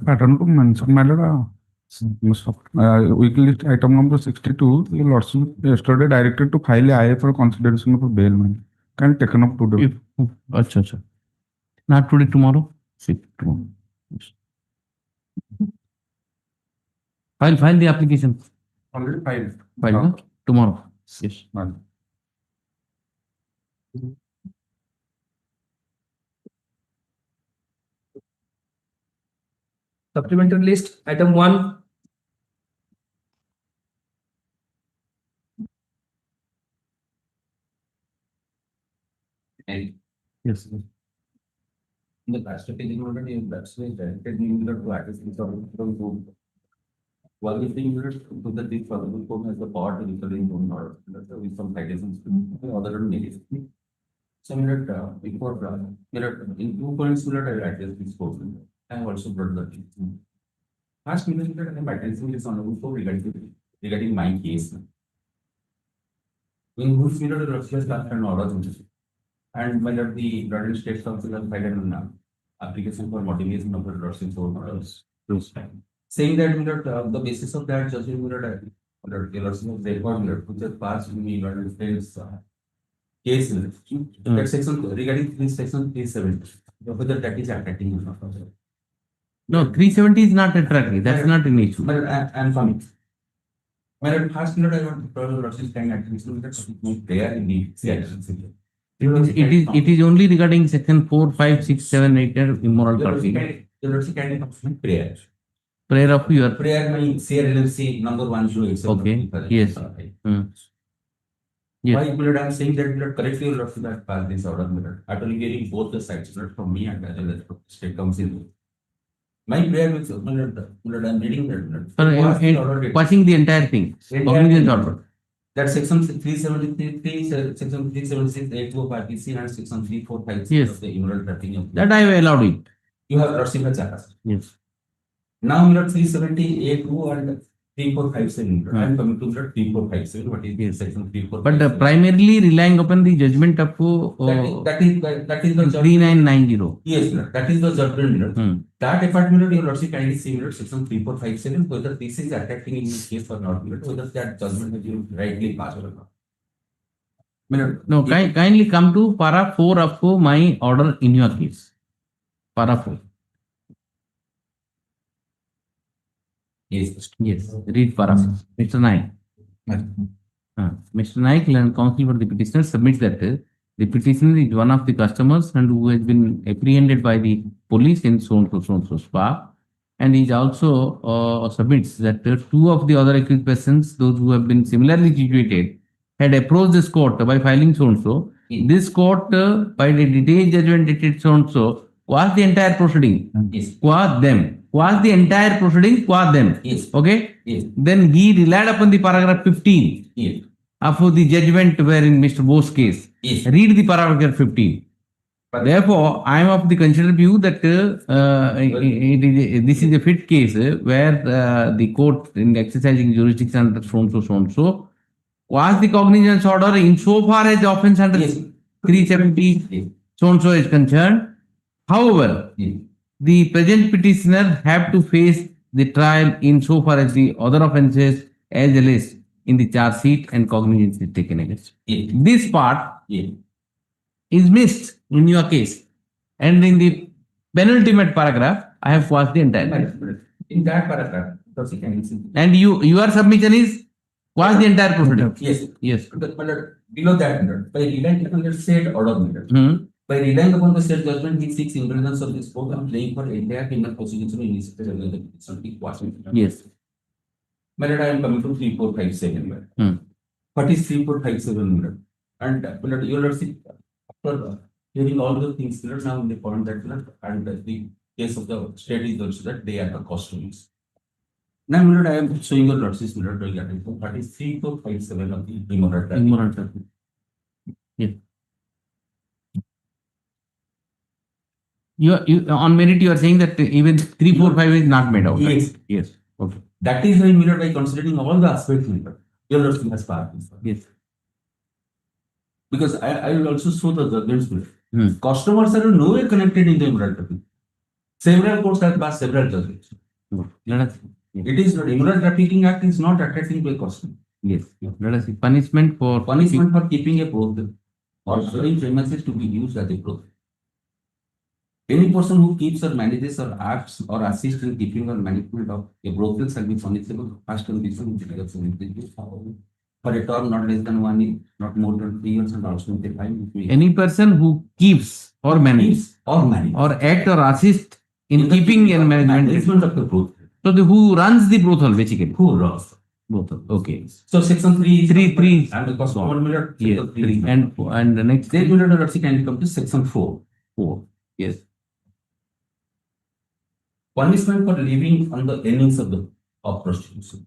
Pattern to mention matter. Weekly list item number 62. The lordship yesterday directed to file IA for consideration of bail. Man, can taken up today. Acha. Not today, tomorrow. Tomorrow. Yes. File the application. Already filed. File tomorrow. Yes. Supplementary list item 1. Yes. In the past already that's why directed to access this from while if you to the this form has the power to referring or with some citations to other negative. So before in 2 points I address this portion. I have also brought the last minute that I am addressing this on also regarding my case. In which period the Russia last an order and whether the London State Council has filed an application for modification of the Russian orders. Saying that the basis of that judgment which has passed in the United States case that section regarding this section 370 whether that is attracting. No, 370 is not attractive. That's not an issue. But I am coming. When at first I want to Russian kind activity that they are in the It is only regarding section 4, 5, 6, 7, 8 immoral torture. Prayer. Prayer of your Prayer means CRLC number 108. Okay. Yes. Yes. Why I am saying that correctly you have to pass this order actually getting both the sides from me and as well as state council. My prayer is I'm reading that. Watching the entire thing. Cognizance order. That section 373, section 376, 825 PC and section 345 Yes. of the immoral trafficking. That I have allowed it. You have received a charge. Yes. Now you have 370, 82 and 3457. I am coming to the 3457. What is section 3457? But primarily relying upon the judgment of that is the judgment. 3990. Yes, that is the judgment. That effort you will also kindly see section 3457 whether this is attracting in this case or not, whether that judgment that you rightly passed or not. No, kindly come to para 4 of my order in your case. Para 4. Yes. Yes. Read para 4. Mr. Naik. Mr. Naik, counsel for the petitioner submits that the petitioner is one of the customers and who has been apprehended by the police in so and so spa, and he also submits that 2 of the other accused persons, those who have been similarly situated, had approached this court by filing so and so. This court, by the detailed judgment dated so and so, was the entire proceeding. Yes. Qua them. Was the entire proceeding qua them. Yes. Okay. Yes. Then he relied upon the paragraph 15. Yes. Of the judgment wherein Mr. Bose's case. Yes. Read the paragraph 15. Therefore, I am of the considered view that this is a fit case where the court in exercising jurisdiction under so and so was the cognizance order insofar as the offence under 370 so and so is concerned. However, the present petitioner have to face the trial insofar as the other offences as alleged in the charge sheet and cognizance is taken against. This part is missed in your case. And in the penultimate paragraph, I have quashed the entire. In that paragraph, and your submission is quash the entire proceeding. Yes. Yes. But below that, by relying upon the state order, by relying upon the state judgment, he seeks independence of this court and playing for entire criminal proceedings in the Yes. But I am coming to 3457. What is 3457? And you will see after hearing all the things now in the point that and the case of the state is also that they are the customers. Now I am showing you notices what is 3457 of the immoral trafficking. Yes. You on merit you are saying that even 3, 4, 5 is not made out. Yes. Yes. Okay. That is why by considering all the aspects your notice has passed. Yes. Because I will also show the judgments. Customers are no way connected in the immoral trafficking. Several courts have passed several judgments. Let us, It is, the Immoral Trafficking Act is not attracting to a custom. yes, let us see. Punishment for Punishment for keeping a brothel or allowing premises to be used as a brothel. Any person who keeps or manages or acts or assists in keeping or management of a brothel shall be punishable first condition with reduction in wages for a term not less than 1 year, not more than 3 years, and also with a fine. any person who keeps or manages Or manage or act or assist in the keeping and management. of the brothel. So the who runs the brothel basically. Who runs? Brothel. Okay. So section 3 is Three. and the customer mirror. Yes. Three. And the next Then mirror can come to section 4. 4. Yes. Punishment for living on the earnings of prostitution.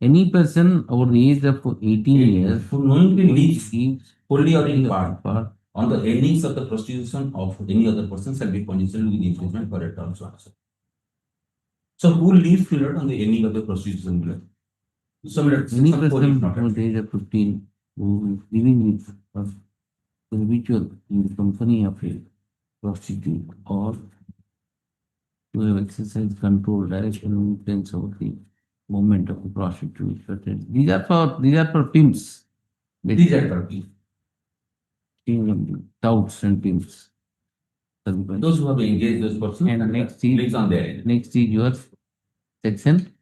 Any person over the age of 18 years Who knowingly who lives gives fully or in part part on the earnings of the prostitution of any other person shall be punishable with imprisonment for a term. So who lives period on the earning of the prostitution period? So any person over the age of 15 who is living with an individual in the company of a prostitute or to have exercised control, direction, and influence over the movement of the prostitute. These are for pimps. These are for people. Touts and pimps. Those who have engaged those persons And next is- lives on their end. Next is your section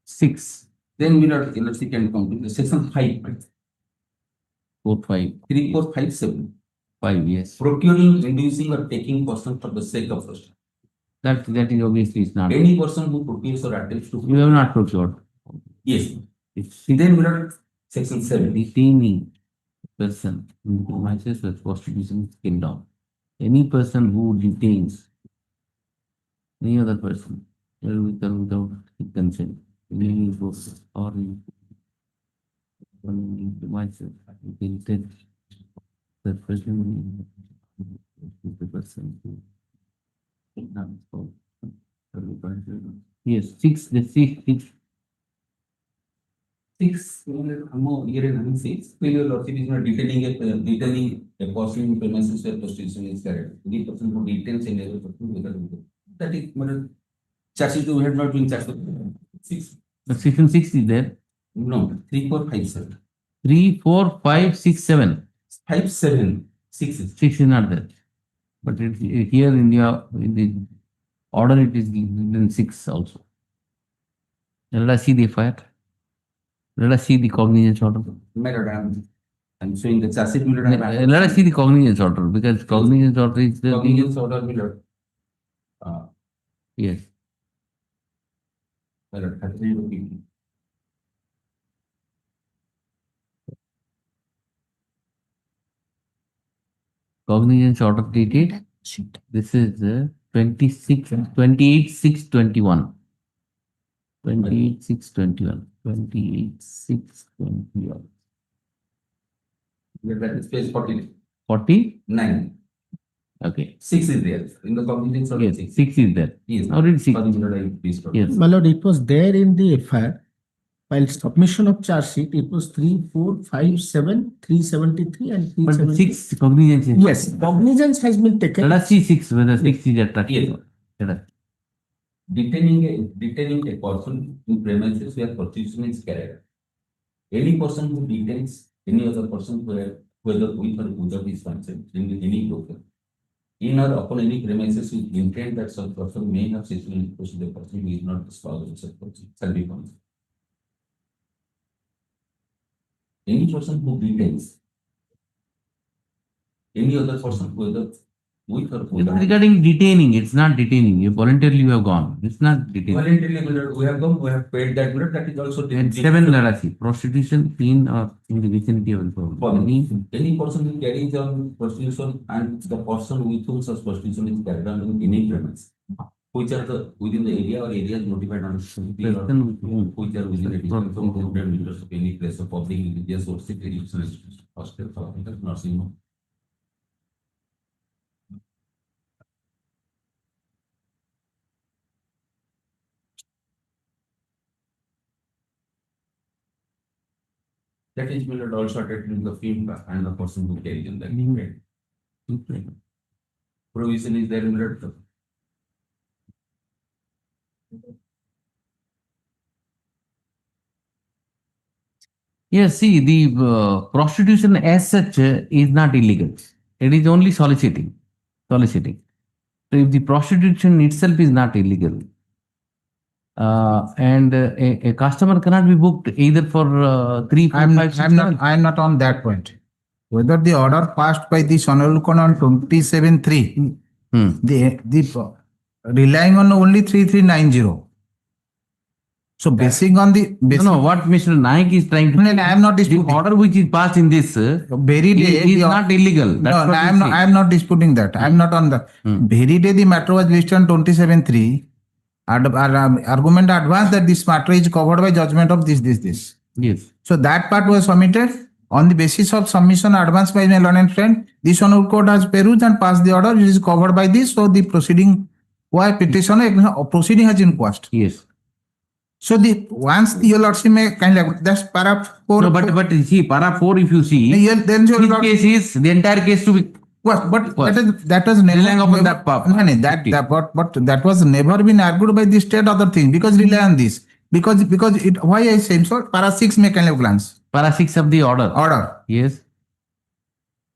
6, Then we are can come to the section 5, 4, 5, 3, 4, 5, 7. 5, yes. Procuring, inducing, or taking person for the sake of prostitution. That is obviously is not. Any person who procures or attempts to. You have not procured. Yes. It's Then we are section 7. detaining person in the premises where prostitution is carried out. Any person who detains any other person without his consent, any process or in premises with intent, the person is the person who. Yes, 6, the 6. 6, here in 6, failure or is not detaining a person in premises where prostitution is carried. The person who detains any other person without. That is, charges we have not been charged. 6. But section 6 is there. No, 3, 4, 5, 7. 3, 4, 5, 6, 7. 5, 7, 6 is. 6 is not there. But here in the order it is given 6 also. Let us see the FIR. Let us see the cognizance order. I'm showing the chassis Let us see the cognizance order because cognizance order is the cognizance order mirror. yes. Cognizance order dated. This is 28 6 21. 28 6 21. 28 6 21. That is page 40. 49. 9. Okay. 6 is there. In the cognizance order, Yes, 6. 6 is there. Yes. Now read 6. Yes. My lord, it was there in the FIR. While submission of charge sheet, it was 3, 4, 5, 7, 373 and But 370. 6 cognizance is. Yes, cognizance has been taken. Let us see 6 whether 6 is attractive. Yes. Let us. Detaining a person in premises where prostitution is carried. Any person who detains any other person whether with or without his consent in any broker, in or upon any premises with intent that such person may have sexual intercourse with a person who is not the spouse of such person shall be punished. Any person who detains any other person whether with or It's without. regarding detaining, it's not detaining. You voluntarily you have gone. It's not detaining. Voluntarily, we have come, we have paid that mirror, that is also. And 7 let us see. Prostitution in or in the vicinity of the Any person who carries on prostitution and the person with whom such prostitution is carried on in any premise, which are the within the area or areas notified on person with whom which are within a distance of 100 meters of any place of public religious or city institution, hostel, hospital, nursing home. That is mirrored also attached in the film and the person who carries in that. Provision is there mirrored. Yes, see, the prostitution as such is not illegal. It is only soliciting. Soliciting. So if the prostitution itself is not illegal, and a customer cannot be booked either for 3, 4, 5, 6, 7. I'm not on that point. Whether the order passed by the Honorable Court on 27-3, the relying on only 3390. So basing on the No, what Mr. Naik is trying to No, I am not the disputing. order which is passed in this Very day is the- not illegal. That's No, what I he am not. says. I am not disputing that. I am not on the very day the matter was listed on 27-3. Argument advanced that this matter is covered by judgment of this. Yes. So that part was submitted on the basis of submission advanced by my learned friend. This Honorable Court has perused and passed the order. It is covered by this. So the proceeding, why petitioner proceeding has been quashed. Yes. So the once your lordship may kind of that's para 4. No, but see, para 4, if you see, Then your this lordship. case is the entire case to be. But What? that was never Relying upon that No, but that was never been argued by the state other thing because rely on this because it why I say so para 6 may kind of glance Para 6 of the order. Yes.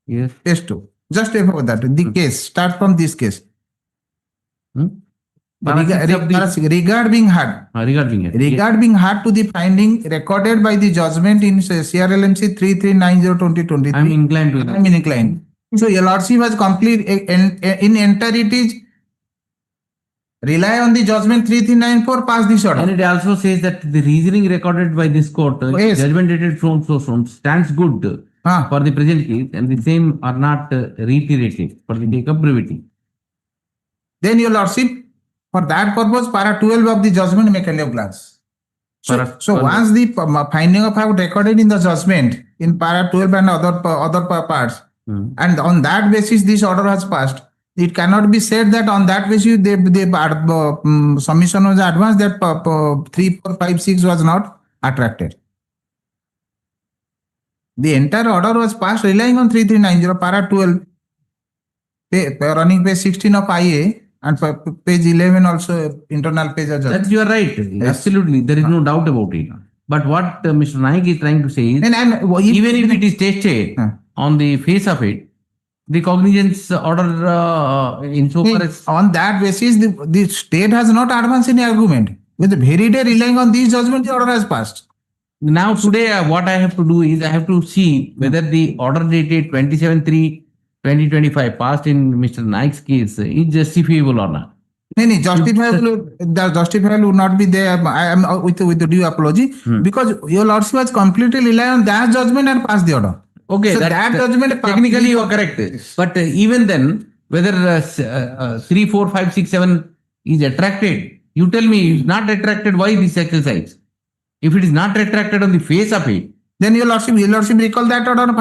Yes. Case 2 just about that the case start from this case Para 6 of the regard being had regarding it. regard being had to the finding recorded by the judgment in CRLMC 3390/2023. I'm inclined to it. I'm inclined. So your lordship was complete in entirety rely on the judgment 3394 pass this order. And it also says that the reasoning recorded by this court, Yes. judgment dated from stands good for the present case, and the same are not reiterated for the sake of brevity. Then your lordship, for that purpose, para 12 of the judgment may kind of glance. So once the finding of fact recorded in the judgment in para 12 and other parts, and on that basis this order has passed, it cannot be said that on that basis the submission was advanced that 3, 4, 5, 6 was not attracted. The entire order was passed relying on 3390 para 12, running page 16 of IA and page 11 also internal page of judgment. That you are right. Absolutely. There is no doubt about it. But what Mr. Naik is trying to say is, even if it is tested on the face of it, the cognizance order insofar as on that basis, the state has not advanced any argument. With the very day relying on these judgment, the order has passed. now today what I have to do is I have to see whether the order dated 27/3/2025 passed in Mr. Naik's case is justifiable or not. No, justifiable would not be there. I am with the due apology because your lordship has completely relied on that judgment and passed the order. Okay, So that judgment technically you are correct. But even then, whether 3, 4, 5, 6, 7 is attracted, you tell me if not attracted, why this exercise? If it is not attracted on the face of it, then your lordship recall that order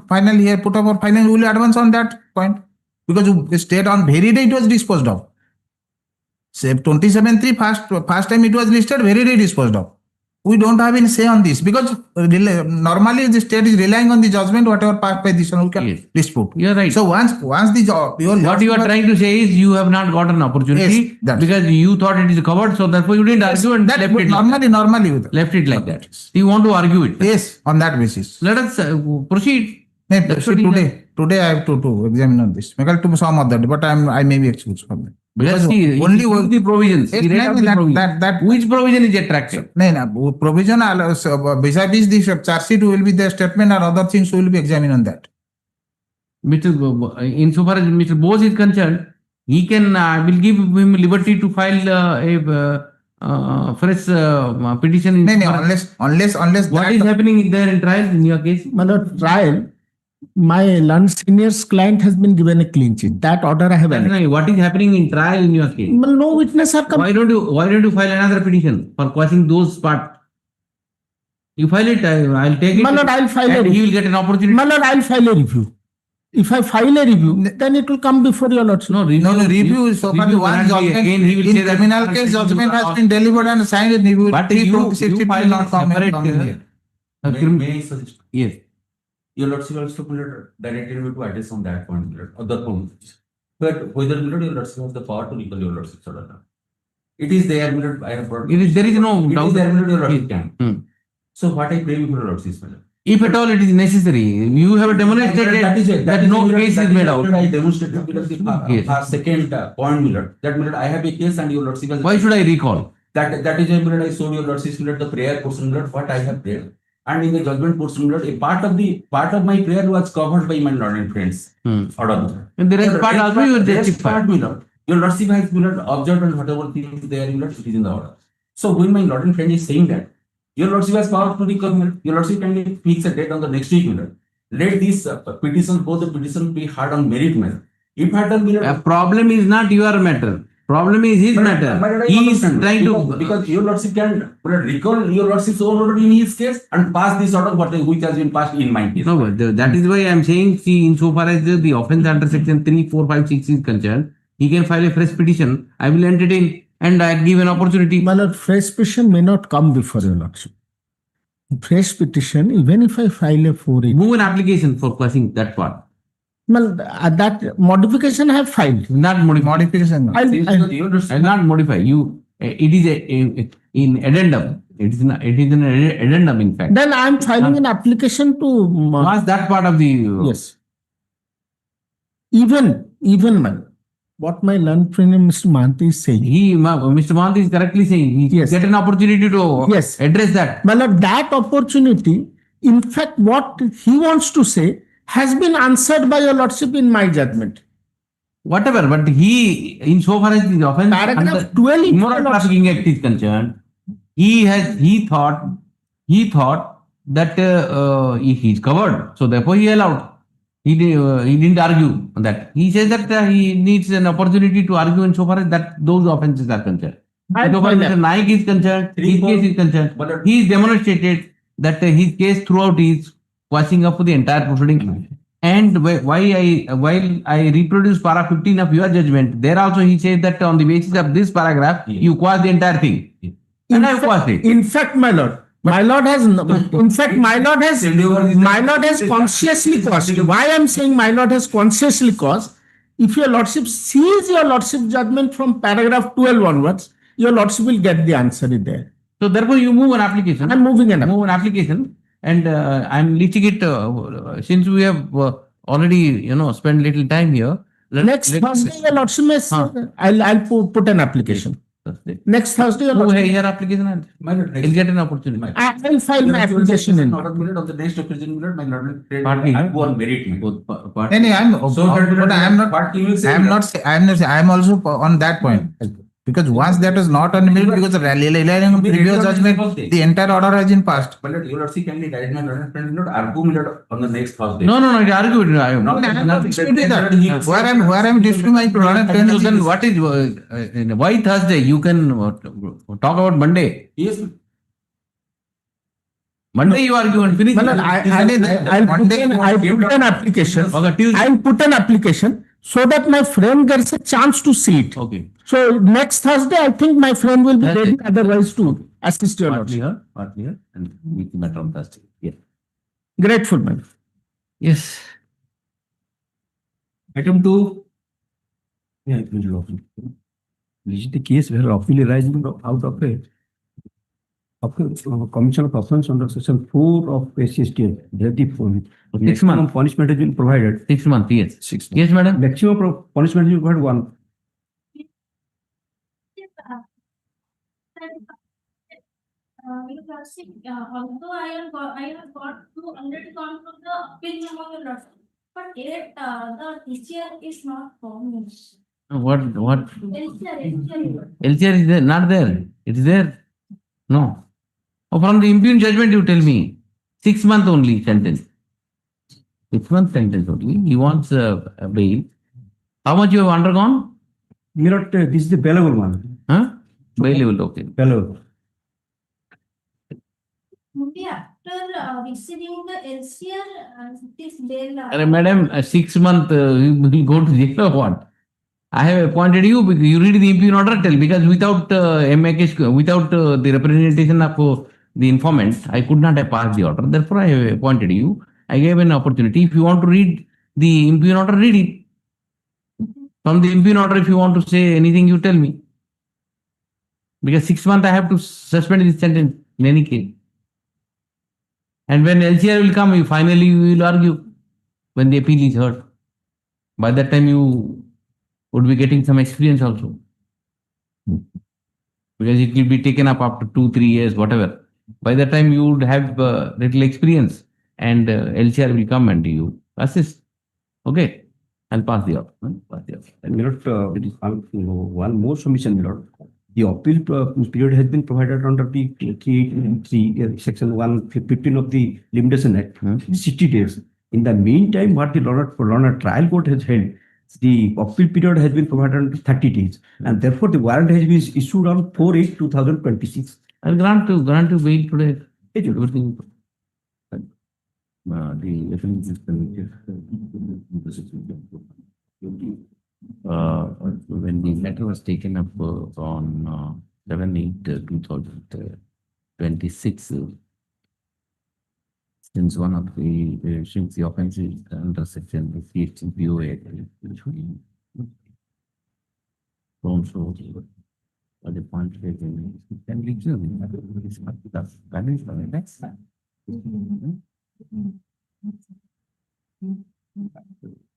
final here put up or final will advance on that point because the state on very day it was disposed of. Say 27/3 first time it was listed, very day disposed of. We don't have any say on this because normally the state is relying on the judgment whatever passed by this one we can dispute. you are right. So once the What you are trying to say is you have not got an opportunity Yes, that's- because you thought it is covered, so therefore you didn't argue and that left it normally with left it like that. You want to argue it. yes on that basis. Let us proceed. No, That's so what he today I have to examine on this. Maybe to some other day, but I may be excused from that. Let's Because see. only Only the provisions. Yes, He read out the provisions. that Which provision is attractive? no, provision vis-a-vis the charge sheet will be the statement and other things will be examined on that. Insofar as Mr. Bose is concerned, he can, I will give him liberty to file a fresh petition. No, unless What that is happening there in trial in your case? My lord, trial, my learned senior's client has been given a clean sheet. That order I have That's annexed. not- What is happening in trial in your case? Well, no witness are come. Why don't you file another petition for quashing those parts? You file it, I'll take it. My lord, I'll file a and he review. will get an opportunity. My lord, I'll file a review. If I file a review, then it will come before your lordship. No, review is so far review the one cannot be judgment again, he will in say that- criminal case judgment has been delivered and signed in review. But Three you from 60 will file not come separate, here. May I suggest? Yes. Your lordship also directed me to address on that point, other points. But whether your lordship has the power to recall your lordship's order. It is there, my lord, I have brought. It is, there is no It doubt. is there, my lord, your lordship can. Hmm. So what I pray before your lordship, my lord. If at all it is necessary, you have demonstrated that no case is made out. I demonstrated the Yes. second point, my lord, that my lord, I have a case and your lordship has. Why should I recall? That is why, my lord, I showed your lordship, my lord, the prayer portion, my lord, what I have prayed. And in the judgment portion, my lord, a part of my prayer was covered by my lord and friends. Order. And the rest part also you Rest justify. part, my lord. Your lordship has, my lord, observed and whatever things there, my lord, it is in the order. So when my lord and friend is saying that, your lordship has power to recall, my lord. Your lordship can fix a date on the next week, my lord. Let these petitions, both the petitions be heard on merit, my lord. If had done, my lord, A problem is not your matter. Problem is his matter. He is trying to. because your lordship can recall your lordship's own order in his case and pass this order which has been passed in my case. No, but that is why I am saying, see, insofar as the offence under section 3, 4, 5, 6 is concerned, he can file a fresh petition. I will entertain and I give an opportunity. My lord, fresh petition may not come before your lordship. Fresh petition, even if I file a 4A, Move an application for quashing that part. well, that modification I have filed. Not modify. Modification. No. I'll not modify. You, it is in addendum. It is not. It is an addendum, in fact. Then I am filing an application to Pass that part of the. yes. Even my what my learned friend Mr. Mahanti is saying. Mr. Mahant is correctly saying, he Yes. get an opportunity to Yes. address that. My lord, that opportunity, in fact, what he wants to say has been answered by your lordship in my judgment. Whatever, but he, insofar as the offence Paragraph under 12 in Immoral your Trafficking Act is concerned, he thought that he is covered, so therefore he allowed. He didn't argue on that. He says that he needs an opportunity to argue insofar as that those offences are concerned. Insofar as Mr. Naik is concerned, his case is concerned, he demonstrated that his case throughout is quashing up the entire proceeding. And while I reproduce para 15 of your judgment, there also he says that on the basis of this paragraph, you quash the entire thing. And I quashed it. In fact, my lord has consciously caused. Why I am saying my lord has consciously caused? If your lordship sees your lordship judgment from paragraph 12 onwards, your lordship will get the answer in there. So therefore you move an application. I'm moving an Move an application, and I'm listing it since we have already spent little time here. Next Thursday, your lordship may I'll put an application. Next Thursday, your Who lordship, here application and My lord, he'll get an opportunity. I will file my application in. Order, my lord, on the next occasion, my lord, my lord, Partly. I go on merit. my lord. Both part. No, I'm that, I am not. What you will say, I am not. I am also on that point. Because once that is not on merit, because relying on previous judgment, the entire order has been passed. My lord, your lordship can direct my lord and friend, not argue, my lord, on the next Thursday. No, he argued. I am not disputing that. Where I am disputing my So friend. then what is why Thursday? You can talk about Monday. Yes, Monday you argue and finish. My lord, I'll put an application. Okay, Tuesday. I'll put an application so that my friend gets a chance to see it. Okay. So next Thursday, I think my friend will be Thursday. ready otherwise to assist your Partly lordship. here, partly here, and meet the matter on Thursday. Yeah. Grateful, man. Yes. Item 2. Yeah, this is the case where appeal arising out of a Commission of Offence under Section 4 of SCST. Maximum punishment has been provided. 6 months, yes. 6 Yes, madam. Maximum punishment has been provided 1. Your lordship, although I have got 200 count of the appeal memo, your lordship, but yet the TCR is not forming. What? LCR. LCR is there? Not there. It is there. No. Oh, from the impugned judgment, you tell me. 6 month only sentence. 6 month sentence only. He wants a bail. How much you have undergone? This is the bailable one. Huh? Bailable, okay. Bailable. Maybe after receiving the LCR, this bail. Madam, 6 month you will go to jail or what? I have appointed you because you read the impugned order, tell, because without without the representation of the informant, I could not have passed the order. Therefore, I have appointed you. I gave an opportunity. If you want to read the impugned order, read it. From the impugned order, if you want to say anything, you tell me. Because 6 months I have to suspend this sentence in any case. And when LCR will come, finally you will argue when the appeal is heard. By that time you would be getting some experience also. Because it will be taken up after 2-3 years, whatever. By that time you would have little experience and LCR will come and you assist. Okay, I'll pass the order. And Milord, one more submission, Milord. The appeal period has been provided under the 3 section 115 of the Limitation Act, 60 days. In the meantime, what the Lorna trial court has held, the appeal period has been provided under 30 days, and therefore the warrant has been issued on 4/8/2026. I'll grant you bail today. Everything. The evidence is When the letter was taken up on 7/8/2026, since one of the since the offence is under section 3 POA, so the point can be next.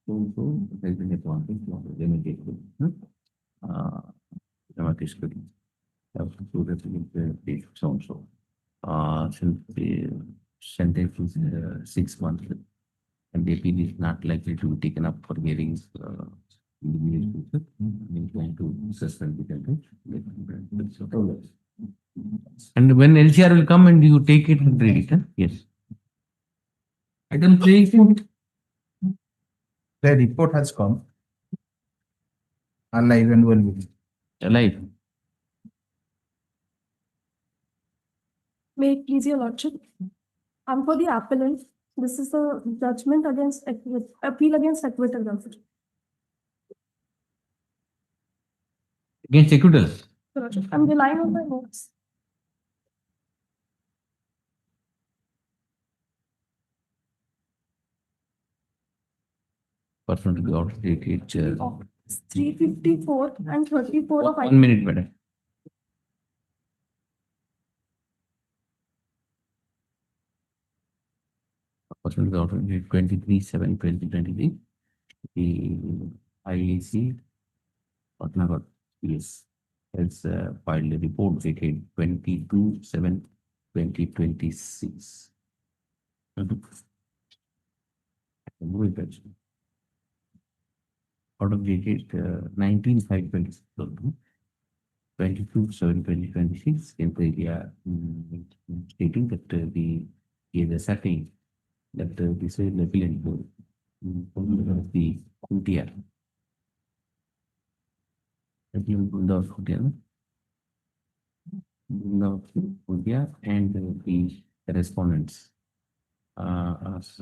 So there's been a point they may get so since the sentence is 6 months and the appeal is not likely to be taken up for hearings in the near future, we're going to suspend the sentence. And when LCR will come and you take it and read it, huh? Yes. Item 3. The report has come. Alive and well with it. Alive. May it please your lordship. For the appellant, this is a judgment against appeal against acquittal. Against acquittal. Lordship, I'm relying on my notes. Person to be ordered dated 354 and 34 of 1 minute, madam. Person to be ordered dated 23/7/2023. The IAC Patna yes has filed a report dated 22/7/2026. Order dated 19/5/2026, 22/7/2026 in the area stating that he is asserting that this is the appellant of the UTR. And the respondents as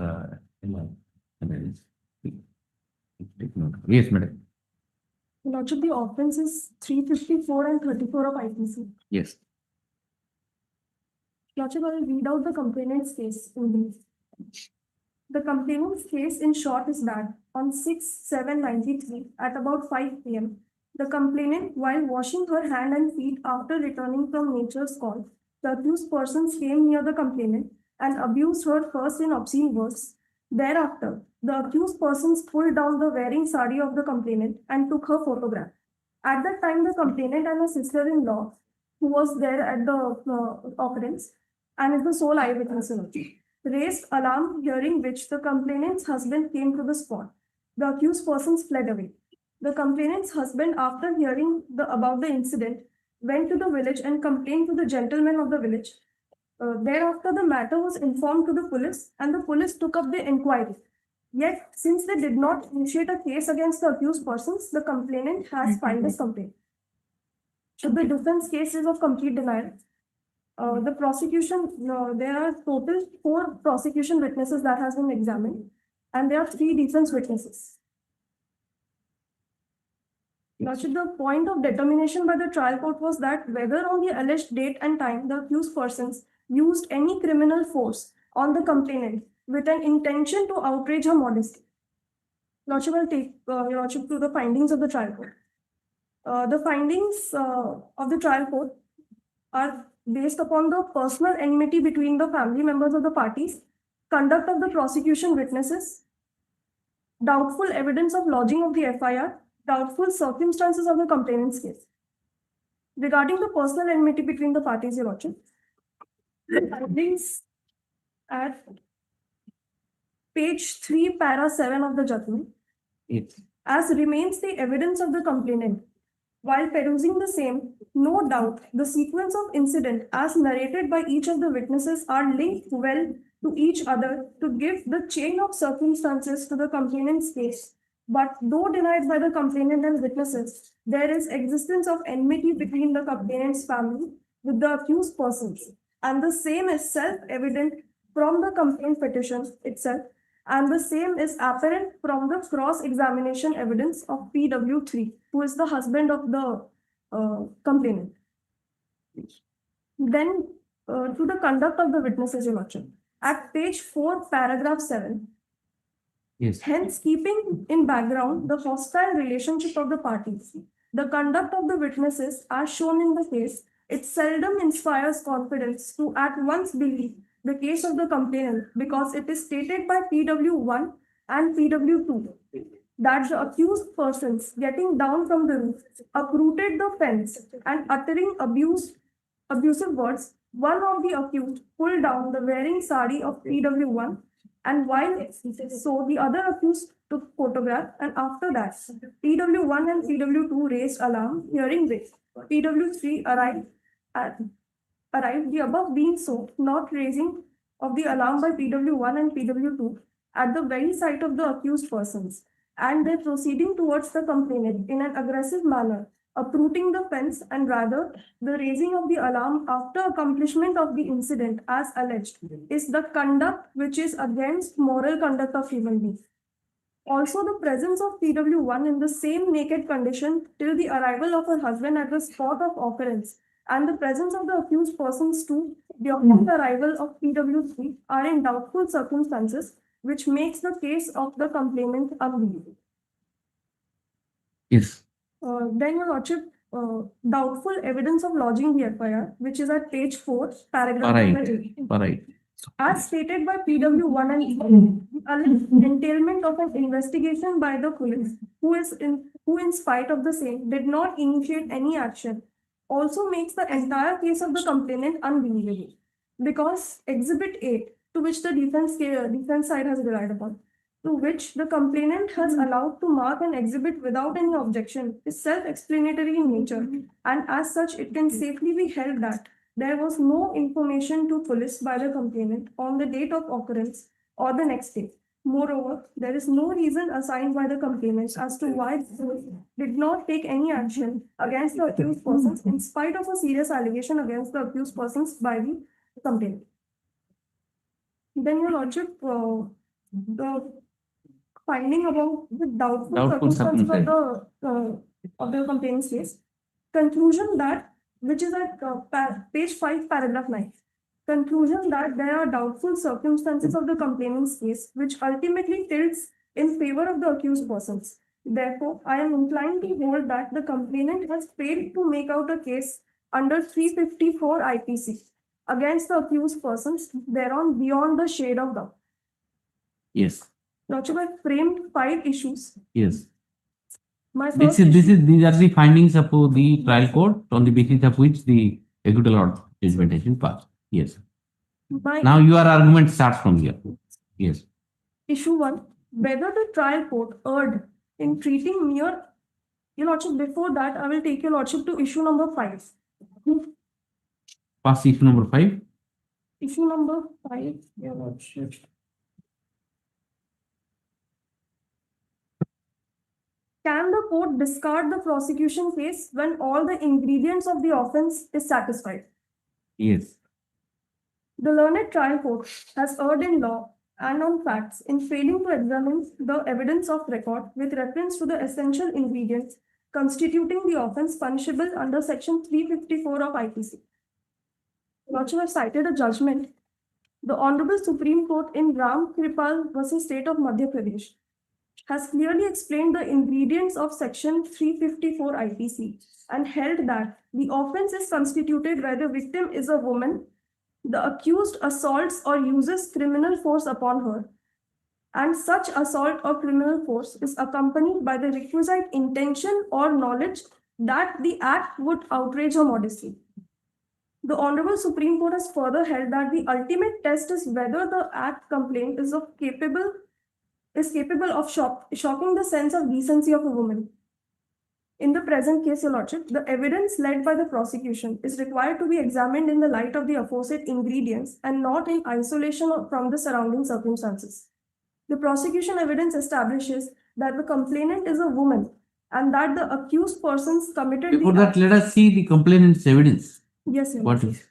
yes, madam. Lordship, the offense is 354 and 34 of IPC. Yes. Lordship, I will read out the complainant's case in brief. The complainant's case in short is that on 6/7/93 at about 5 p.m., the complainant, while washing her hand and feet after returning from nature's call, the accused persons came near the complainant and abused her first in obscene words. Thereafter, the accused persons pulled down the wearing sari of the complainant and took her photograph. At that time, the complainant and her sister-in-law, who was there at the occurrence and is the sole eyewitness, raised alarm, hearing which the complainant's husband came to the spot. The accused persons fled away. The complainant's husband, after hearing about the incident, went to the village and complained to the gentleman of the village. Thereafter, the matter was informed to the police and the police took up the inquiry. Yet, since they did not initiate a case against the accused persons, the complainant has filed this complaint. Should the defense case is of complete denial, the prosecution, there are total 4 prosecution witnesses that has been examined, and there are 3 defense witnesses. Lordship, the point of determination by the trial court was that whether on the alleged date and time the accused persons used any criminal force on the complainant with an intention to outrage her modesty. Lordship, will take your Lordship to the findings of the trial court. The findings of the trial court are based upon the personal enmity between the family members of the parties, conduct of the prosecution witnesses, doubtful evidence of lodging of the FIR, doubtful circumstances of the complainant's case. Regarding the personal enmity between the parties, Your Lordship, the findings at page 3, para 7 of the judgment, Yes. as remains the evidence of the complainant. While perusing the same, no doubt the sequence of incident as narrated by each of the witnesses are linked well to each other to give the chain of circumstances to the complainant's case. But though denied by the complainant and witnesses, there is existence of enmity between the complainant's family with the accused persons, and the same is self-evident from the complaint petition itself, and the same is apparent from the cross-examination evidence of PW3, who is the husband of the complainant. Then, to the conduct of the witnesses, Your Lordship, at page 4, paragraph 7, Yes. hence keeping in background the hostile relationship of the parties, the conduct of the witnesses as shown in the case, it seldom inspires confidence to at once believe the case of the complainant, because it is stated by PW1 and PW2 that the accused persons getting down from the roof uprooted the fence and uttering abusive words, one of the accused pulled down the wearing sari of PW1, and while so the other accused took photograph, and after that PW1 and PW2 raised alarm, hearing which PW3 arrived. The above being so, not raising of the alarm by PW1 and PW2 at the very sight of the accused persons, and then proceeding towards the complainant in an aggressive manner, uprooting the fence, and rather the raising of the alarm after accomplishment of the incident as alleged, is the conduct which is against moral conduct of human beings. Also, the presence of PW1 in the same naked condition till the arrival of her husband at the spot of occurrence, and the presence of the accused persons too beyond the arrival of PW3 are in doubtful circumstances, which makes the case of the complainant unbelievable. Yes. Then, Your Lordship, doubtful evidence of lodging the FIR, which is at page 4, paragraph Right. number 8. Right. As stated by PW1 and alleged entailment of an investigation by the police, who in spite of the same did not initiate any action, also makes the entire case of the complainant unbelievable, because Exhibit 8, to which the defense side has relied upon, to which the complainant has allowed to mark an exhibit without any objection, is self-explanatory in nature, and as such it can safely be held that there was no information to police by the complainant on the date of occurrence or the next day. Moreover, there is no reason assigned by the complainant as to why they did not take any action against the accused persons in spite of a serious allegation against the accused persons by the complainant. Then, Your Lordship, the finding about the doubtful circumstances of the complainant's case, conclusion that, which is at page 5, paragraph 9. Conclusion that there are doubtful circumstances of the complainant's case, which ultimately tilts in favor of the accused persons. Therefore, I am inclined to hold that the complainant has failed to make out a case under 354 IPC against the accused persons thereon beyond the shade of doubt. Yes. Lordship, I framed 5 issues. Yes. My first issue, These are the findings of the trial court on the basis of which the equitable order judgment has been passed. Yes. Now your argument starts from here. Yes. Issue 1, whether the trial court erred in treating mere, Your Lordship, before that, I will take Your Lordship to issue number 5. Pass issue number 5. Issue number 5, Your Lordship. Can the court discard the prosecution case when all the ingredients of the offense is satisfied? Yes. The learned trial court has erred in law and on facts in failing to examine the evidence of record with reference to the essential ingredients constituting the offense punishable under section 354 of IPC. Lordship, has cited a judgment, the Honorable Supreme Court in Ram Kripal versus State of Madhya Pradesh, has clearly explained the ingredients of Section 354 IPC and held that the offense is constituted where the victim is a woman, the accused assaults or uses criminal force upon her, and such assault or criminal force is accompanied by the requisite intention or knowledge that the act would outrage her modesty. The Honorable Supreme Court has further held that the ultimate test is whether the act complaint is capable of shocking the sense of decency of a woman. In the present case, Your Lordship, the evidence led by the prosecution is required to be examined in the light of the aforesaid ingredients and not in isolation from the surrounding circumstances. The prosecution evidence establishes that the complainant is a woman and that the accused persons committed Before the that, act. let us see the complainant's evidence. Yes, Your What Lordship. is?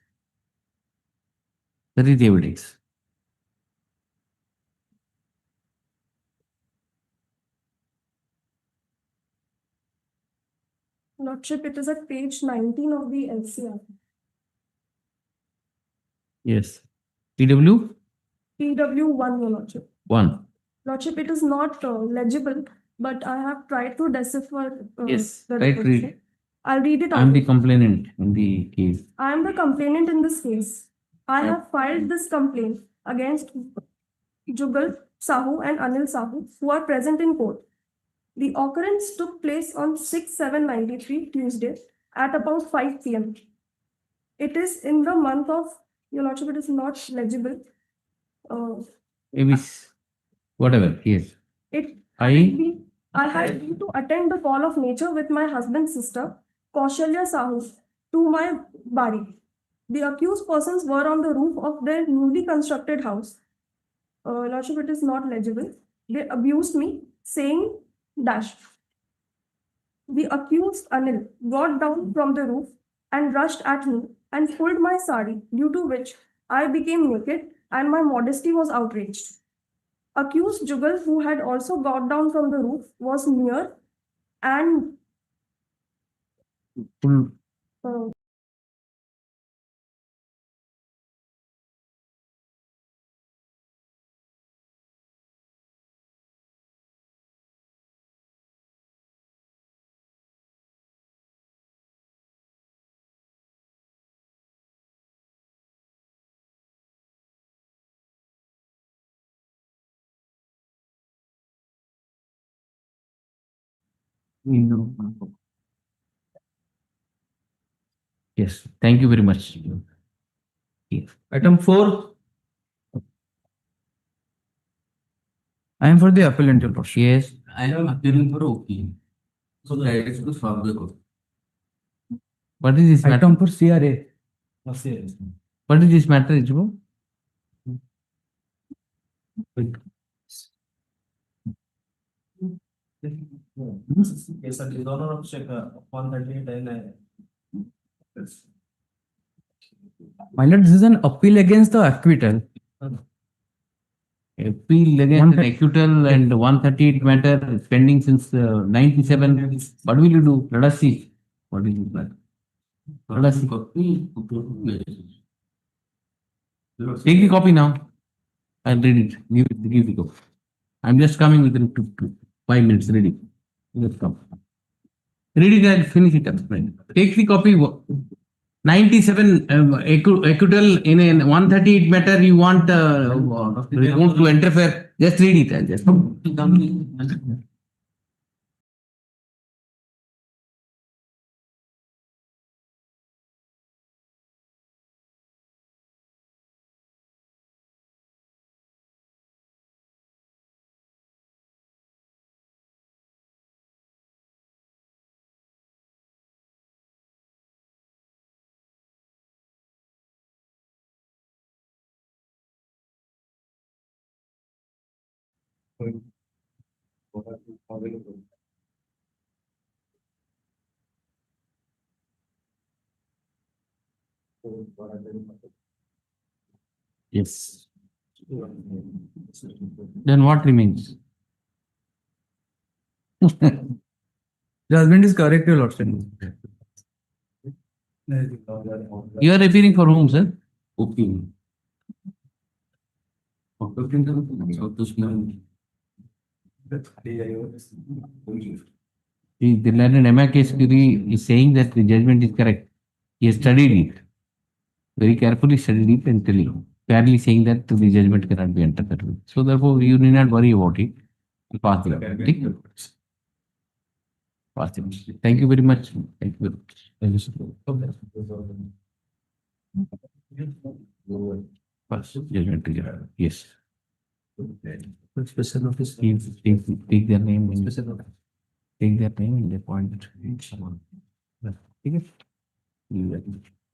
That is the evidence. Lordship, it is at page 19 of the LCR. Yes. TW PW1, Your Lordship. 1. Lordship, it is not legible, but I have tried to decipher Yes. the Right, request. read. I'll read it I am out. the complainant in the case. I am the complainant in this case. I Yep. have filed this complaint against Jugal Sahu and Anil Sahu, who are present in court. The occurrence took place on 6/7/93 Tuesday at about 5 p.m. It is in the month of, Your Lordship, it is not legible. Maybe whatever. Yes. It I I had been to attend the call of nature with my husband's sister, Kaushalya Sahu, to my bari. The accused persons were on the roof of their newly constructed house. Lordship, it is not legible. They abused me, saying dash. The accused Anil got down from the roof and rushed at me and pulled my sari, due to which I became naked and my modesty was outraged. Accused Jugal, who had also got down from the roof, was near and full. uh, Yes. Thank you very much. Yes. Item 4. I am for the appellant, Your Lordship. Yes. I am appealing for OP. So the right is to solve the court. What is this matter? Item for CRA. What is this matter, Ichibo? Yes, sir. The honor of check 138 and My lord, this is an appeal against the acquittal. Appeal against an acquittal and 138 matter is pending since 97. What will you do? Let us see. What will you do? Let us see. Take the copy now. I'll read it. Give the copy. I'm just coming within 5 minutes. Reading. Just come. Read it and finish it up. Take the copy. 97 acquittal in a 138 matter. You want to interfere? Just read it and just. Yes. Then what remains? Judgment is correct, Your Lordship. You are appearing for whom, sir? OP. The learned amicus curiae is saying that the judgment is correct. He has studied it. Very carefully studied it and telling, fairly saying that the judgment cannot be interfered with. So therefore, you need not worry about it. Pass it. Pass it. Thank you very much. Thank you very much. Thank you. Pass judgment to judge. Yes. Special notice. Take their name and take their name and appoint someone. Okay.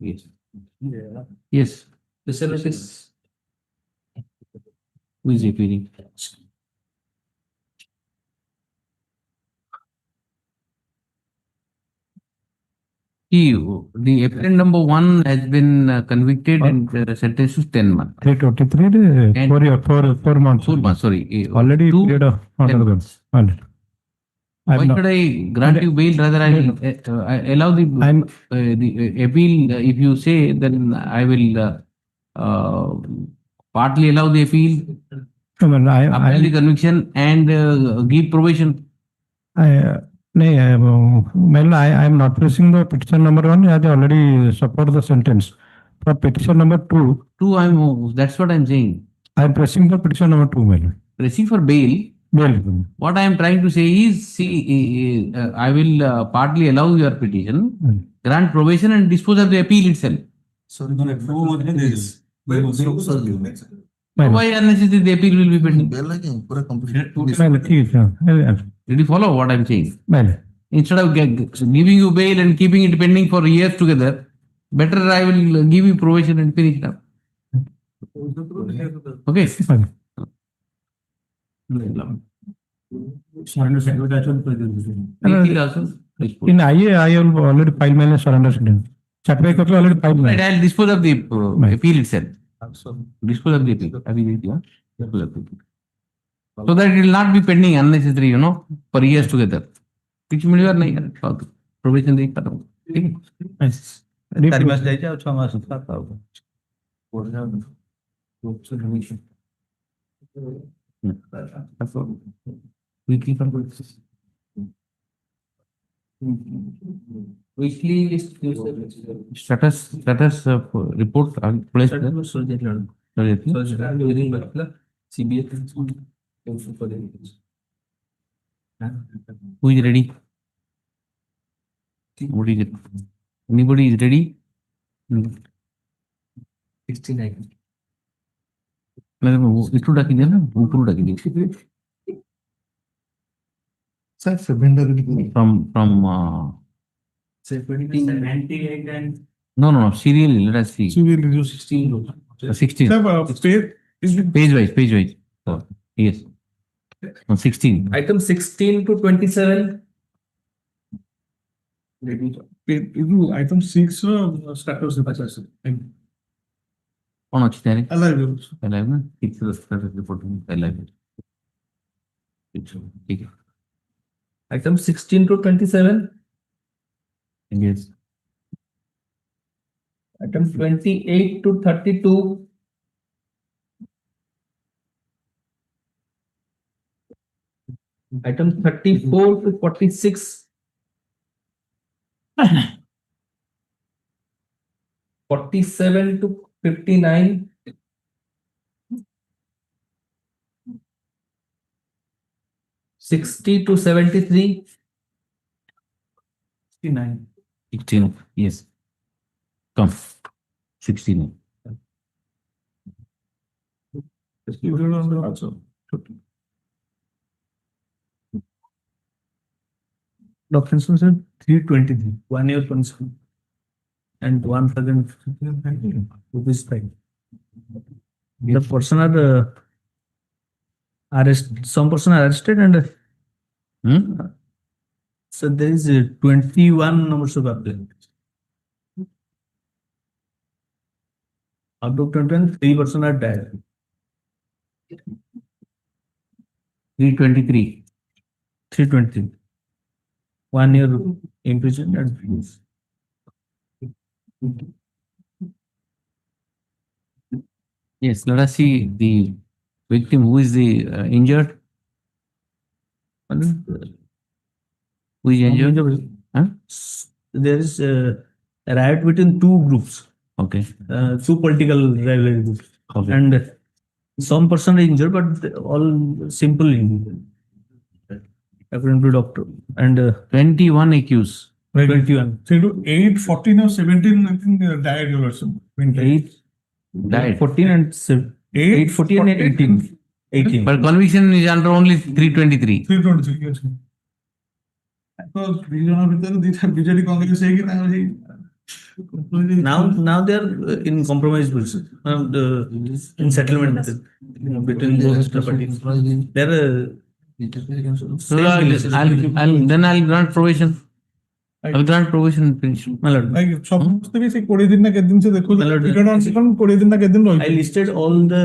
Yes. Yes. Special notice. Who is appealing? The applicant number 1 has been convicted and sentenced to 10 months. 323, And- 4 months. 4 months, sorry. Already Two- cleared under 10 the months. already. Why I'm not- should I grant you bail? Rather, I allow the appeal. If you say, then I will partly allow the appeal, I mean, appeal the conviction, and give probation. I am not pressing the petition number 1 as I already support the sentence. For petition number 2, That's what I'm saying. I am pressing the petition number 2, Mail. Pressing for bail. What I am trying to say is, see, I will partly allow your petition, grant probation, and dispose of the appeal itself. Why unnecessarily the appeal will be pending? Did you follow what I'm saying? Instead of giving you bail and keeping it pending for years together, better I will give you probation and finish it up. Okay. Appeal also. In IA, I have already filed my surrender sentence. Chatway copy already filed. Right, I'll dispose of the appeal itself. Dispose of the appeal. Dispose of the appeal. So that it will not be pending unnecessary, for years together. Which means you are not probation देख पाता हूँ. ठीक है? 4 मास जाइए और 6 मास खाता होगा. Weekly status report placed there. Who is ready? What is it? Anybody is ready? 69. Itu dah kini lah, upur dah kini. From Say 2098 and no, serially, let us see. 16. 16. Page wise. Oh, yes. On 16. Item 16 to 27. Item 6 status कौन अच्छी तैयारी alive. Live में ठीक से status report में live ठीक है Item 16 to 27. yes Item 28 to 32. Item 34 to 46. 47 to 59. 60 to 73. 69. 16 yes come 16 Dr. Susan, 323, 1 year punishment and 1,000 rupees fine. The person are some person are arrested and so there is 21 numbers of applicants. Out of 21, 3 person are died. 323 323. 1 year imprisoned and fees. yes let us see the victim who is the injured Which NGO? Huh? There is a riot between two groups, Okay. two political rivalry groups, Okay. and some person is injured, but all simple injury, according to doctor. And 21 accused. 21. So to 8, 14 or 17, I think died also. 8, Died. 14 and 8, 14 and 18. 18. But conviction is under only 323. 323 years. Because these are BJD Congress saying Now they are in compromise position, in settlement between both the parties. They're So I'll grant probation. I'll grant probation. Finish. my lord. समस्त भी से 20 दिन ना कितने दिन से देखो Malad. Return on Sikkim 20 दिन ना कितने दिन I listed all the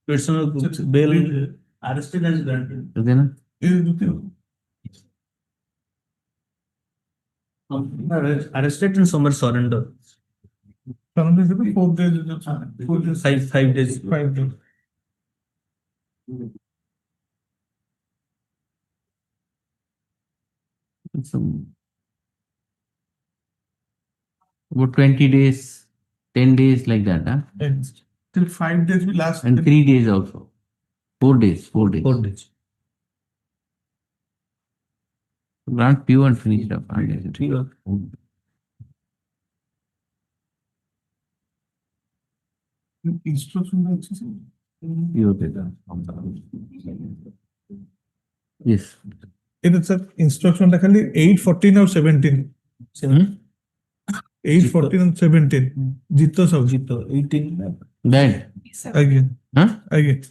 personal groups, bail arrested and granted. Okay, na? Arrested and some are surrender. 4 days 5 days. 5 days About 20 days, 10 days like that, huh? and till 5 days we last And 3 days also. 4 days, 4 days. 4 days. Grant PO and finish it up. instruction PO paper. Yes. it is a instruction खाली 8, 14 और 17 8, 14 and 17 जीतो सब 18. Died. again Huh? again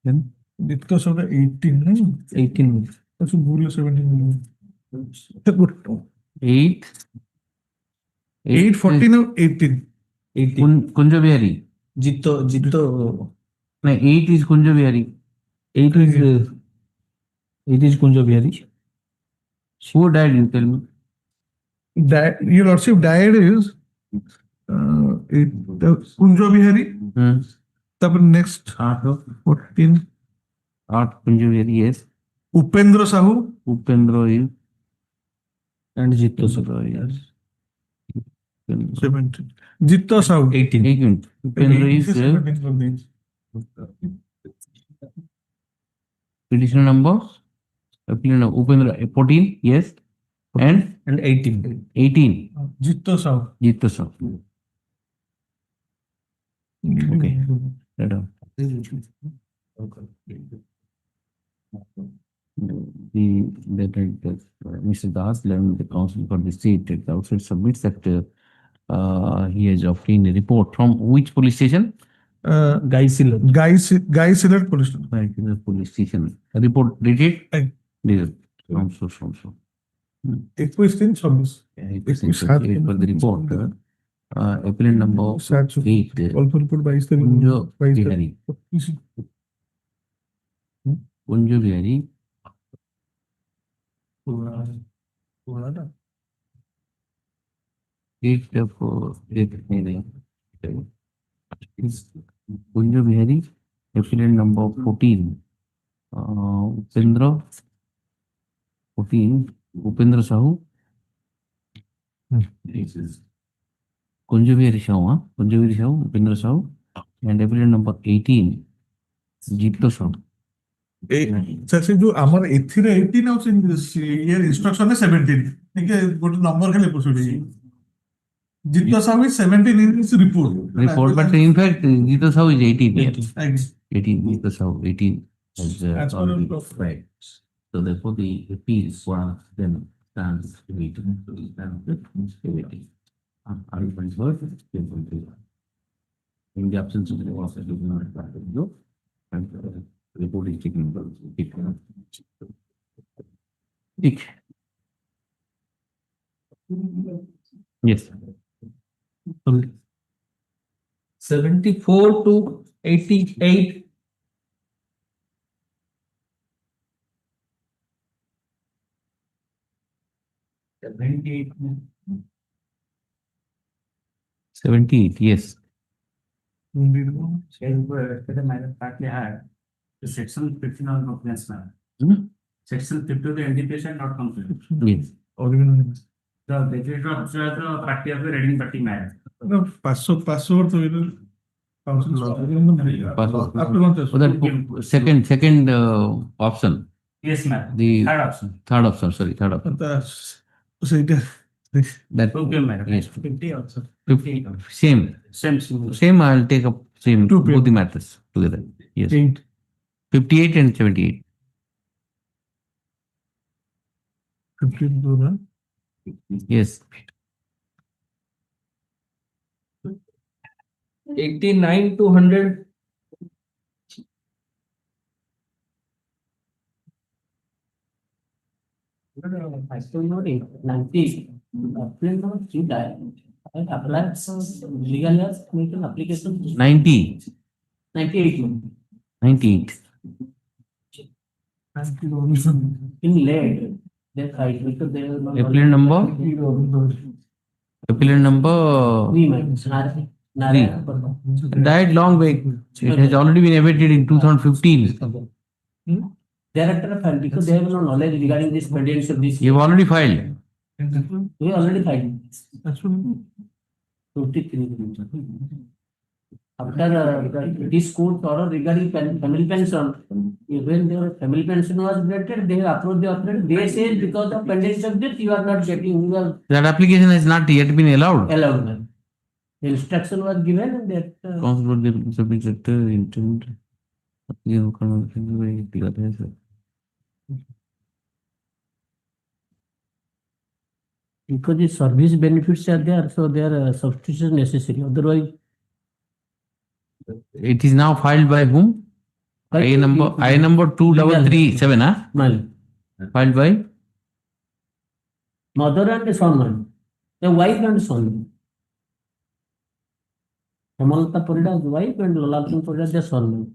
Then? जीतो सब 18 नहीं 18. तो भूल 17 good 8. 8, 14 और 18 18. Kunja Bihari. Jitto. No, 8 is Kunja Bihari. 8 is Kunja Bihari. Who died, you tell me? your lordship died is Kunjo Bihari तब next 14 8 Kunja Bihari, yes. Upendra Sahu Upendra is. And Jitto. Yes. 17 Jitto Sahu 18. 18. Upendra is. 17 Petition number? Upendra 14, yes. And 18. 18. Jitto Sahu Jitto Sahu. Okay. Right on. Mr. Das, the counsel for the state at the outset submits that he has obtained a report from which police station? Guy Siller. Guy Siller police station. Right, in the police station. A report dated? Aye. Dated. So. 21 26 For the report. Appellant number 8. also report 22 Kunjo 22 Bihari. Kunjo Bihari. Kunjo Bihari. Appellant number 14. Upendra 14. Upendra Sahu. Kunjo Bihari Sahu, huh? Kunjo Bihari Sahu, Upendra Sahu. And appellant number 18. Jitto Sahu. Sir जो हमारे एथिरे 18 out in this year instruction है 17 ठीक है गोट number खाली पुछड़ी जितना सब 17 in this Report, but in fact, Jitto Sahu is 18. Yes. 18 18, Jitto Sahu, 18. As per already the- right. So therefore, the appeal was then stands waiting. Argument heard. In the absence of the officer, do not grant the and report is taken. Yes. 74 to 88. $78, yes. Partly add the section 15 on complaints, ma'am. Hmm? Section 50 of the NDPS not complete. Yes. The benefit of the party of the reading party matter. Password to it. So that second option, Yes, ma'am. the Third option. third option, sorry, third option. That, Okay, madam. yes, 50 also. 50, same, Same. I'll take up same, Two both the matters together. Yes, 58 and 78. 15 Yes, 89 to 100. I still know it. 90. Apply number 3 die. I apply legal years, make an application. 90, 98. 98. In late, they fight because they will Appellant number, appellant number 3 months. died long back. It has already been abated in 2015. Director filed because they have no knowledge regarding this pendants of this. You have already filed. We already filed. 53. After this court order regarding family pension, when the family pension was granted, they have approved the authority. They say because of pendants of this, you are not getting, you are That application has not yet been allowed. allowed. Ma'am. The instruction was given and that. Council for the subject sector intent. Because the service benefits are there, so their substitution necessary. Otherwise, It is now filed by whom? I number 2337, huh? no, Filed by mother and son, the wife and son. Hemalata Parida's wife and Lalatan Parida's their son.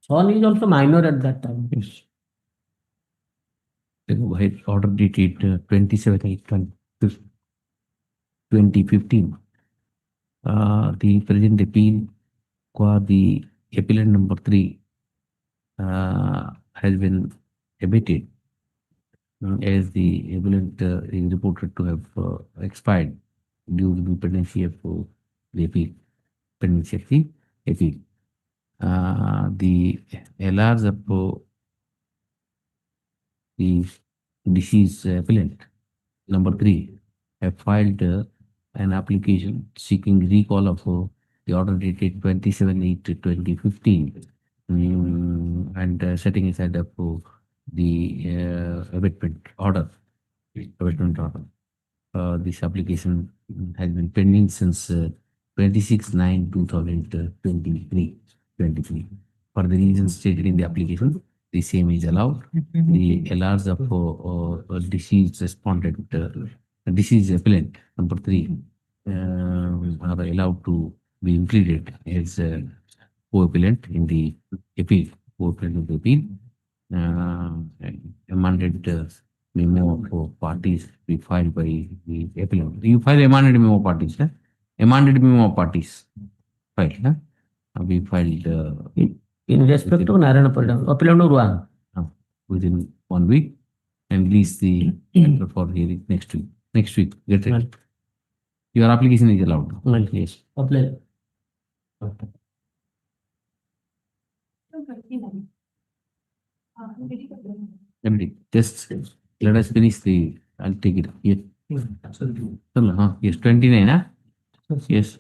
Son is also minor at that time. yes. The order dated 27/8/2015. The present appeal qua the appellant number 3 has been abated as the appellant is reported to have expired due to the pendency of the appeal. Pendency of the appeal. The LRs of the deceased appellant number 3 have filed an application seeking recall of the order dated 27/8/2015 and setting aside of the abatement order. This application has been pending since 26/9/2023. For the reasons stated in the application, the same is allowed. The LRs of deceased respondent, deceased appellant number 3 are allowed to be included as co-appellant in the appeal. Co-appellant of the appeal. Amended memo of parties be filed by the appellant. You file amended memo of parties, huh? Amended memo of parties filed, huh? We filed In respect to Narayana Parida, appellant Ruan. within 1 week and release the matter for hearing next week. Next week, get it. Right. Your application is allowed. Right. Yes. Apply. Everybody, just let us finish the. I'll take it. Yes. Yes, 29, huh? Yes.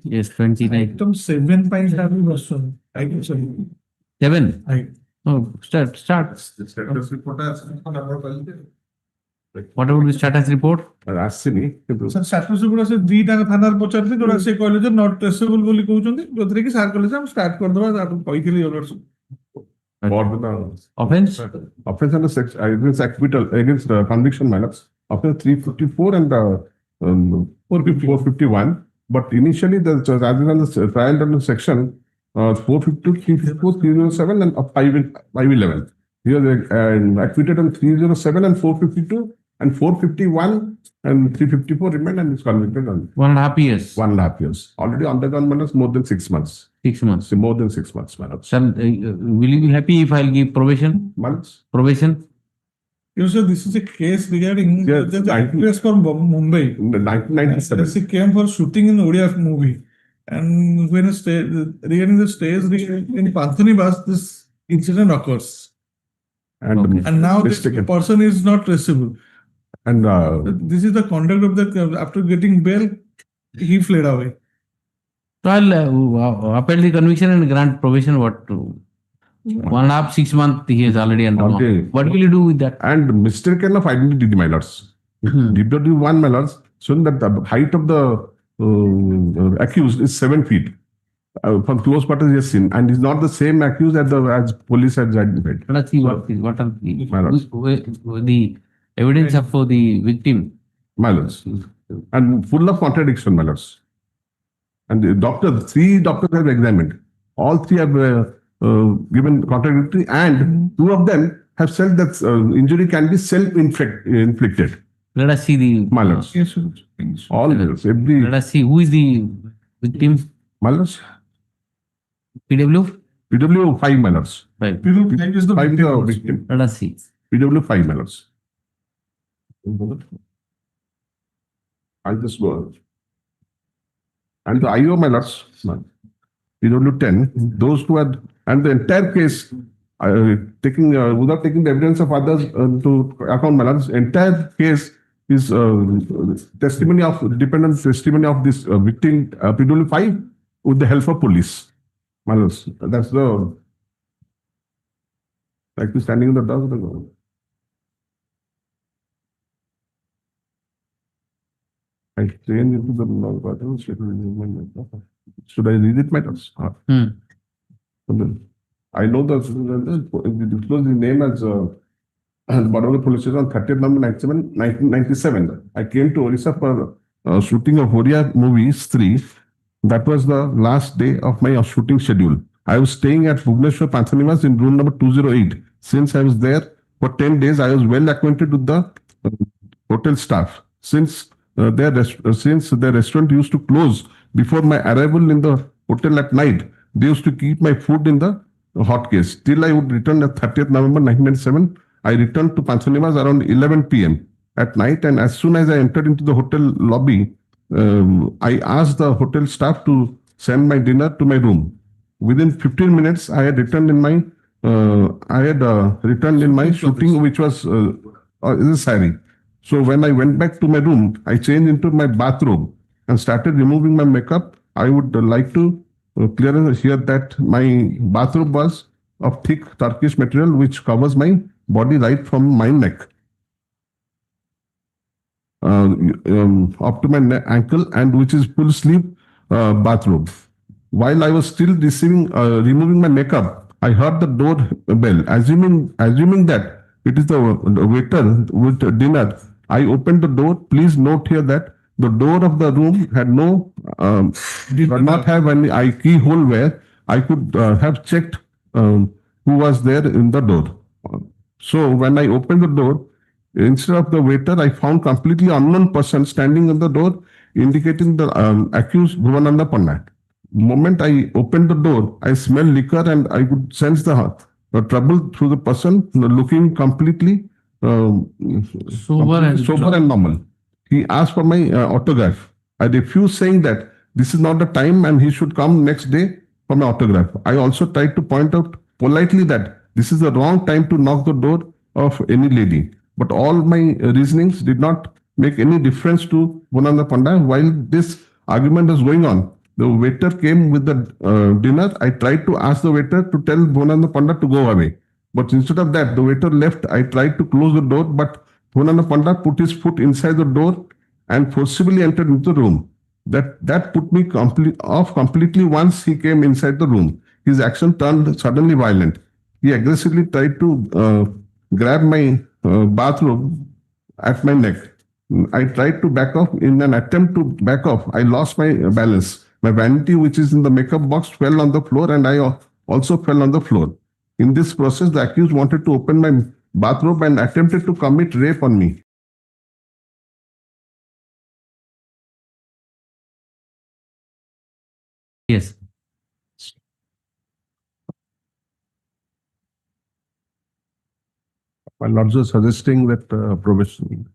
Yes, 29. Item 7 ପାଇଁ sir question. Item 7. 7. Right. Oh, start. Status report What about the status report? ଆସିନି କିନ୍ତୁ sir status report ସେ ଦିଟା ଥାନାରେ ପଚାରିଥିଲେ ଯୋଉଟା ସେ କହିଲେ ଯେ not traceable ବୋଲି କହୁଛନ୍ତି ଯୋଉଥିରେ କି ସାର୍ କହିଲେ ଯେ ଆମେ ଷ୍ଟାର୍ଟ କରିଦବା ଆପଣ କହିଥିଲେ Offense? Offense under against acquittal against conviction minors offense 354 and 451. But initially the charges on the trial under section 452, 354, 307 and 511. Here they acquitted on 307 and 452 and 451 and 354 remained and is convicted on 1.5 years. 1.5 years. Already undergone minors more than 6 months. 6 months. So more than 6 months, my lord. Sir, will you be happy if I'll give probation? Months? Probation? You said this is a case regarding Yes, the 19 actress from Mumbai. In the 1997. She came for shooting in Odia movie. And when regarding the stage in Panthanibas, this incident occurs. And And now this mistaken. person is not traceable. And This is the conduct of the, after getting bail, he fled away. So I'll appeal the conviction and grant probation. What? 1.5, 6 months he has already undergone. Okay. What will you do with that? and mistaken of identity, my lords. DW1, my lords, showing that the height of the accused is 7 feet. From close quarters he has seen, and he's not the same accused as police has identified. Let us see what are My lords. the evidence of the victim. My lords. And full of contradiction, my lords. And the three doctors have examined. All three have given contradictory, and 2 of them have said that injury can be self-inflicted. Let us see the My lords. All every Let us see who is the victim. my lords. PW? PW 5, my lords. 5. People is the 5 is victim. the victim. Let us see. PW 5, my lords. I'll just go. And the IO, my lords, PW 10, those who had, and the entire case, taking without taking the evidence of others to account, my lords, entire case is testimony of dependent testimony of this victim, PW 5, with the help of police. My lords, that's the like to standing in the dark. I change into the should I read it, my lords? I know the disclose the name as Badawi Police Station on 30th November 1997. I came to Orissa for shooting of Horia movies 3. That was the last day of my shooting schedule. I was staying at Bhubaneswar Panthanivas in room number 208. Since I was there for 10 days, I was well acquainted with the hotel staff. Since their restaurant used to close before my arrival in the hotel at night, they used to keep my food in the hot case. Till I would return at 30th November 1997, I returned to Panthanivas around 11 p.m. at night, and as soon as I entered into the hotel lobby, I asked the hotel staff to send my dinner to my room. Within 15 minutes, I had returned in my shooting, which was a sari. So when I went back to my room, I changed into my bathrobe and started removing my makeup. I would like to clear here that my bathrobe was of thick Turkish material, which covers my body right from my neck up to my ankle, and which is full sleeve bathrobe. While I was still removing my makeup, I heard the door bell. Assuming that it is the waiter with dinner, I opened the door. Please note here that the door of the room had did not have any keyhole where I could have checked who was there in the door. So when I opened the door, instead of the waiter, I found completely unknown person standing on the door, indicating the accused Bhuvananda Pandya. Moment I opened the door, I smelled liquor and I could sense the trouble through the person looking completely sober and normal. He asked for my autograph. I refused, saying that this is not the time and he should come next day for my autograph. I also tried to point out politely that this is the wrong time to knock the door of any lady. But all my reasonings did not make any difference to Bhuvananda Pandya. While this argument was going on, the waiter came with the dinner. I tried to ask the waiter to tell Bhuvananda Pandya to go away. But instead of that, the waiter left. I tried to close the door, but Bhuvananda Pandya put his foot inside the door and forcibly entered into the room. That put me off completely once he came inside the room. His action turned suddenly violent. He aggressively tried to grab my bathrobe at my neck. I tried to back off. In an attempt to back off, I lost my balance. My vanity, which is in the makeup box, fell on the floor, and I also fell on the floor. In this process, the accused wanted to open my bathrobe and attempted to commit rape on me. Yes. my lords are suggesting that probation.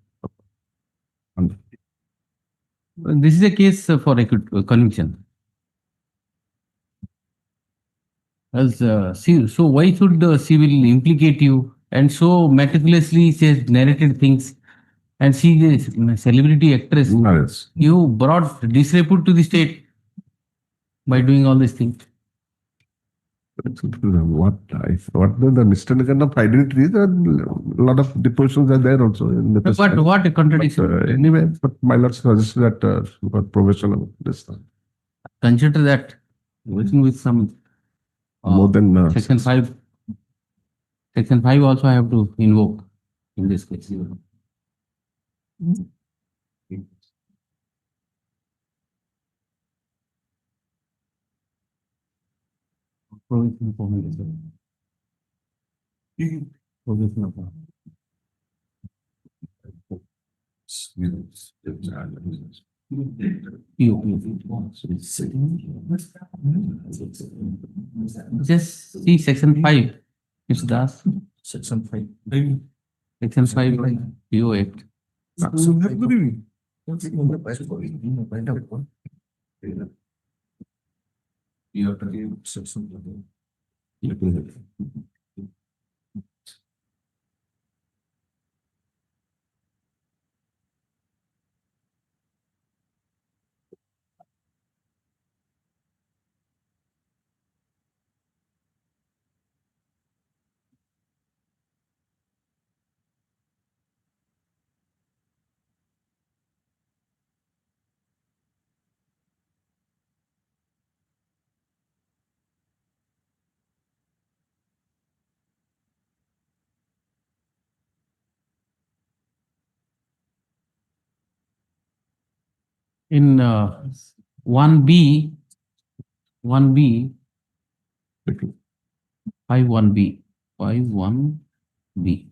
This is a case for conviction. As so why should she will implicate you and so meticulously she has narrated things and she is a celebrity actress. Yes. You brought disrepute to the state by doing all these things. What the mistaken of identity, there are a lot of depositions are there also. In the But testimony. what a contradiction. Anyway, but my lord suggests that probation of this Consider that working with some more than section 5. Section 5 also I have to invoke in this case. Provision for me as well. Provision of just see section 5. It's das. Section 5. Section 5 PO Act. You have to give section. In 1B, 1B, 51B, 51B.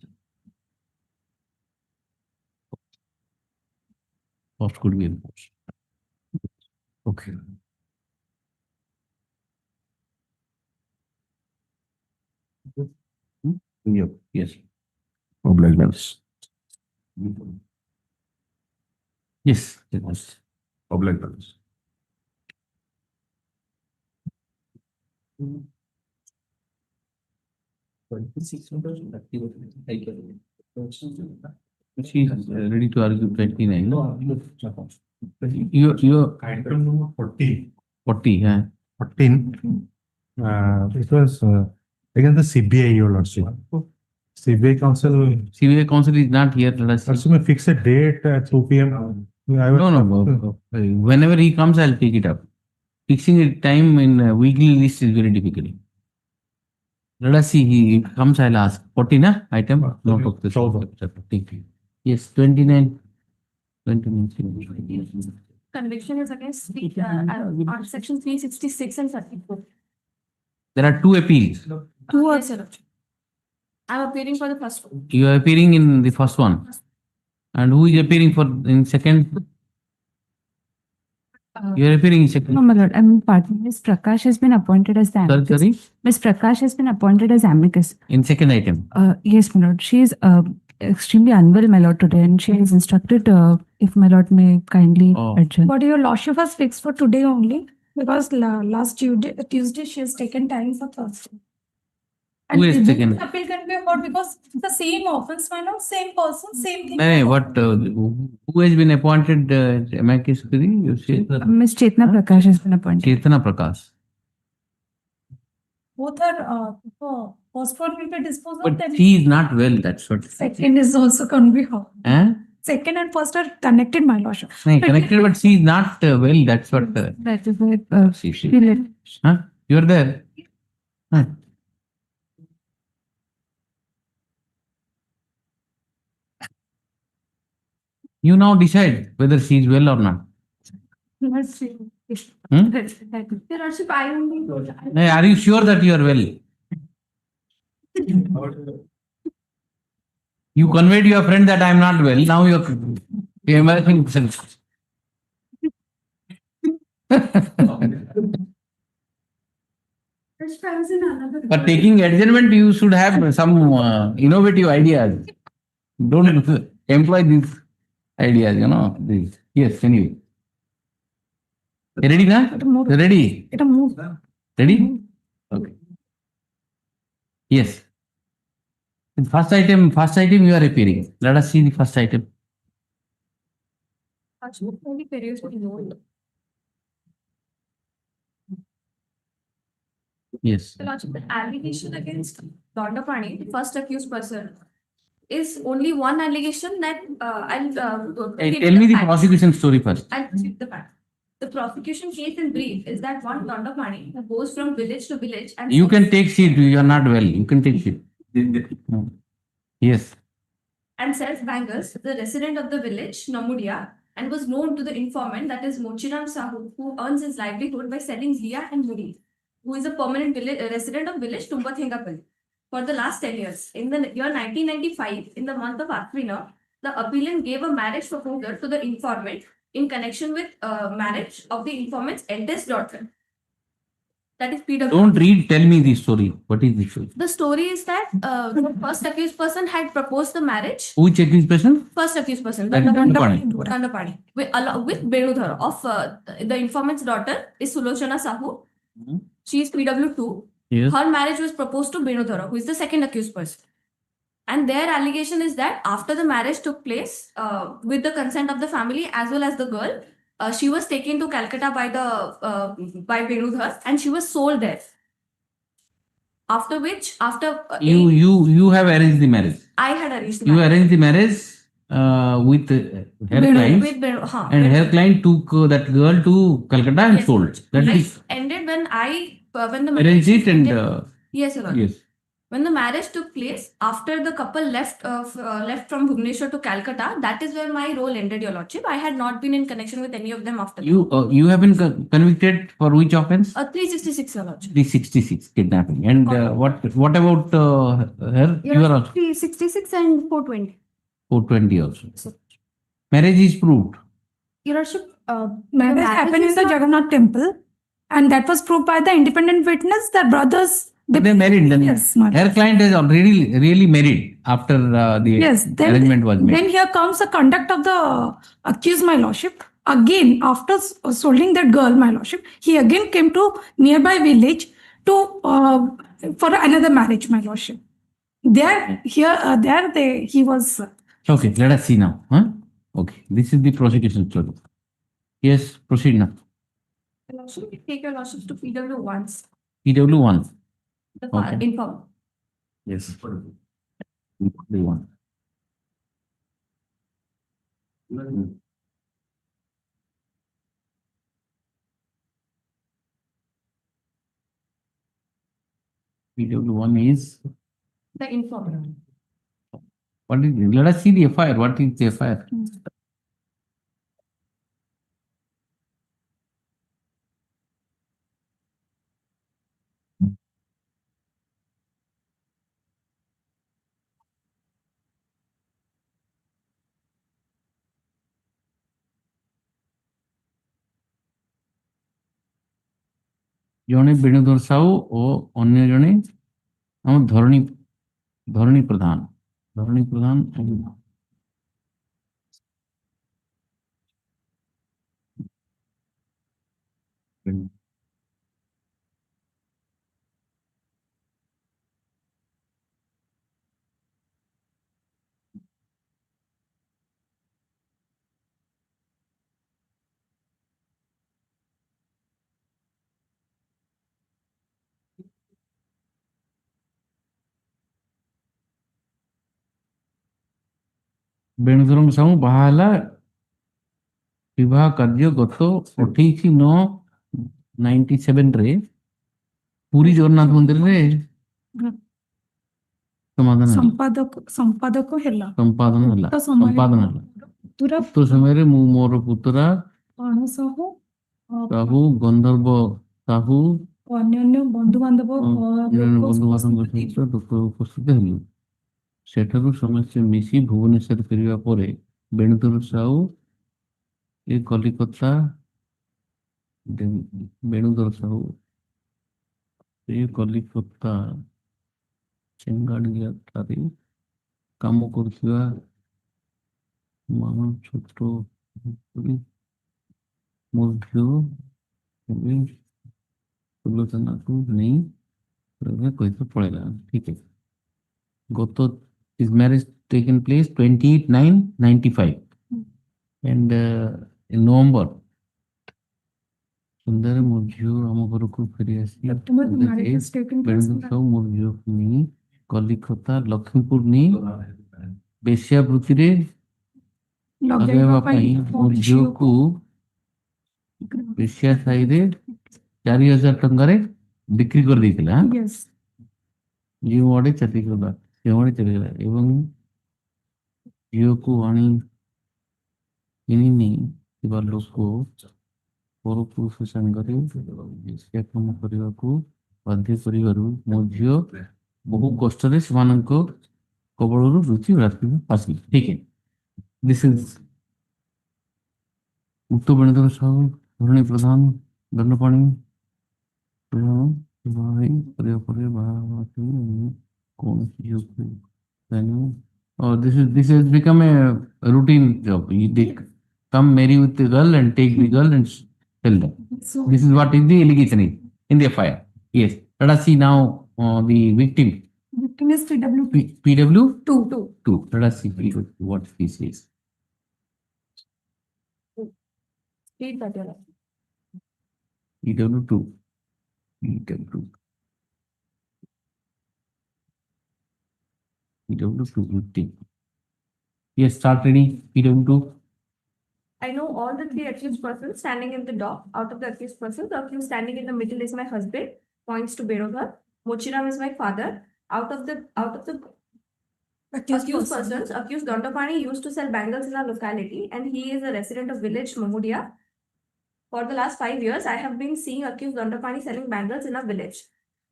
Cost could be enforced. Okay. Yep. Yes. obligements. Yes. Yes. Obligements. She is ready to argue 29. No? You Item number 40. 40. Yeah. 14. It was against the CBI, your lordship. CBI council. CBI council is not here. Let us see. Also, may fix a date at 2 p.m. No. Whenever he comes, I'll take it up. Fixing a time in a weekly list is very difficult. Let us see. He comes, I'll ask. 40 na item? Not of the yes, 29. 29. Conviction is against on section 366 and 34. There are two appeals. Two are selected. I'm appearing for the first one. You are appearing in the first one. And who is appearing for in second? You are appearing in second. No, my lord, I'm pardon. Ms. Prakash has been appointed as the amicus. Sorry? Ms. Prakash has been appointed as amicus. In second item. Yes, my lord. She is extremely unwell, my lord, today, and she has instructed if my lord may kindly adjourn. But your lordship was fixed for today only because last Tuesday she has taken time for Thursday. Who has taken? Appeal can be heard because the same offense, my lord, same person, same thing. No, what? Who has been appointed amicus curiae? You say Ms. Chetna Prakash has been appointed. Chetna Prakash. Both are first one will be disposed of. But she is not well. That's what. Second is also can be heard. Eh? Second and first are connected, my lordship. No, connected, but she is not well. That's what. That is why She. let- Huh? You are there. Huh? You now decide whether she is well or not. Let's see. Hmm? Your lordship, I only. No, are you sure that you are well? You conveyed to your friend that I am not well. Now you are embarrassing yourself. stands in another. For taking adjournment, you should have some innovative ideas. Don't employ these ideas, These. Yes, anyway. Ready, na? Ready? Ready? Okay. Yes. The first item you are appearing. Let us see the first item. Actually, only periodic note. Yes. The Lordship, the allegation against Dondapani, the first accused person, is only one allegation that Tell me the prosecution story first. I'll keep the fact. The prosecution case in brief is that one Dondapani who goes from village to village and You can take seat. You are not well. You can take seat. Yes. and sells bangles, the resident of the village, Namudia, and was known to the informant, that is Mochiram Sahu, who earns his livelihood by selling Zia and Muri, who is a permanent resident of village Tumbathengapalli, for the last 10 years. In the year 1995, in the month of Afrina, the appellant gave a marriage proposal to the informant in connection with marriage of the informant's eldest daughter. That is PW. Don't read. Tell me the story. What is the story? The story is that the first accused person had proposed the marriage. Which accused person? First accused person, That is Dandapani. Dandapani, with Benudhar of the informant's daughter is Sulochana Sahu. She is PW2. Yes. Her marriage was proposed to Benudhara, who is the second accused person. And their allegation is that after the marriage took place, with the consent of the family as well as the girl, she was taken to Calcutta by Benudhar and she was sold there. After which, You have arranged the marriage. I had arranged the You marriage. arranged the marriage with her client, With and her client took that girl to Calcutta and Yes. sold. That Life is ended when the arranged it and yes, Your Lord. yes. When the marriage took place, after the couple left from Bhubaneswar to Calcutta, that is where my role ended, Your Lordship. I had not been in connection with any of them after that. You have been convicted for which offense? 366, Your Lordship. 366 kidnapping. And what about her? You are also 366 and 420. 420 also. Marriage is proved. Your Lordship, Marriage happened in the Jagannath temple, and that was proved by the independent witness, the brothers. They married. Then Yes, her client is already really married after the arrangement was made. Then here comes the conduct of the accused, my lordship. Again, after solding that girl, my lordship, he again came to nearby village to for another marriage, my lordship. He was. Okay, let us see now. Okay, this is the prosecution story. Yes, proceed now. Your Lordship, we take Your Lordships to PW once. PW1. The Okay. inform. Yes. PW1. PW1 is The inform. what is it? Let us see the FIR. What is the FIR? ଜଣେ ବେଣୁଧର ସାହୁ ଓ ଅନ୍ୟ ଜଣେ ଆମ ଧରଣୀ ପ୍ରଧାନ ବେଣୁଧର ସାହୁ ବାହା ହେଲା ବିବାହ କାର୍ଯ୍ୟ ଗତ 28/9/97 ପୁରୀ ଜଗନ୍ନାଥ ମନ୍ଦିରରେ ସମାଧାନ ସମ୍ପାଦକ ହେଲା। ସମ୍ପାଦନ ହେଲା। ଉକ୍ତ ସମୟରେ ମୁଁ ମୋର ପୁତୁରା ସାହୁ ଗନ୍ଧର୍ବ ସାହୁ ଅନ୍ୟାନ୍ୟ ବନ୍ଧୁବାନ୍ଧବ ଉପସ୍ଥିତ ହେଲୁ। ସେଠାରୁ ସମସ୍ତେ ମିଶି ଭୁବନେଶ୍ୱର ଫେରିବା ପରେ ବେଣୁଧର ସାହୁ କଲିକତା ବେଣୁଧର ସାହୁ ସେ କଲିକତା ଚେଙ୍ଗାଡିଆଠାରେ କାମ କରୁଥିବା ମାନ ଛୋଟ ମଧ୍ୟ ଏବେ ସୁଲୋଚନାକୁ ନେଇ କହିତେ ପଳେଇଲା। ଠିକ ଅଛି। ଗତ his marriage taken place 28/9/95 and in November ସୁନ୍ଦର ମୋ ଝିଅ ଆମ ଘରକୁ ଫେରି ଆସି ସବୁ ମୋ ଝିଅକୁ ନେଇ କଲିକତା ଲକ୍ଷ୍ମୀପୁର ନେଇ ବେଶ୍ୟା ବୃତ୍ତିରେ ଲଗାଇବା ପାଇଁ ମୋ ଝିଅକୁ ବେଶ୍ୟା ସାହିରେ 4,000 ଟଙ୍କାରେ ବିକ୍ରି କରିଦେଇଥିଲା। ଯେଉଁଆଡ଼େ ଚାକିରି କଲା ଯେଉଁଆଡ଼େ ଚାଲିଗଲା ଏବଂ ଝିଅକୁ ଆଣି କିଣି ନେଇଥିବା ଲୋକ ପରପୁରୁଷ ସାଙ୍ଗରେ ବେଶ୍ୟା କାମ କରିବାକୁ ବାଧ୍ୟ କରିବାରୁ ମୋ ଝିଅ ବହୁ କଷ୍ଟରେ ସେମାନଙ୍କ କବଳରୁ ବୃତ୍ତି ଆସିଲା। ଠିକ ଦିସ୍ ଇଜ ମୁକ୍ତ ବେଣୁଧର ସାହୁ ଧରଣୀ ପ୍ରଧାନ ଦଣ୍ଡପାଣି କରିବା ପରେ କୌଣସି ଝିଅକୁ this has become a routine job. They come marry with the girl and take the girl and tell them. This is what is the allegation in the FIR. Yes. Let us see now the victim. Victim is PW. PW? 2. Let us see what he says. Read that. PW2. PW2 victim. Yes, start reading. PW2. I know all the three accused persons standing in the dock. Out of the accused persons, the accused standing in the middle is my husband, points to Berodhar. Mochiram is my father. Out of the accused persons, accused Dondapani used to sell bangles in our locality, and he is a resident of village Mamudia. For the last 5 years, I have been seeing accused Dondapani selling bangles in our village.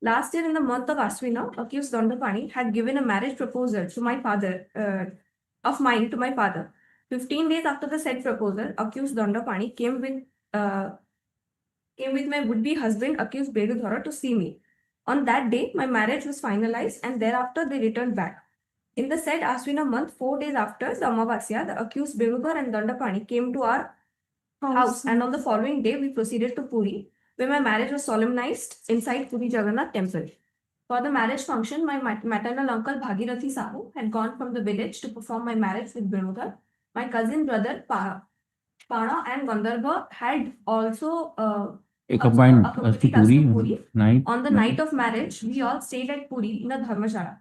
Last year, in the month of Aswina, accused Dondapani had given a marriage proposal to my father, of mine to my father. 15 days after the said proposal, accused Dondapani came with my would-be husband, accused Bedudhara, to see me. On that day, my marriage was finalized, and thereafter they returned back. In the said Aswina month, 4 days after the Amavasya, the accused Bedudhara and Dondapani came to our house, and on the following day, we proceeded to Puri, where my marriage was solemnized inside Puri Jagannath temple. For the marriage function, my maternal uncle Bhagirathi Sahu had gone from the village to perform my marriage with Benudhar. My cousin brother Pana and Gandharva had also combined accompanied us to Puri. On the night of marriage, we all stayed at Puri in a dharmashala.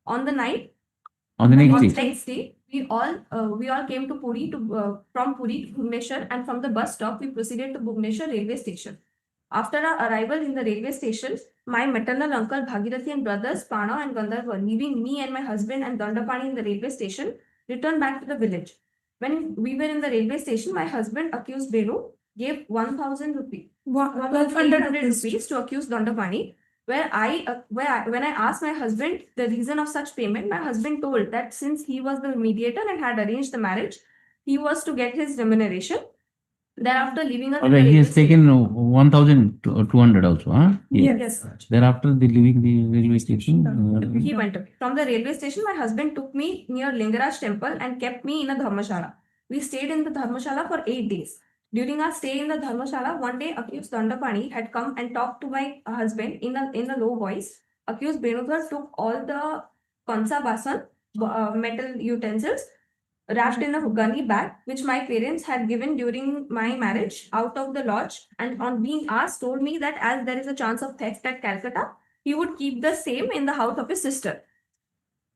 On the next day, we all came to Puri from Puri to Bhubaneswar, and from the bus stop we proceeded to Bhubaneswar railway station. After our arrival in the railway station, my maternal uncle Bhagirathi and brothers Pana and Gandharva, leaving me and my husband and Dandapani in the railway station, returned back to the village. When we were in the railway station, my husband, accused Benu, gave 1,000 rupees, 1,200 rupees to accused Dandapani. When I asked my husband the reason of such payment, my husband told that since he was the mediator and had arranged the marriage, he was to get his remuneration. Thereafter, leaving us. Okay, he has taken 1,200 also, huh? Yes. Thereafter, leaving the railway station. He went away. From the railway station, my husband took me near Lingaraj temple and kept me in a dharmashala. We stayed in the dharmashala for 8 days. During our stay in the dharmashala, one day accused Dandapani had come and talked to my husband in a low voice. Accused Benudhar took all the kansa basan, metal utensils, wrapped in a gunny bag, which my parents had given during my marriage, out of the lodge, and on being asked, told me that as there is a chance of theft at Calcutta, he would keep the same in the house of his sister.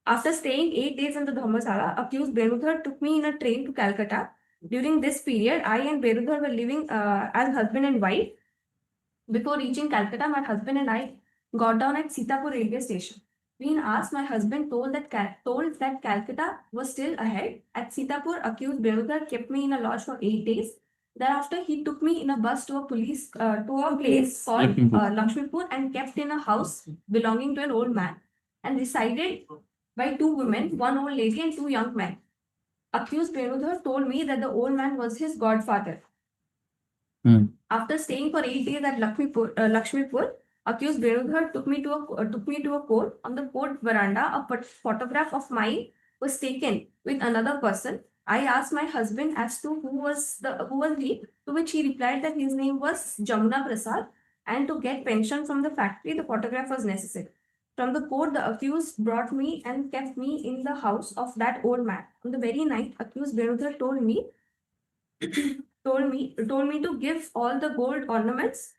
After staying 8 days in the dharmashala, accused Benudhar took me in a train to Calcutta. During this period, I and Benudhar were living as husband and wife. Before reaching Calcutta, my husband and I got down at Sitapur railway station. Being asked, my husband told that Calcutta was still ahead. At Sitapur, accused Benudhar kept me in a lodge for 8 days. Thereafter, he took me in a bus to a place called Lakshmipur and kept in a house belonging to an old man, and resided by 2 women, 1 old lady and 2 young men. Accused Benudhar told me that the old man was his godfather. After staying for 8 days at Lakshmipur, accused Venudhar took me to a court. On the court veranda, a photograph of mine was taken with another person. I asked my husband as to who was he, to which he replied that his name was Jamuna Prasad, and to get pension from the factory, the photograph was necessary. From the court, the accused brought me and kept me in the house of that old man. On the very night, accused Venudhar told me to give all the gold ornaments,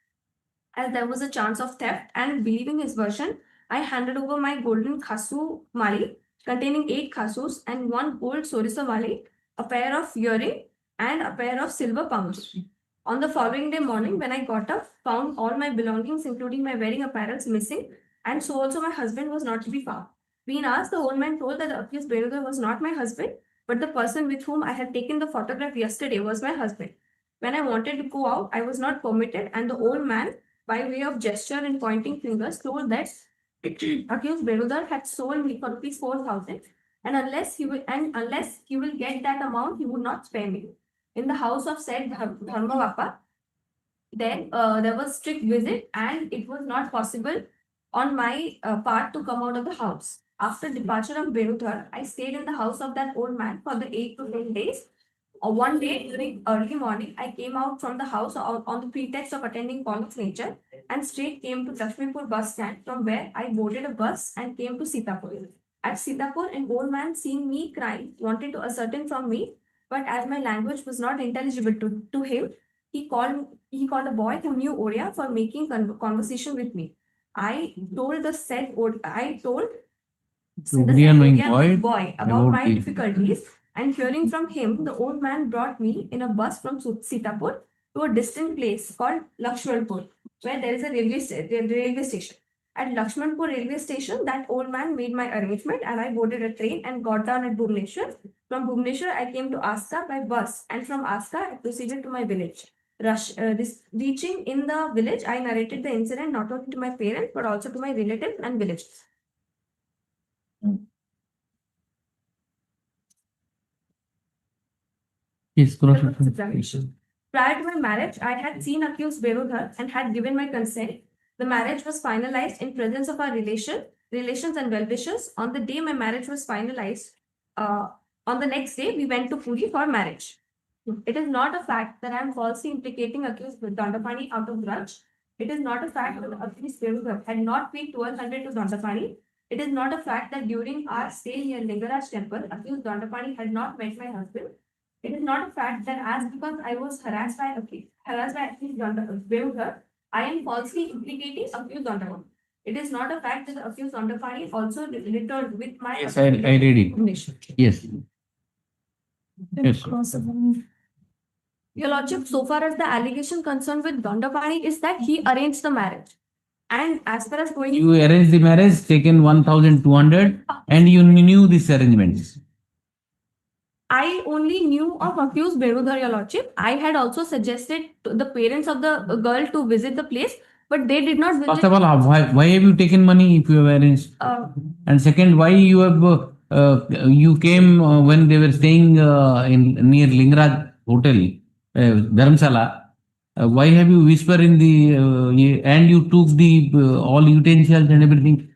as there was a chance of theft, and believing his version, I handed over my golden khasu mali containing 8 khasus and 1 gold sorisa mali, a pair of earring, and a pair of silver pounds. On the following day morning, when I got up, found all my belongings, including my wedding apparels, missing, and so also my husband was not to be found. Being asked, the old man told that the accused Venudhar was not my husband, but the person with whom I had taken the photograph yesterday was my husband. When I wanted to go out, I was not permitted, and the old man, by way of gesture and pointing fingers, told that accused Venudhar had sold me for rupees 4,000, and unless he will get that amount, he would not spare me. In the house of said Dharma Vapa, then there was strict visit, and it was not possible on my part to come out of the house. After departure of Venudhar, I stayed in the house of that old man for the 8 to 10 days. One day during early morning, I came out from the house on the pretext of attending Call of Nature and straight came to Lakshmipur bus stand, from where I boarded a bus and came to Sitapur. At Sitapur, an old man, seeing me crying, wanted to ascertain from me, but as my language was not intelligible to him, he called a boy who knew Odia for making conversation with me. I told the said Odia boy about my difficulties, and hearing from him, the old man brought me in a bus from Sitapur to a distant place called Lakshmanpur, where there is a railway station. At Lakshmanpur railway station, that old man made my arrangement, and I boarded a train and got down at Bhubaneswar. From Bhubaneswar, I came to Aska by bus, and from Aska, I proceeded to my village. Reaching in the village, I narrated the incident not only to my parents but also to my relatives and villagers. Yes, Examination. Prior to my marriage, I had seen accused Venudhar and had given my consent. The marriage was finalized in presence of our relations and well-wishers. On the day my marriage was finalized, on the next day, we went to Puri for marriage. It is not a fact that I am falsely implicating accused Dandapani out of grudge. It is not a fact that accused Venudhar had not paid 1,200 to Dandapani. It is not a fact that during our stay near Lingaraj temple, accused Dandapani had not met my husband. It is not a fact that because I was harassed by accused Venudhar, I am falsely implicating accused Dandapani. It is not a fact that the accused Dandapani also returned with my. Yes, I read it. Yes. Yes. Your Lordship, so far as the allegation concerned with Dandapani is that he arranged the marriage. And as far as going. You arranged the marriage, taken 1,200, and you knew these arrangements. I only knew of accused Venudhar, Your Lordship. I had also suggested to the parents of the girl to visit the place, but they did not visit. First of all, why have you taken money if you have arranged? And second, why you have you came when they were staying in near Lingaraj Hotel, Dharamsala? Why have you whispered in the and you took the all utensils and everything?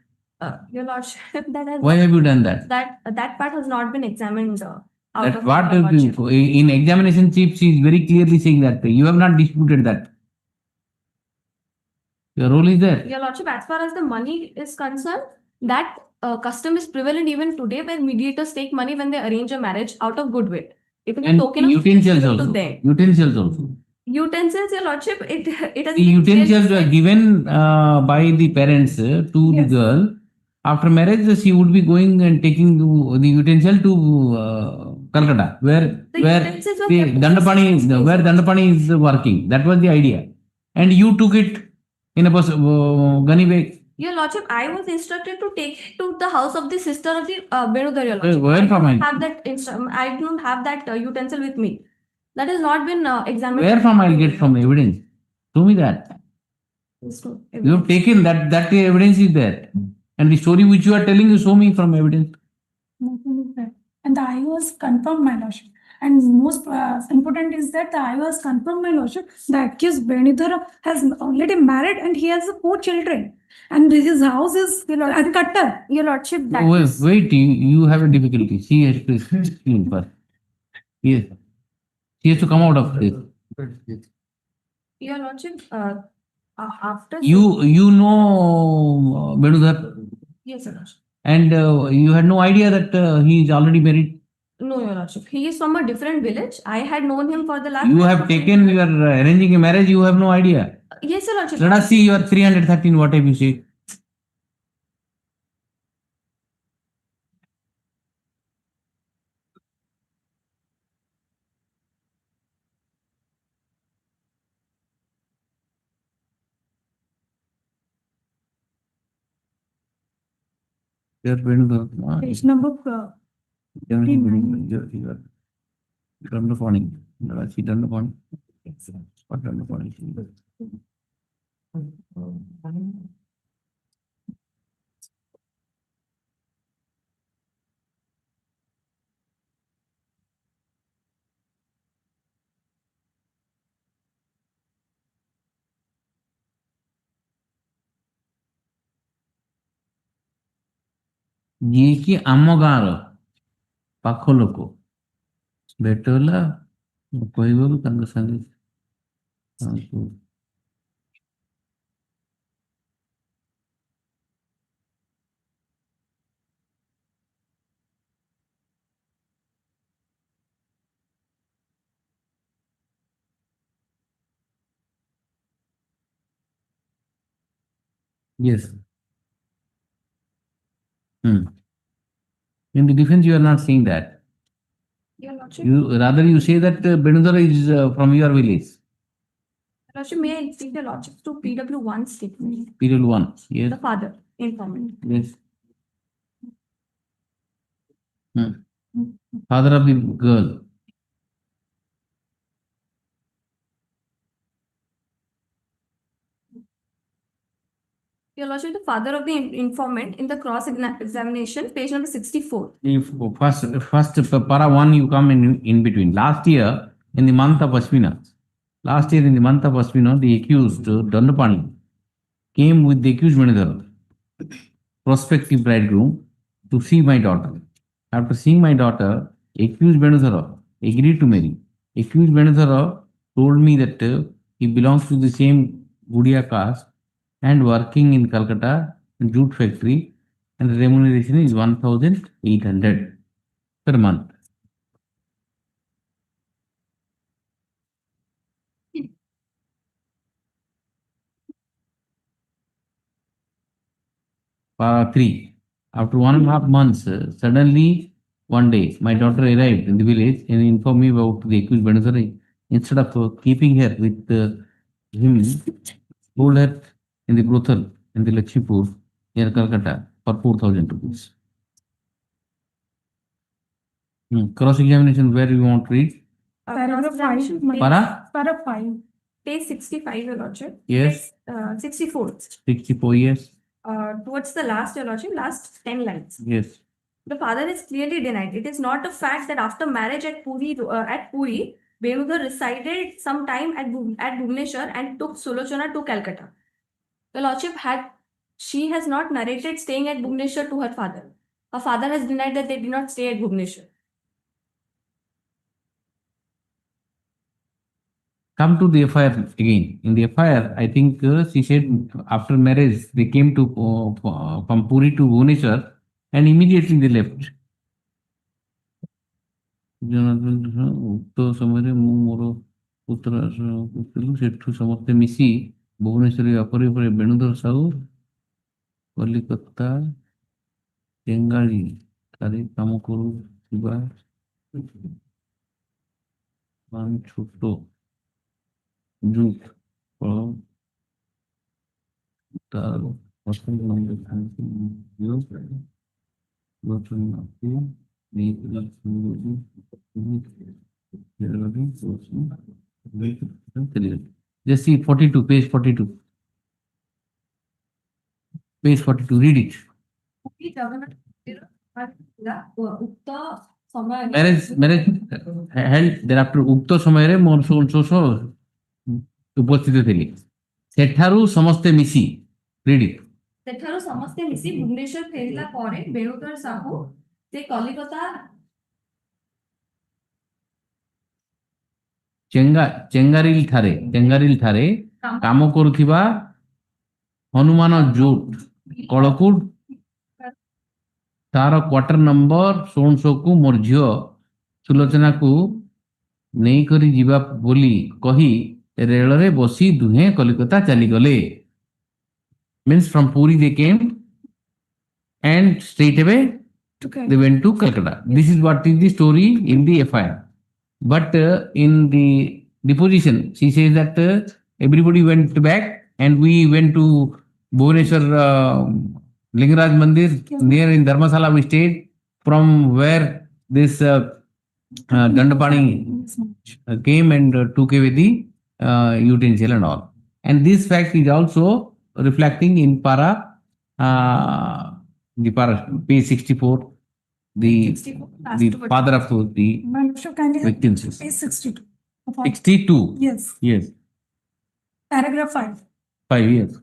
Your Lordship, why have you done that? That part has not been examined. That what in examination chief, she is very clearly saying that you have not disputed that. Your role is there. Your Lordship, as far as the money is concerned, that custom is prevalent even today, where mediators take money when they arrange a marriage out of goodwill. It is a token of utensils also. Utensils also. Utensils, Your Lordship, it has. The utensils were given by the parents to the girl. After marriage, she would be going and taking the utensil to Calcutta, where Dandapani is working. That was the idea, and you took it in a gunny bag. Your Lordship, I was instructed to take it to the house of the sister of the Venudhar, Your Lordship. Where from I don't have that utensil with me. That has not been examined. Where from I'll get from evidence? Show me that. You have taken that evidence is there. And the story which you are telling, you show me from evidence. And the I was confirmed, my Lordship. And most important is that I was confirmed, my lordship, the accused Benidhar has already married and he has 4 children. And his house is at Qatar. Your lordship, that Wait, is, wait, you have a difficulty. She has to explain first. Yes. She has to come out of this. your lordship, after. You know Benudhar, Yes, your lordship. and you had no idea that he is already married. No, your lordship. He is from a different village. I had known him for the last. You have taken, you are arranging a marriage, you have no idea. Yes, your lordship. Let us see your 313, what have you said? Your Benudhar. Page number You are done the phone. Let us see done the phone. What done the phone? ଯିଏକି ଆମ ଗାଁର ପାଖ ଲୋକ ଭେଟ ହେଲା କହିବାକୁ ତାଙ୍କ ସାଙ୍ଗେ yes. In the defense, you are not saying that. Your lordship. Rather you say that Benudhar is from your village. Your lordship, may I speak the lordship to PW1 statement? Period 1. Yes. The father, informant. Yes. Father of the girl. Your lordship, the father of the informant in the cross examination, page number 64. If first para 1 you come in between. Last year in the month of Ashwina, the accused Dandapani came with the accused Benudhar, prospective bridegroom, to see my daughter. After seeing my daughter, accused Benudhar agreed to marry. Accused Benudhar told me that he belongs to the same Gudia caste and working in Calcutta jute factory, and the remuneration is 1,800 per month. Para 3. After 1.5 months, suddenly one day my daughter arrived in the village and informed me about the accused Benudhar. Instead of keeping her with him, told her in the brothel in the Lakshmipur near Calcutta for 4,000 rupees. Cross examination, where you want to read? Paragraph 5. Para 5. Page 65, your lordship. Yes. Page, 64. 64 years. Towards the last, your lordship, last 10 lines. Yes. The father is clearly denied. It is not a fact that after marriage at Puri, Benudhar resided some time at Bhubaneswar and took Sulochana to Calcutta. The lordship she has not narrated staying at Bhubaneswar to her father. Her father has denied that they did not stay at Bhubaneswar. Come to the FIR again. In the FIR, I think she said after marriage they came to from Puri to Bhubaneswar and immediately they left. Vishnu Benudhar Sahu, Kolikata, Bengali, Kari Kamakuru, Siba, Manchuto, Juk, just see 42, page 42. Page 42, read it. marriage held thereafter ଉକ୍ତ ସମୟରେ ମୋର show ଉପସ୍ଥିତ ଥିଲି ସେଠାରୁ ସମସ୍ତେ ମିଶି read it. ସେଠାରୁ ସମସ୍ତେ ମିଶି ଭୁବନେଶ୍ୱର ଫେରିଲା ପରେ ବେଣୁଧର ସାହୁ ସେ କଲିକତା ଚେଙ୍ଗାରିଲ ଠାରେ କାମ କରୁଥିବା ହନୁମାନ ଜୁଟ କଳକୁ ତାର କ୍ୱାର୍ଟର ନମ୍ବର 16 କୁ ମୋର ଝିଅ ସୁଲୋଚନାକୁ ନେଇକରି ଯିବା ବୋଲି କହି ରେଳରେ ବସି ଦୁହେଁ କଲିକତା ଚାଲିଗଲେ. Means from Puri they came and straight away they went to Calcutta. This is what is the story in the FIR. But in the deposition, she says that everybody went back and we went to Bhubaneswar Lingaraj Mandir near in Dharmasala we stayed, from where this Dandapani came and took away the utensil and all. And this fact is also reflecting in page 64, the father of the victims. Page 62. 62. Yes. Yes. Paragraph 5. 5 years.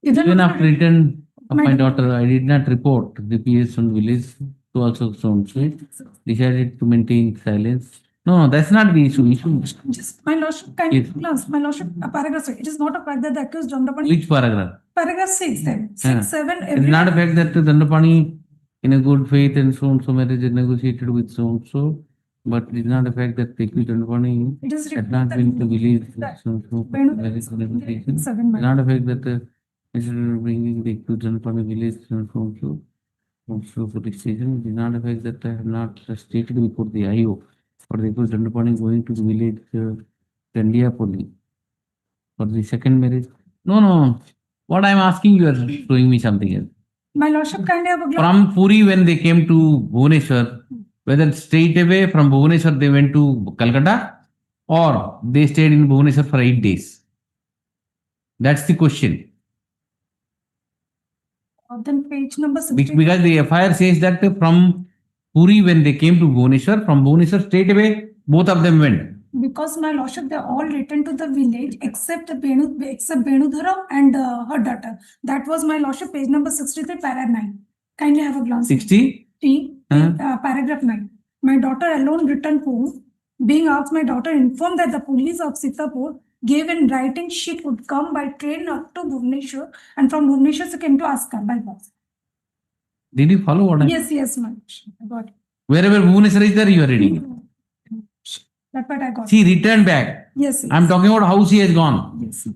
Even after return of my daughter, I did not report the PS on village to also sound sweet. Decided to maintain silence. No, that's not the issue. Just my lordship, kind Yes. of class, my lordship, paragraph 6. It is not a fact that the accused Dandapani. Which paragraph? Paragraph 6 then. 6, 7, It is not a fact that Dandapani in a good faith and so marriage is negotiated with so and so, but it is not a fact that the accused Dandapani It is had not been to village so marriage negotiation. It is not a fact that instead of bringing the accused Dandapani village so police station, it is not a fact that I have not stated before the IO for the accused Dandapani going to the village Tendiapoli for the second marriage. No. What I am asking, you are showing me something else. My lordship, kindly have a glass. From Puri, when they came to Bhubaneswar, whether straight away from Bhubaneswar they went to Calcutta or they stayed in Bhubaneswar for 8 days. That's the question. Then page number 60. Because the FIR says that from Puri, when they came to Bhubaneswar, from Bhubaneswar straight away both of them went. Because my lordship, they all returned to the village except Benudhara and her daughter. That was my lordship, page number 63, paragraph 9. Kindly have a glance. 60? Paragraph 9. My daughter alone returned home. Being asked, my daughter informed that the police of Sitapur gave in writing she could come by train up to Bhubaneswar, and from Bhubaneswar she came to Askar by bus. Did you follow what I Yes, my lordship. I got it. Wherever Bhubaneswar is there, you are reading. That's what I got. She returned back. Yes. I'm talking about how she has gone. Yes.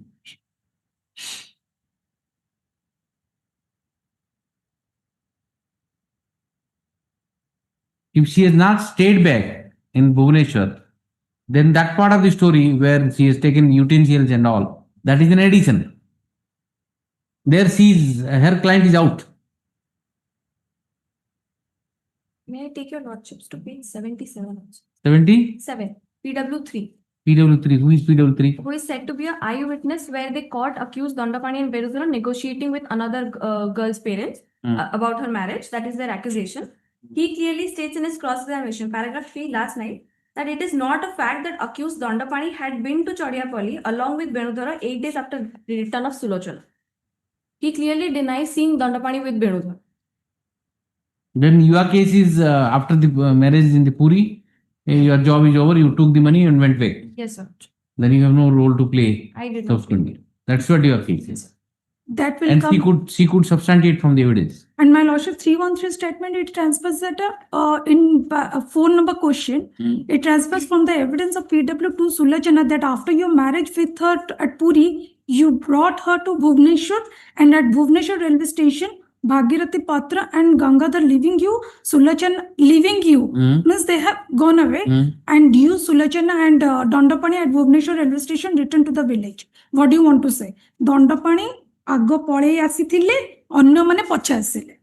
If she has not stayed back in Bhubaneswar, then that part of the story where she has taken utensils and all, that is an addition. There her client is out. May I take your lordships to page 77 also? 77. PW3. PW3. Who is PW3? Who is said to be an eyewitness where the court accused Dandapani and Beruzara negotiating with another girl's parents about her marriage. That is their accusation. He clearly states in his cross-examination, paragraph 3 last night, that it is not a fact that accused Dandapani had been to Chadiapalli along with Benudhara 8 days after the return of Sulochana. He clearly denies seeing Dandapani with Benudhara. Then your case is after the marriage in the Puri, your job is over, you took the money and went back. Yes, sir. Then you have no role to play. I did not. Subsequently. That's what your case is. That will And come. she could substantiate from the evidence. And my lordship 313 statement, it transfers that in 4 number question, it transfers from the evidence of PW to Sulachana that after your marriage with her at Puri, you brought her to Bhubaneswar, and at Bhubaneswar railway station, Bhagirathi Patra and Gangadhar leaving you, Sulachana leaving you, means they have gone away, and you, Sulachana and Dandapani at Bhubaneswar railway station returned to the village. What do you want to say? Dandapani ଆଗ ପଳେଇ ଆସିଥିଲେ ଅନ୍ୟମାନେ ପଛେ ଆସିଲେ.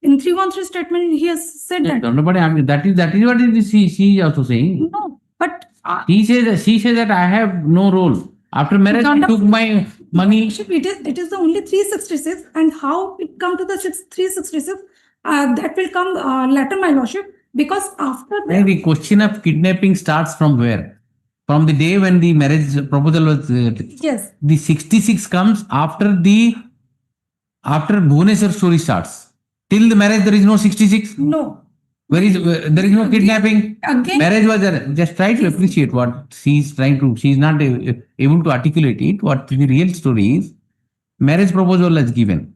In 313 statement he has said that. That is what she is also saying. No, but she says that I have no role. After marriage I took my money. It is the only 366, and how it come to the 366 that will come later, my lordship. Because after And the question of kidnapping starts from where? From the day when the marriage proposal was. Yes. The 66 comes after Bhubaneswar story starts. Till the marriage, there is no 66. No. There is no kidnapping. Again. Marriage was there. Just try to appreciate what she's trying to. She's not able to articulate it. What the real story is. Marriage proposal is given.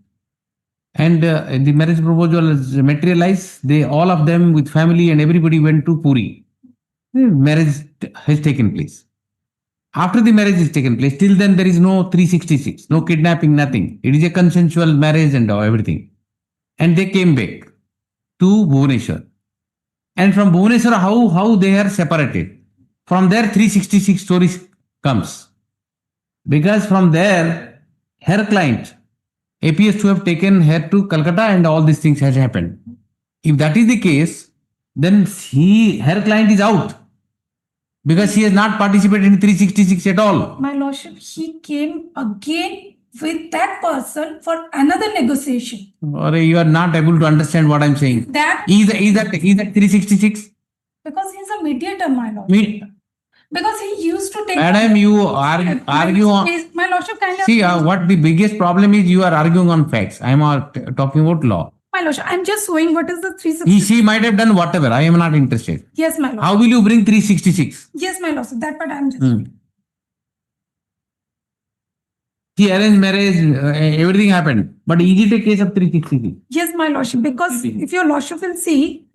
And the marriage proposal is materialized. They all of them with family and everybody went to Puri. Marriage has taken place. After the marriage has taken place, till then there is no 366, no kidnapping, nothing. It is a consensual marriage and everything. And they came back to Bhubaneswar. And from Bhubaneswar, how they are separated. From there, 366 stories comes. Because from there, her client appears to have taken her to Calcutta and all these things has happened. If that is the case, then her client is out. Because he has not participated in 366 at all. My lordship, he came again with that person for another negotiation. Or you are not able to understand what I am saying. That Is that 366? because he's a mediator, my lordship. Because he used to take. Madam, you argue on. My lordship kind of. See, what the biggest problem is, you are arguing on facts. I am talking about law. My lordship, I'm just showing what is the 366. She might have done whatever. I am not interested. Yes, my lordship. How will you bring 366? Yes, my lordship. That part I'm just. He arranged marriage, everything happened. But is it a case of 366? Yes, my lordship. Because if your lordship will see,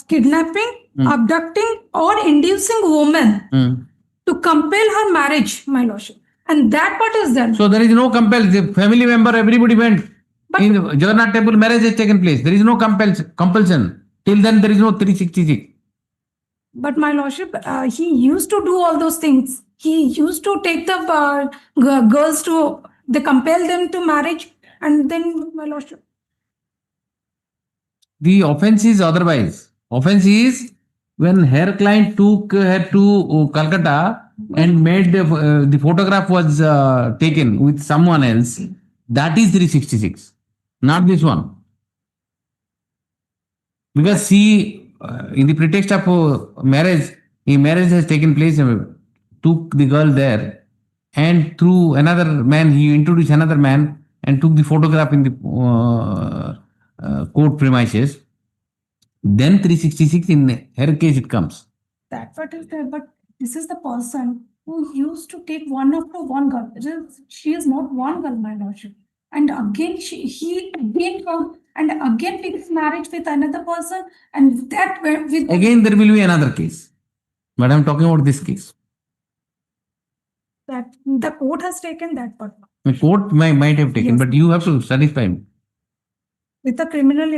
kidnapping, abducting, or inducing woman to compel her marriage, my lordship, and that part is done. So there is no compel. The family member, everybody went. In the Jagannath temple, marriage has taken place. There is no compulsion. Till then, there is no 366. But my lordship, he used to do all those things. He used to take the girls to, they compel them to marriage, and then my lordship. The offense is otherwise. Offense is when her client took her to Calcutta and made the photograph was taken with someone else. That is 366. Not this one. Because she, in the pretext of marriage, a marriage has taken place, took the girl there, and through another man, he introduced another man and took the photograph in the court premises. Then 366, in her case, it comes. That part is there, but this is the person who used to take one after one girl. She is not one girl, my lordship. And again, he again come and again takes marriage with another person, and that with Again, there will be another case. But I am talking about this case. that the court has taken that part. The court might have taken, Yes. but you have to satisfy me. With the criminal,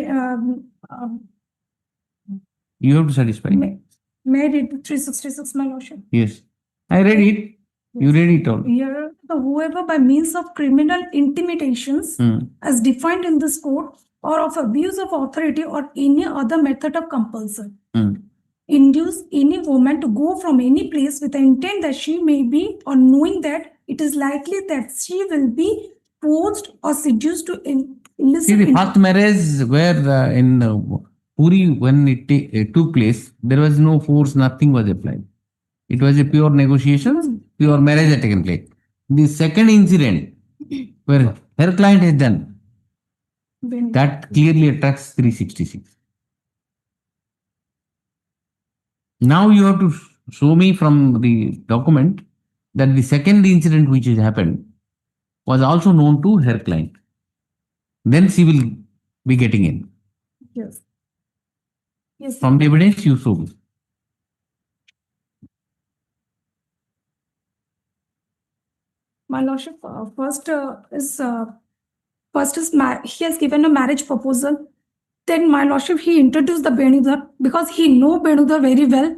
You have to satisfy me. made it 366, my lordship. Yes. I read it. You read it all. Here, whoever by means of criminal intimidations as defined in this code or of abuse of authority or any other method of compulsion induce any woman to go from any place with the intent that she may be, or knowing that it is likely that she will be forced or seduced to illicit. See, the first marriage where in Puri, when it took place, there was no force, nothing was applied. It was a pure negotiation, pure marriage had taken place. The second incident where her client has done, that clearly attracts 366. Now you have to show me from the document that the second incident which has happened was also known to her client. Then she will be getting in. Yes. Yes. From the evidence you show me. My lordship, first is he has given a marriage proposal. Then my lordship, he introduced the Benudhar because he know Benudhar very well.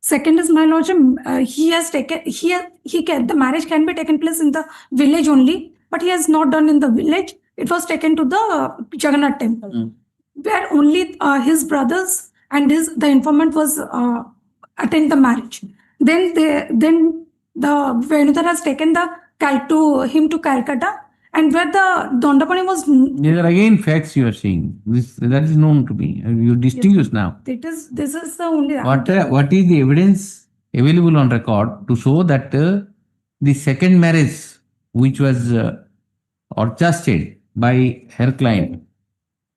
Second is my lordship, the marriage can be taken place in the village only, but he has not done in the village. It was taken to the Jagannath temple, where only his brothers and the informant was attend the marriage. Then the Venudhar has taken him to Calcutta, and where the Dandapani was. These are again facts you are saying. That is known to me. You distinguish now. This is the only. What is the evidence available on record to show that the second marriage, which was orchestrated by her client,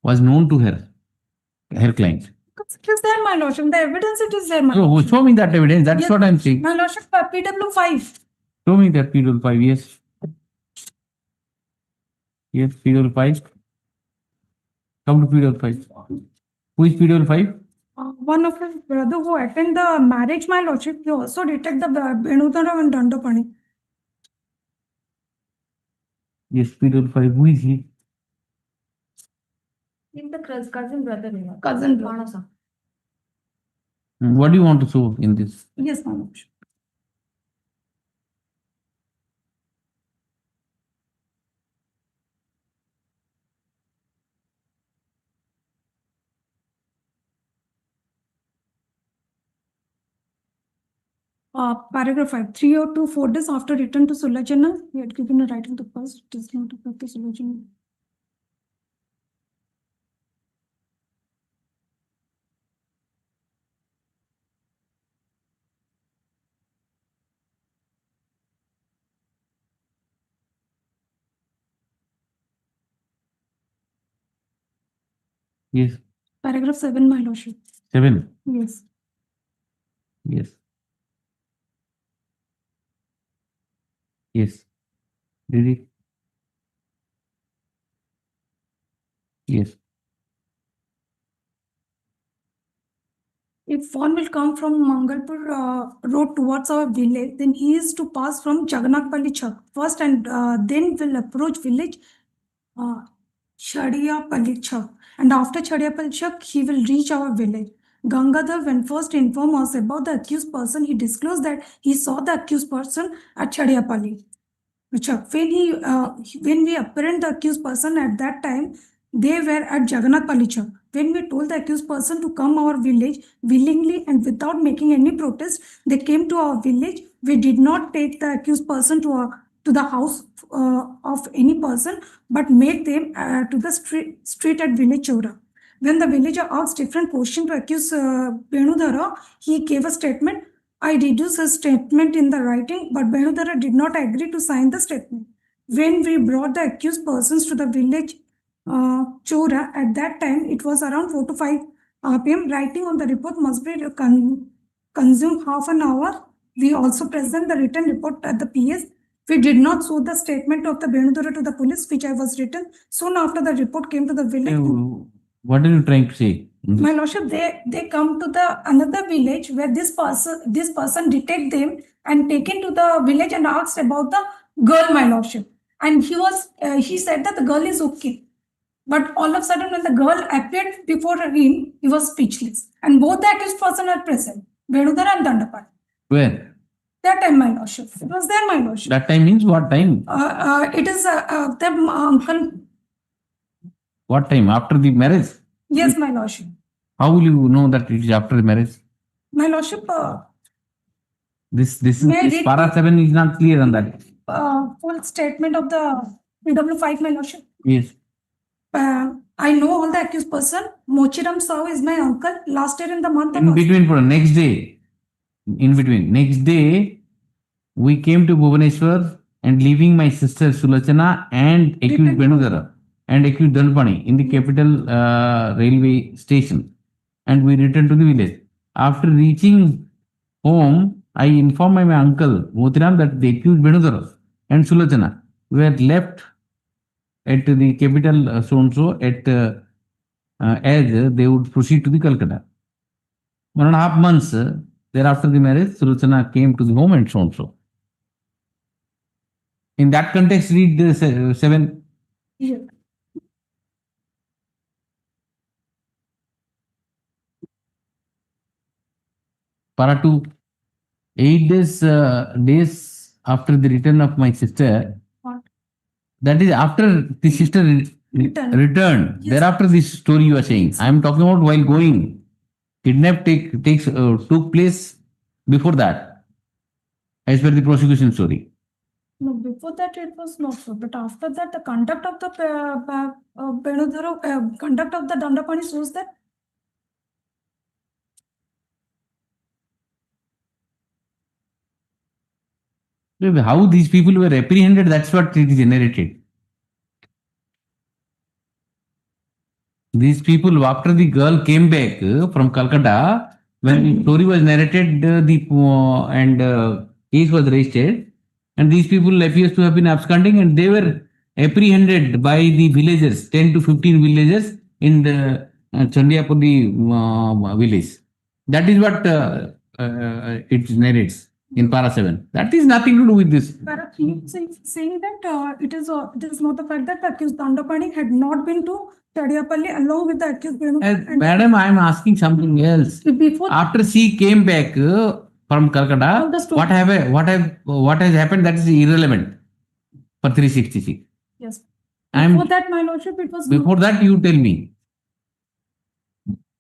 was known to her client? It is there, my lordship. The evidence it is there, my So lordship. show me that evidence. That's Yes, what I'm saying. My lordship, PW5. Show me that PW5. Yes. Yes, PW5. Come to PW5. Who is PW5? One of his brother who attend the marriage, my lordship, he also detect the Benudara and Dandapani. Yes, PW5. Who is he? In the cousin brother. Cousin brother. What do you want to show in this? Yes, my lordship. Paragraph 5. 3 or 2, 4 days after return to Sulachana, he had given a writing to first. It is not about the Sulachana. Yes. Paragraph 7, my lordship. 7. Yes. Yes. Yes. Did he? Yes. If one will come from Mangalpur road towards our village, then he is to pass from Jagannathpalli Chak first, and then will approach village Chadiyapalli Chak. And after Chadiyapalli Chak, he will reach our village. Gangadhar, when first informed us about the accused person, he disclosed that he saw the accused person at Chadiyapalli Chak. When we apparent the accused person at that time, they were at Jagannathpalli Chak. When we told the accused person to come our village willingly and without making any protest, they came to our village. We did not take the accused person to the house of any person, but made them to the street at village Chowra. When the villager asked different question to accuse Benudhara, he gave a statement. I deduced his statement in the writing, but Benudhara did not agree to sign the statement. When we brought the accused persons to the village Chora, at that time it was around 4 to 5 p.m. Writing on the report must be consumed half an hour. We also present the written report at the PS. We did not show the statement of the Benudhara to the police, which I was written. Soon after the report came to the village. What are you trying to say? My lordship, they come to the another village where this person detect them and taken to the village and asked about the girl, my lordship. And he said that the girl is okay. But all of a sudden, when the girl appeared before him, he was speechless. And both the accused person are present, Benudhara and Dandapani. Where? That time, my lordship. It was there, my lordship. That time means what time? It is the uncle. What time? After the marriage? Yes, my lordship. How will you know that it is after the marriage? My lordship. This para 7 is not clear on that. Full statement of the PW5, my lordship. Yes. I know all the accused person. Mochiram Sao is my uncle. Last year in the month of In between, for next day. In between. Next day, we came to Bhubaneswar and leaving my sister Sulachana and accused Benudhara and accused Dandapani in the capital railway station. And we returned to the village. After reaching home, I informed my uncle Motiram that the accused Benudhara and Sulachana were left at the capital so-and-so at as they would proceed to the Calcutta. 1.5 months thereafter the marriage, Sulachana came to the home and so-and-so. In that context, read the 7. Yeah. Para 2. 8 days after the return of my sister. What? That is after the sister returned. Yes. Thereafter this story you are saying. I am talking about while going. Kidnap took place before that. As per the prosecution story. No, before that it was not so, but after that the conduct of the conduct of the Dandapani shows that. How these people were apprehended, that's what it generated. These people, after the girl came back from Calcutta, when the story was narrated, case was registered, and these people appears to have been absconding, and they were apprehended by the villagers, 10 to 15 villagers in the Chandiapuri village. That is what it narrates in Para 7. That is nothing to do with this. Para 3 saying that it is not the fact that the accused Dandapani had not been to Tadiapalli along with the accused Venu. Madam, I am asking something else. Before After she came back from Calcutta, what has happened, that is irrelevant for 366. Yes. Before that, my lordship, it was Before that, you tell me.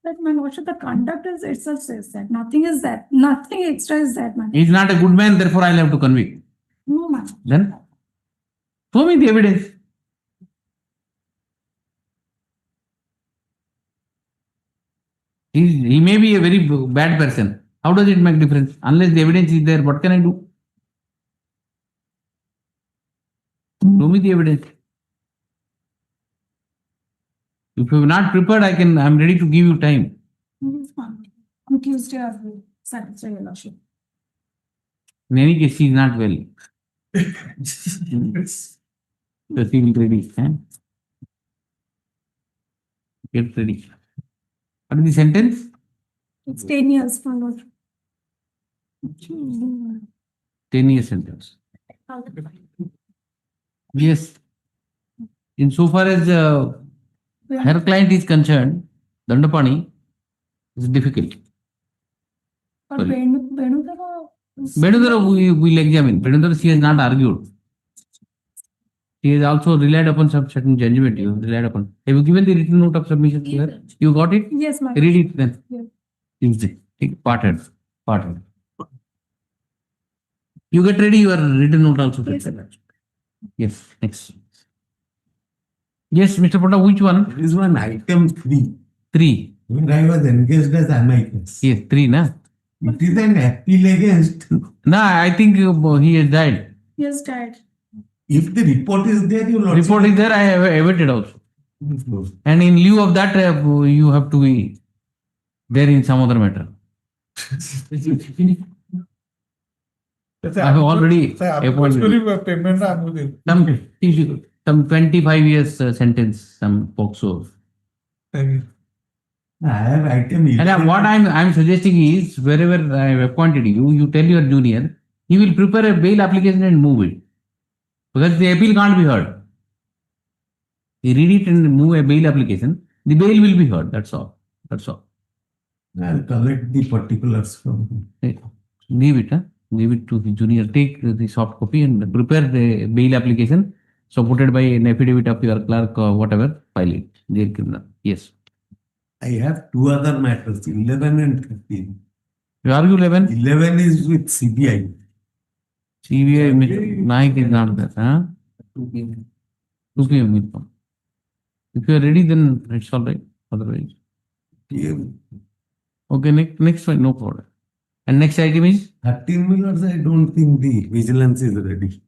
that my lordship, the conduct is itself says that nothing is that, nothing extra is that, man. He is not a good man, therefore I will have to convict. No, man. Then show me the evidence. He may be a very bad person. How does it make difference? Unless the evidence is there, what can I do? Show me the evidence. If you are not prepared, I am ready to give you time. On Tuesday, I will satisfy your lordship. In any case, she is not well. So she will ready. Get ready. What is the sentence? It's 10 years, my lordship. 10-year sentence. Yes. Insofar as her client is concerned, Dandapani is difficult. But Venudara Venudara we will examine. Venudara, she has not argued. She has also relied upon some certain judgment. You relied upon. Have you given the written note of submission to her? You got it? Yes, my Read it then. Yeah. Easy. Take parted. You get ready your written note also. Yes. Yes. Next. Yes, Mr. Pota, which one? This one item 3. 3. When I was engaged as amicus. Yes, 3, na? It is an appeal against. No, I think he has died. Yes, Dad. If the report is there, you lordship. Report is there, I have awaited also. And in lieu of that, you have to be there in some other matter. I have already appointed some 25 years sentence, some POCSO. I have item 11. And what I'm suggesting is, wherever I have appointed you, you tell your junior, he will prepare a bail application and move it. Because the appeal can't be heard. You read it and move a bail application, the bail will be heard. That's all. I'll collect the particulars from him. Leave it, huh? Leave it to the junior. Take the soft copy and prepare the bail application, supported by an affidavit of your clerk or whatever, file it. Dear criminal. Yes. I have 2 other matters, 11 and 13. You argue 11? 11 is with CBI. CBI, Naik is not there, huh? 2 p.m. will come. If you are ready, then it's all right. Otherwise. Okay, next one, no problem. And next item is? 13 millers, I don't think the vigilance is ready.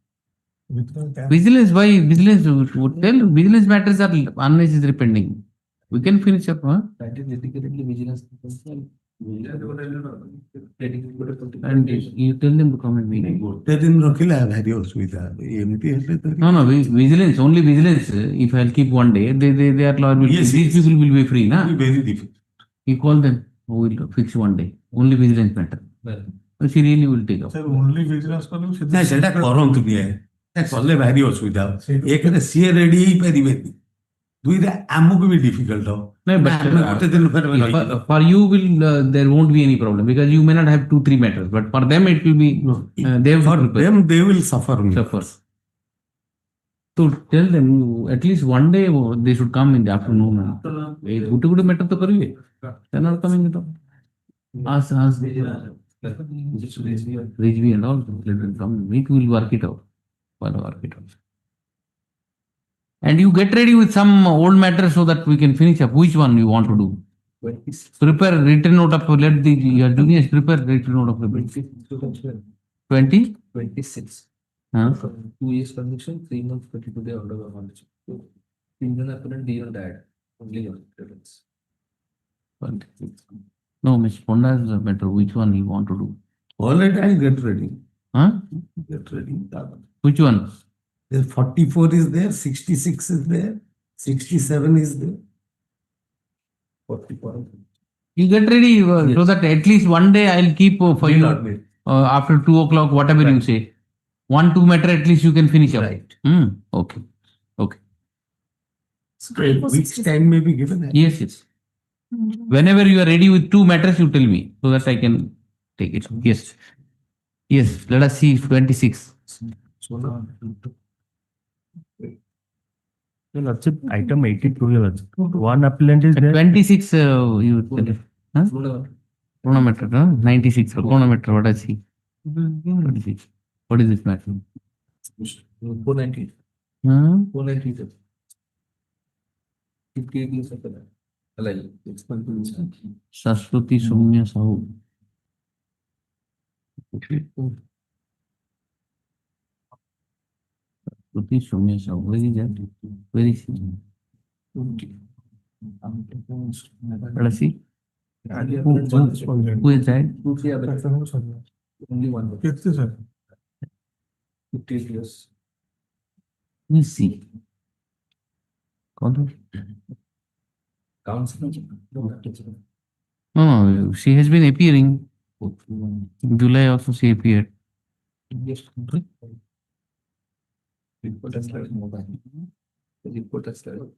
Vigilance, why? Vigilance, tell vigilance matters are unnecessary pending. We can finish up, huh? That is dedicatedly vigilance. And you tell them to come and meet. No, vigilance, only vigilance. If I'll keep one day, they are liable. Yes, These people will be free, na? very difficult. You call them, who will fix one day. Only vigilance matter. She really will take up. only vigilance ନା ସେଟା କରନ୍ତୁ ବି କଲେ ଭାରି ଅସୁବିଧା ଏକରେ ସିଏ ready ହେଇପାରିବେନି ଦୁଇରେ ଆମକୁ ବି ଡିଫିକଲ୍ଟ ହବ For you will there won't be any problem because you may not have 2-3 matters, but for them it will be they will suffer. So tell them at least one day they should come in the afternoon. Good matter to kariye. They are not coming at all. Ask Rijvi and all. Let them come. We will work it out. I'll work it out. And you get ready with some old matter so that we can finish up. Which one you want to do? Prepare written note of, let the your juniors prepare written note of rebate. 20? 26. Huh? 2 years conviction, 3 months 22-day order of conviction. Indian appellant, dear dad, only your parents. 26. No, Miss Ponda is better. Which one you want to do? All right, I'll get ready. Huh? Get ready. Which one? There 44 is there, 66 is there, 67 is there. 44. You get ready so that at least one day I'll keep for May you not be. after 2 o'clock, whatever you say. 1-2 matter at least you can finish up. Right. Okay. Okay. So which time may be given? Yes, yes. Whenever you are ready with 2 matters, you tell me so that I can take it. Yes. Yes. Let us see 26. So now, Item 82, one appellant is there. 26 you tell it. Huh? Chronometer, 96. Chronometer, what I see? 26. What is this matter? 490. 490. 58 years of that. Alive. It's going to be Saraswati Soumya Sahu. Saraswati Soumya Sahu. Where is that? Where is he? Let us see. Who is that? only one. Yes, sir. 58 years. Let me see. Council. No, she has been appearing. In July also she appeared. Yes. Report has started mobile. The report has started.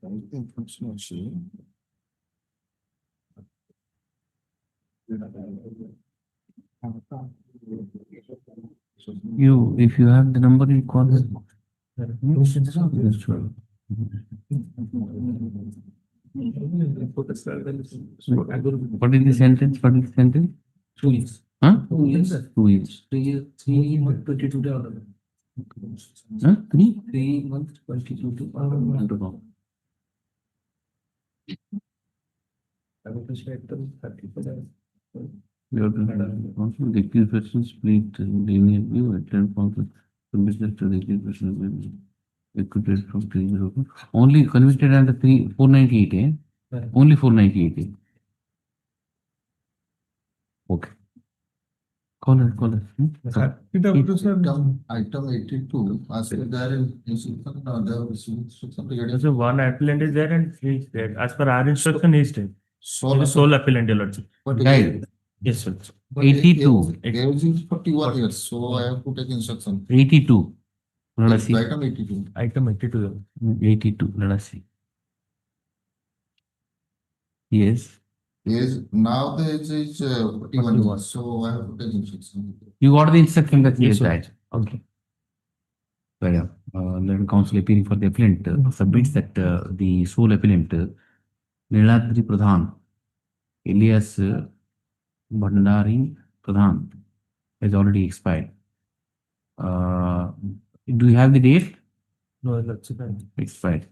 You, if you have the number, you call her. Report has started. What is the sentence? What is the sentence? 2 years. Huh? 2 years. 2 years. 3 years. 3 months 22 day order. Huh? 3? 3 months 22 day order. I will prescribe them 30%. You have to also the accused person split linear view at 10 points. Convicted to the accused person acquitted from 302. Only convicted under 498, eh? Right. Only 498, eh? Okay. Call her. Item 82, as per their instruction, they have received instruction regarding. So one appellant is there and he is there. As per our instruction, he is there. Sole appellant, your lordship. Right. Yes, sir. But 82. Age is 41 years, so I have to take instruction. 82. Let us see. Item 82. Item 82. 82. Let us see. Yes. Now the age is 41 years, so I have to take instruction. You got the instruction that he Yes, is sir. right. Okay. Well, the counsel appearing for the appellant submits that the sole appellant, Niladri Pradhan, alias Bhandari Pradhan, has already expired. Do you have the date? No, that's Expired.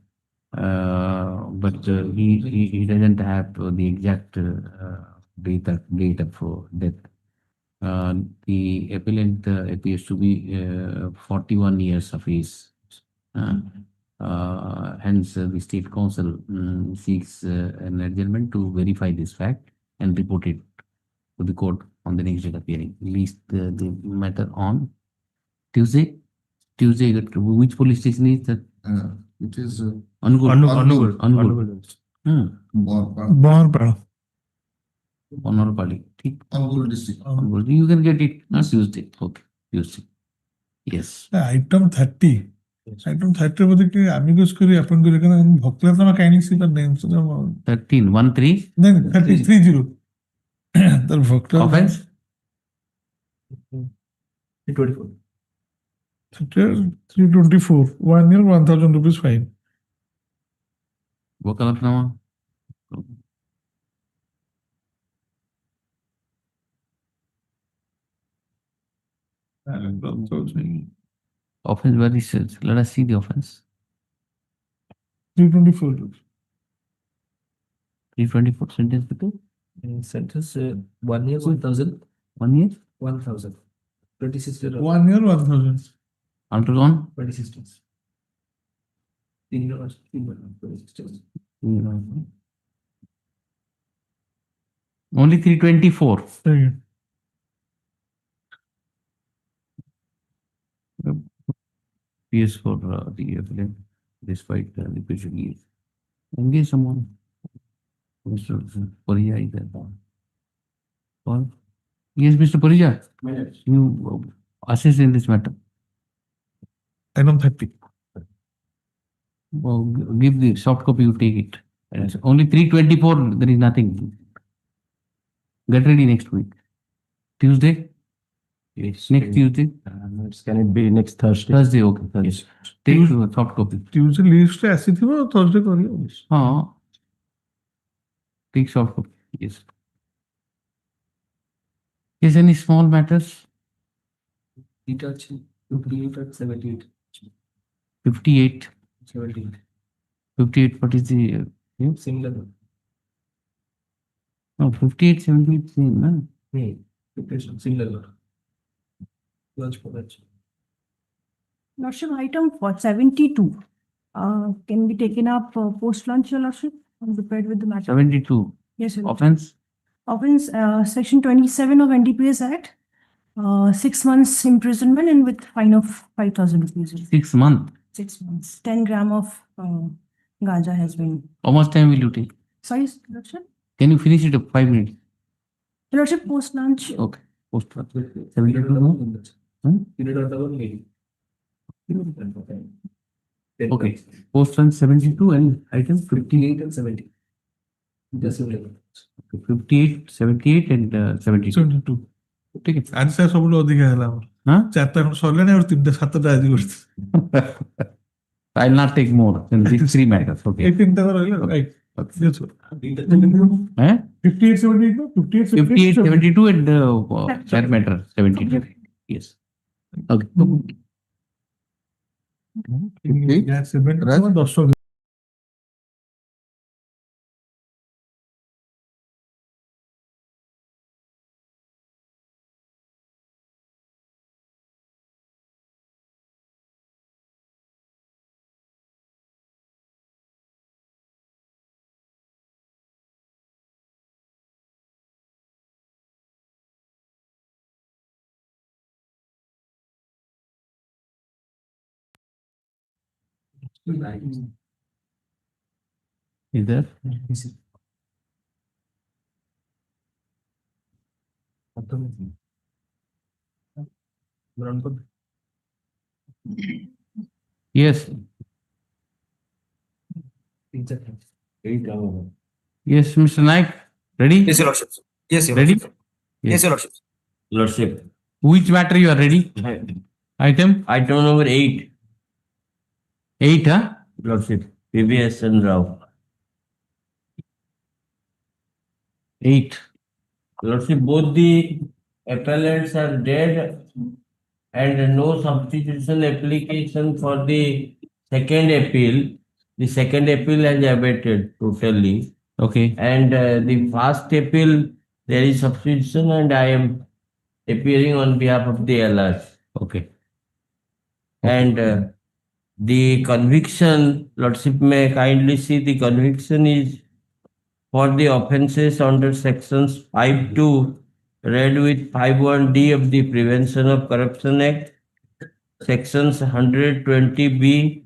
But he doesn't have the exact date of death. The appellant appears to be 41 years of age. Hence, the state council seeks an adjournment to verify this fact and report it to the court on the next date of hearing. Release the matter on Tuesday. Which police station is that? It is Angul. Honorable. Angul district. You can get it on Tuesday. Okay, Tuesday. Yes. Item 30. Item 30 मध्ये amicus query आपण करू का भोकल्याचा मग काही नाही तर नेमचं 13 13 नाही 30 30 तर भोकला offense 324 324 1 year 1000 rupees fine. वकालतनामा Offense, where is it? Let us see the offense. 324. 324 sentence betul. Sentence 1 year 1,000. 1 year. 1,000. 26 days. 1 year 1,000. Until on 26 days. 3 years 26 days. only 324. Yes, for the appellant, despite the patient is engage someone. Mr. Parija is there. Or yes, Mr. Parija, you assist in this matter. Item 30. Well, give the soft copy, you take it. It's only 324, there is nothing. Get ready next week. Tuesday? Yes. Next Tuesday? Can it be next Thursday? Thursday, okay. Thursday. Take the soft copy. Tuesday list ଆସିଥିବ Thursday କରିବ. हाँ. Take soft copy. Yes. Yes, any small matters? Deduction 58 and 78. 58. 78. 58, what is the... Similar. No, 58, 78, same, no? Similar. Lunch for lunch. Lordship, item for 72 can be taken up post lunch, Your Lordship. I'm prepared with the matter. 72. Yes, Your Lordship. Offense? Offense, section 27 of NDPS Act, 6 months imprisonment and with fine of 5,000 rupees. 6 months. 6 months. 10 gram of ganja has been. How much time will you take? Sorry, Your Lordship. Can you finish it in 5 minutes? Your Lordship, post lunch. Okay. Post lunch. 72 no? Okay. Post lunch 72 and item 58 and 70. Just similar. 58, 78 and 72. 72. Take it. Answer ସବୁଠୁ ଅଧିକା ହେଲା ଆମର. Huh? 4ଟା ଖଣ୍ଡ ସରିଲାଣି ଆଉ 3ଟା 7ଟା ଆଜି କରିଛି. I'll not take more than these 3 matters. Okay. ଏଇ 3ଟା ରହିଲା. Right. Yes, sir. Eh? 58, 72, 58, 58, 72 and that matter 72. Yes. Okay. Yeah, 72 10. Is there? Yes. Yes, Mr. Naik. Ready? Yes, Your Lordship. Yes, Your Ready? Lordship. Yes, Your Lordship. Lordship. Which matter you are ready? Item? Item number 8. 8, huh? Lordship. PBS and Rao. 8. Lordship, both the appellants are dead and no substitution application for the second appeal. The second appeal has abated totally. Okay. And the first appeal, there is substitution and I am appearing on behalf of the LR. Okay. And the conviction, Lordship may kindly see the conviction is for the offences under sections 5.2 read with 5.1d of the Prevention of Corruption Act, sections 120b,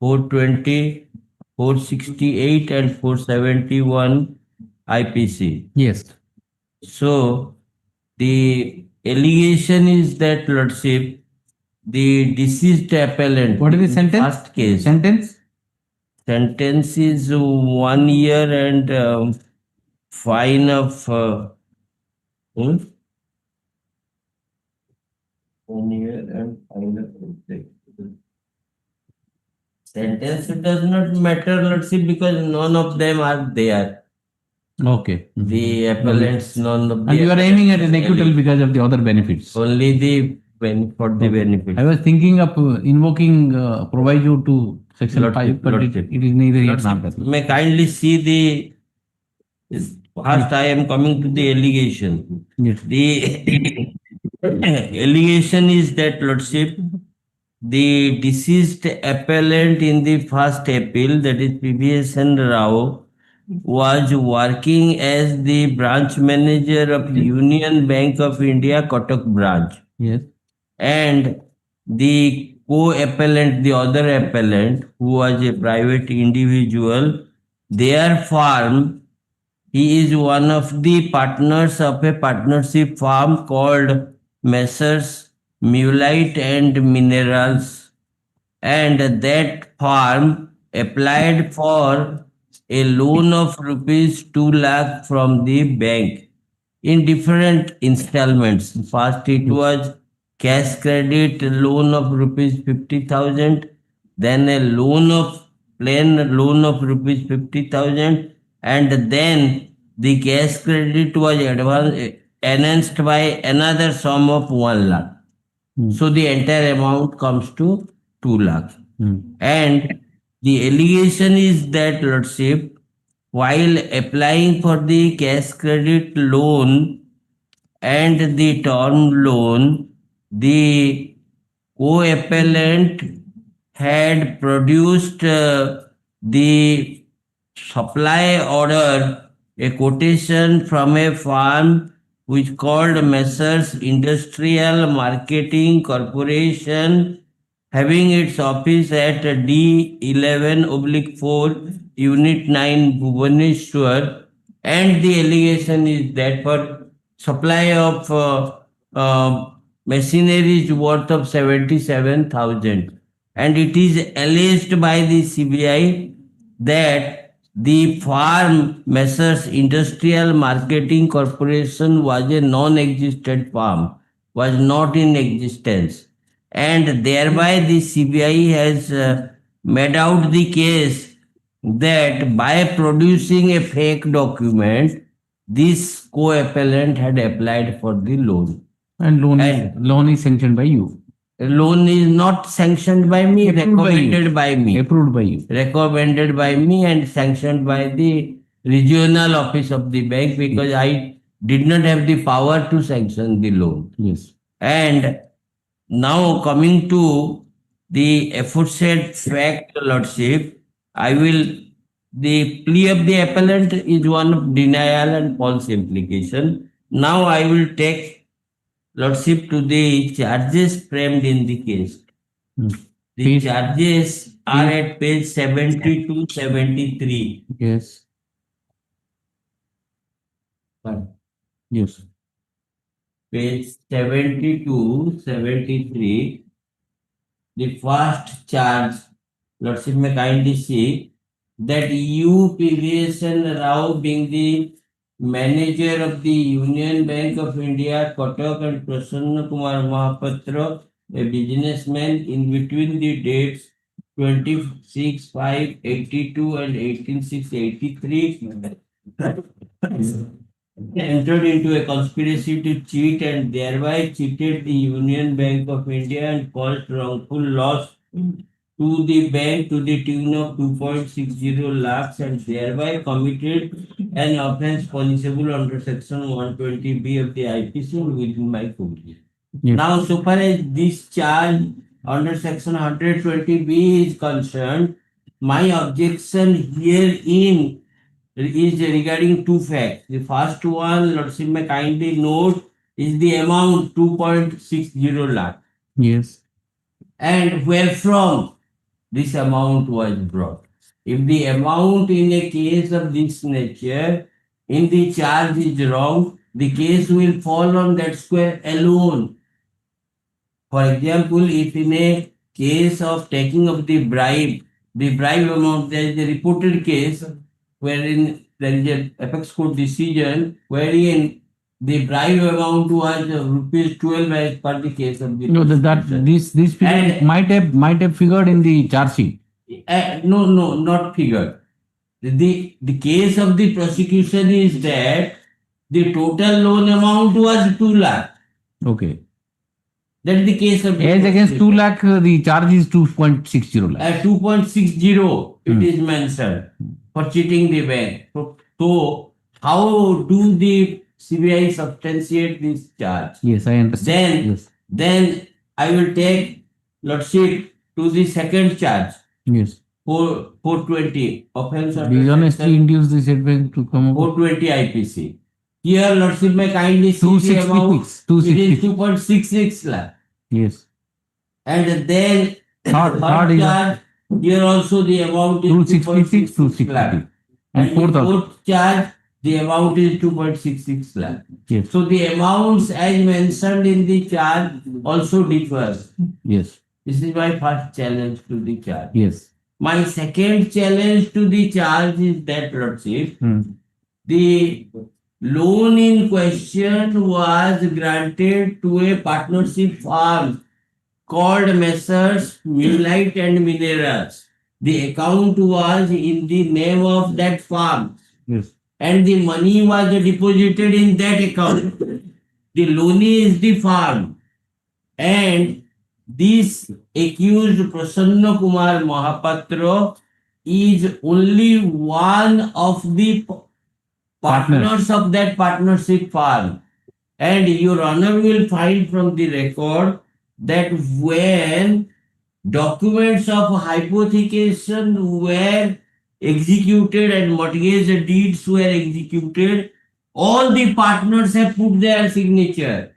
420, 468 and 471 IPC. Yes. So the allegation is that, Lordship, the deceased appellant. What is the sentence? First case. Sentence? Sentence is 1 year and fine of 1 year and fine of sentence does not matter, Lordship, because none of them are there. Okay. The appellants, none of And you are aiming at an acquittal because of the other benefits. Only the for the benefit. I was thinking of invoking proviso to section Lordship, 5, but Lordship. it is neither here nor Lordship, there. may kindly see the, first I am coming to the allegation. Yes. The allegation is that, Lordship, the deceased appellant in the first appeal, that is PVSN Rao, was working as the branch manager of the Union Bank of India, Kotak branch. Yes. And the co-appellant, the other appellant, who was a private individual, their firm, he is one of the partners of a partnership firm called Messrs. Mulite and Minerals, and that firm applied for a loan of rupees 2 lakh from the bank in different installments. First, it was cash credit loan of rupees 50,000, then a plain loan of rupees 50,000, and then the cash credit was enhanced by another sum of 1 lakh. So the entire amount comes to 2 lakh. And the allegation is that, Lordship, while applying for the cash credit loan and the term loan, the co-appellant had produced the supply order, a quotation from a firm which called Messrs. Industrial Marketing Corporation, having its office at D11/4, Unit 9, Bhubaneswar, and the allegation is that for supply of machinery is worth of 77,000, and it is alleged by the CBI that the firm Messrs. Industrial Marketing Corporation was a non-existent firm, was not in existence, and thereby the CBI has made out the case that by producing a fake document, this co-appellant had applied for the loan. And loan is sanctioned by you. Loan is not sanctioned by me, recommended by me. Approved by you. Recommended by me and sanctioned by the regional office of the bank, because I did not have the power to sanction the loan. Yes. And now coming to the aforesaid fact, Lordship, the plea of the appellant is one of denial and false implication. Now I will take, Lordship, to the charges framed in the case. The charges are at page 70-73. Yes. Yes. Page 70-73. The first charge, Lordship, may kindly see that you, PVSN Rao, being the manager of the Union Bank of India, Kotak, and Prasanna Kumar Mahapatra, a businessman, in between the dates 26/5/82 and 18/6/83, entered into a conspiracy to cheat and thereby cheated the Union Bank of India and caused wrongful loss to the bank to the tune of 2.60 lakhs, and thereby committed an offence punishable under section 120B of the IPC within my country. Yes. Now, so far as this charge under section 120B is concerned, my objection herein is regarding two facts. The first one, Lordship may kindly note, is the amount 2.60 lakh. Yes. And where from this amount was brought. If the amount in a case of this nature in the charge is wrong, the case will fall on that square alone. For example, if in a case of taking of the bribe amount, there is a reported case wherein there is an apex court decision wherein the bribe amount was rupees 12 as per the case of the This figure might have figured in the charge sheet. No, not figured. The case of the prosecution is that the total loan amount was 2 lakh. Okay. That's the case of As against 2 lakh, the charge is 2.60 lakh. At 2.60, it is mentioned for cheating the bank. So, how do the CBI substantiate this charge? Yes, I understand. Then I will take Lordship to the second charge. Yes. 420 offense under Dishonestly induce the said bank to come up. 420 IPC. Here, Lordship may kindly see the 266. amount. It is 2.66 lakh. Yes. And then Third charge, here also the amount is 266, 2.66 lakh. And fourth charge, the amount is 2.66 lakh. Yes. So the amounts as mentioned in the charge also differs. Yes. This is my first challenge to the charge. Yes. My second challenge to the charge is that, Lordship, the loan in question was granted to a partnership firm called Messrs. Millite and Minerals. The account was in the name of that firm. Yes. And the money was deposited in that account. The loanee is the firm. And this accused Prasanna Kumar Mahapatra is only one of the partners of that partnership firm. And Your Honor will find from the record that when documents of hypothecation were executed and mortgage deeds were executed, all the partners have put their signature.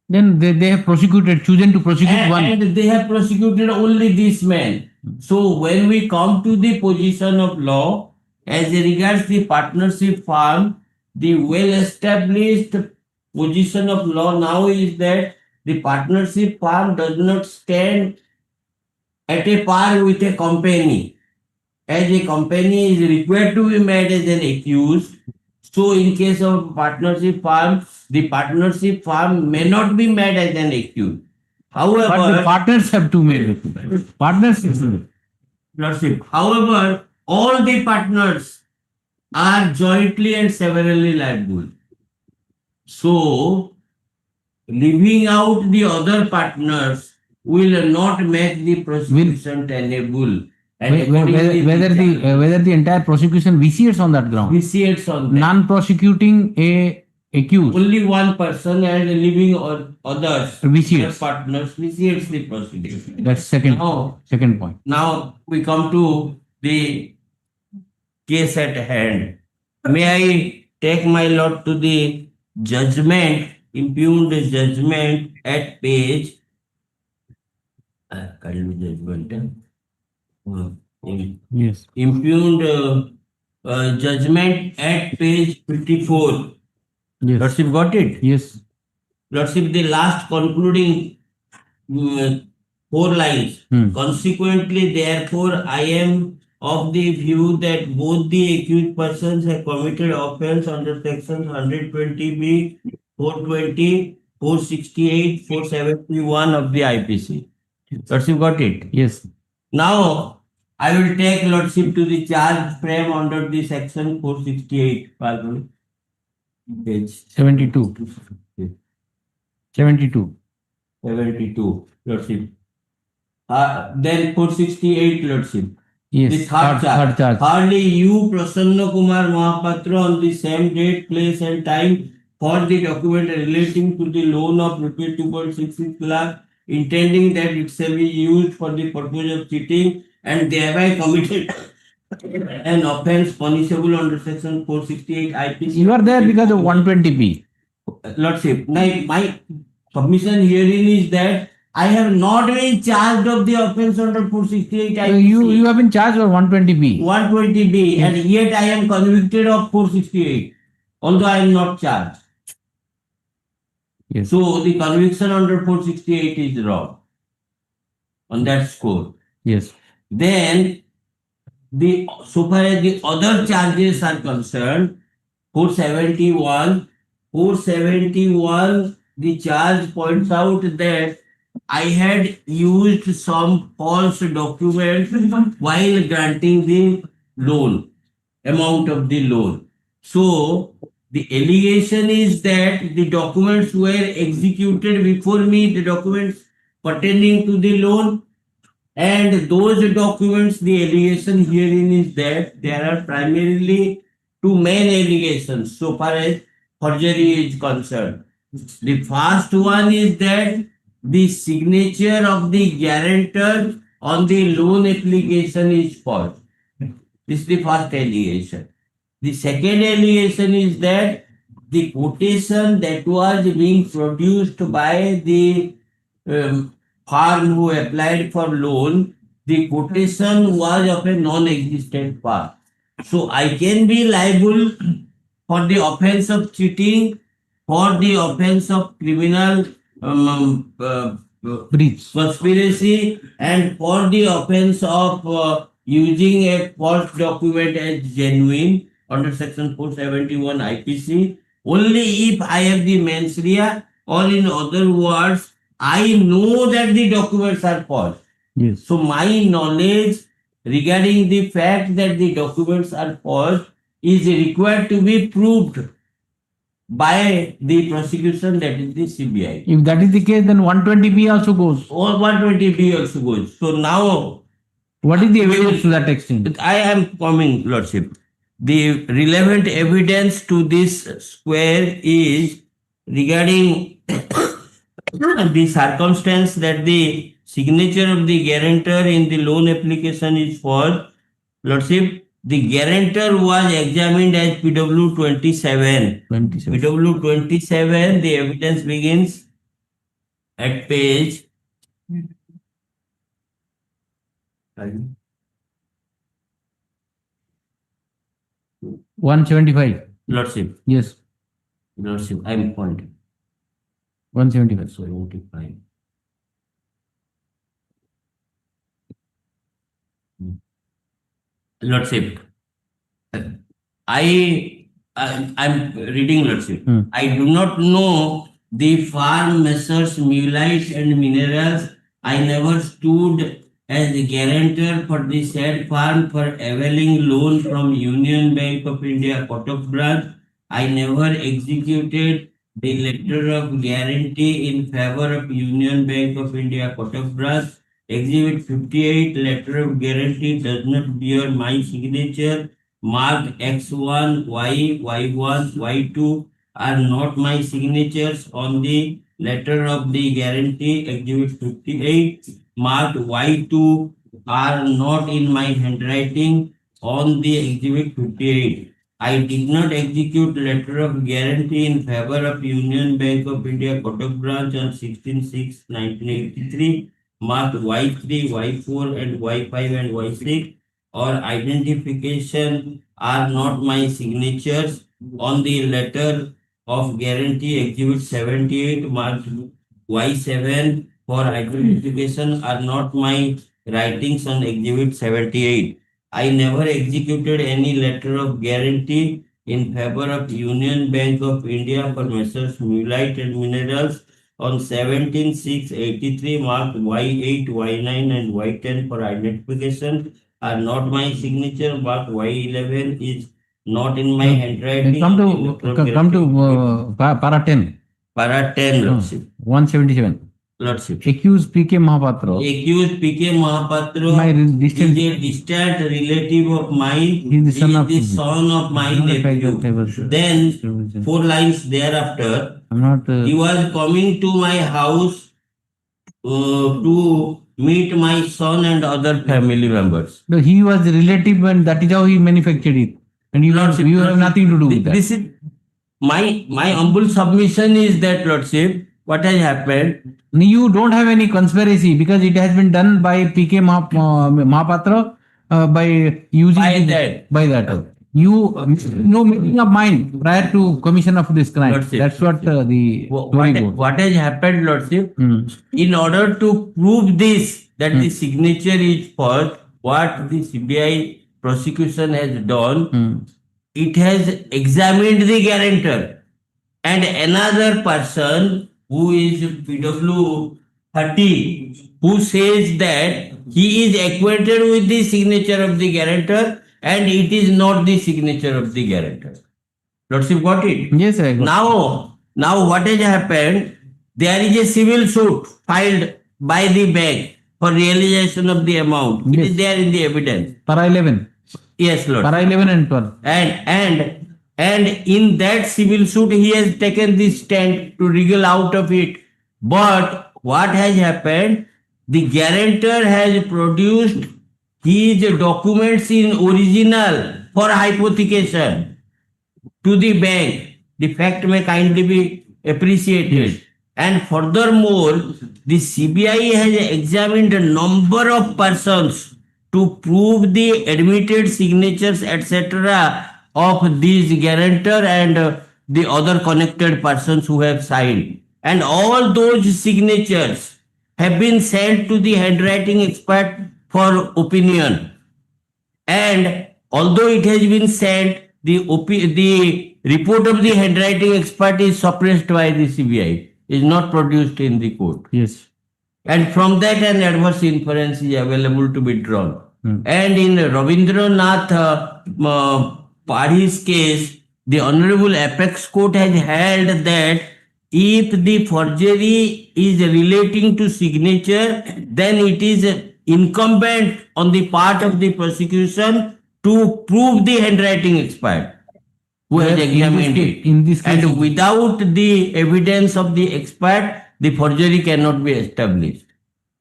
Then they have chosen to prosecute one. And they have prosecuted only this man. So when we come to the position of law, as regards the partnership firm, the well-established position of law now is that the partnership firm does not stand at a par with a company. As a company is required to be made as an accused, so in case of partnership firm, the partnership firm may not be made as an accused. However, but the partners have to make it. Partners. Lordship. However, all the partners are jointly and severally liable. So, leaving out the other partners will not make the prosecution tenable. And Whether the entire prosecution vitiates on that ground. Vitiates on that. Non-prosecuting a accused. Only one person and leaving others. Vitiates. Partners vitiates the prosecution. That's second point. Now we come to the case at hand. May I take my lord to the judgment, impugned judgment at page. Yes. Impugned judgment at page 54. Yes. Lordship got it? Yes. Lordship, the last concluding 4 lines. Consequently, therefore, I am of the view that both the accused persons have committed offense under section 120B, 420, 468, 471 of the IPC. Lordship got it? Yes. Now, I will take Lordship to the charge frame under the section 468. Pardon. Page 72. 72. 72, Lordship. Then 468, Lordship. Yes. The third charge. Hardly you, Prasanna Kumar Mahapatra, on the same date, place and time for the document relating to the loan of rupees 2.66 lakh, intending that it shall be used for the purpose of cheating and thereby committed an offense punishable under section 468 IPC. You are there because of 120B. Lordship, my submission herein is that I have not been charged of the offense under 468 IPC. You have been charged for 120B. 120B, and yet I am convicted of 468, although I am not charged. Yes. So the conviction under 468 is wrong on that score. Yes. Then, so far as the other charges are concerned, 471, the charge points out that I had used some false documents while granting the loan, amount of the loan. So, The allegation is that the documents were executed before me, the documents pertaining to the loan, and those documents, the allegation herein is that there are primarily two main allegations so far as forgery is concerned. The first one is that the signature of the guarantor on the loan application is false. This is the first allegation. The second allegation is that the quotation that was being produced by the firm who applied for loan, the quotation was of a non-existent firm. So I can be liable for the offense of cheating, for the offense of criminal breach, conspiracy, and for the offense of using a false document as genuine under section 471 IPC, only if I have the mens rea, or in other words, I know that the documents are false. Yes. So my knowledge regarding the fact that the documents are false is required to be proved by the prosecution, that is the CBI. If that is the case, then 120B also goes. Or 120B also goes. So now, what is the evidence to that extent? I am coming, Lordship. The relevant evidence to this square is regarding the circumstance that the signature of the guarantor in the loan application is false. Lordship, the guarantor was examined as PW 27. PW 27, the evidence begins at page 175. Lordship. Yes. Lordship, I am pointing. 175. 75. Lordship, I'm reading, Lordship. I do not know the farm Messrs. Mulite and Minerals. I never stood as the guarantor for the said farm for availing loan from Union Bank of India, Kotak branch. I never executed the letter of guarantee in favor of Union Bank of India, Kotak branch. Exhibit 58, letter of guarantee does not bear my signature. Marked X1, Y, Y1, Y2 are not my signatures on the letter of the guarantee. Exhibit 58, marked Y2 are not in my handwriting on the exhibit 58. I did not execute letter of guarantee in favor of Union Bank of India, Kotak branch on 16/6/1983. Marked Y3, Y4 and Y5 and Y6 or identification are not my signatures on the letter of guarantee. Exhibit 78 marked Y7 for identification are not my writings on exhibit 78. I never executed any letter of guarantee in favor of Union Bank of India for Messrs. Mulite and Minerals on 17/6/83 marked Y8, Y9 and Y10 for identification are not my signature. Marked Y11 is not in my handwriting. Come to para 10. Para 10, Lordship. 177. Lordship. Accused PK Mahapatra. Accused PK Mahapatra My is a distant relative of mine. He is the son of my nephew. Then 4 lines thereafter, he was coming to my house to meet my son and other family members. No, he was relative and that is how he manufactured it. And you have nothing to do with that. This is my humble submission is that, Lordship, what has happened? You don't have any conspiracy because it has been done by PK Mahapatra by using by that. You know making up mind prior to commission of this crime. Lordship. That's what the story goes. What has happened, Lordship? In order to prove this, that the signature is false, what the CBI prosecution has done, it has examined the guarantor and another person who is PW 30, who says that he is acquainted with the signature of the guarantor and it is not the signature of the guarantor. Lordship got it? Yes, I got Now what has happened? There is a civil suit filed by the bank for realization of the amount. It is there in the evidence. Para 11. Yes, Lord. Para 11 and 12. And in that civil suit, he has taken this stand to wriggle out of it. But what has happened? The guarantor has produced his documents in original for hypothecation to the bank. The fact may kindly be appreciated. And furthermore, the CBI has examined a number of persons to prove the admitted signatures, etc., of these guarantor and the other connected persons who have signed. And all those signatures have been sent to the handwriting expert for opinion. And although it has been sent, the report of the handwriting expert is suppressed by the CBI, is not produced in the court. Yes. And from that, an adverse inference is available to be drawn. And in Ravindranath Padhi's case, the Honorable Apex Court has held that if the forgery is relating to signature, then it is incumbent on the part of the prosecution to prove the handwriting expert who has examined it. In this case, And without the evidence of the expert, the forgery cannot be established.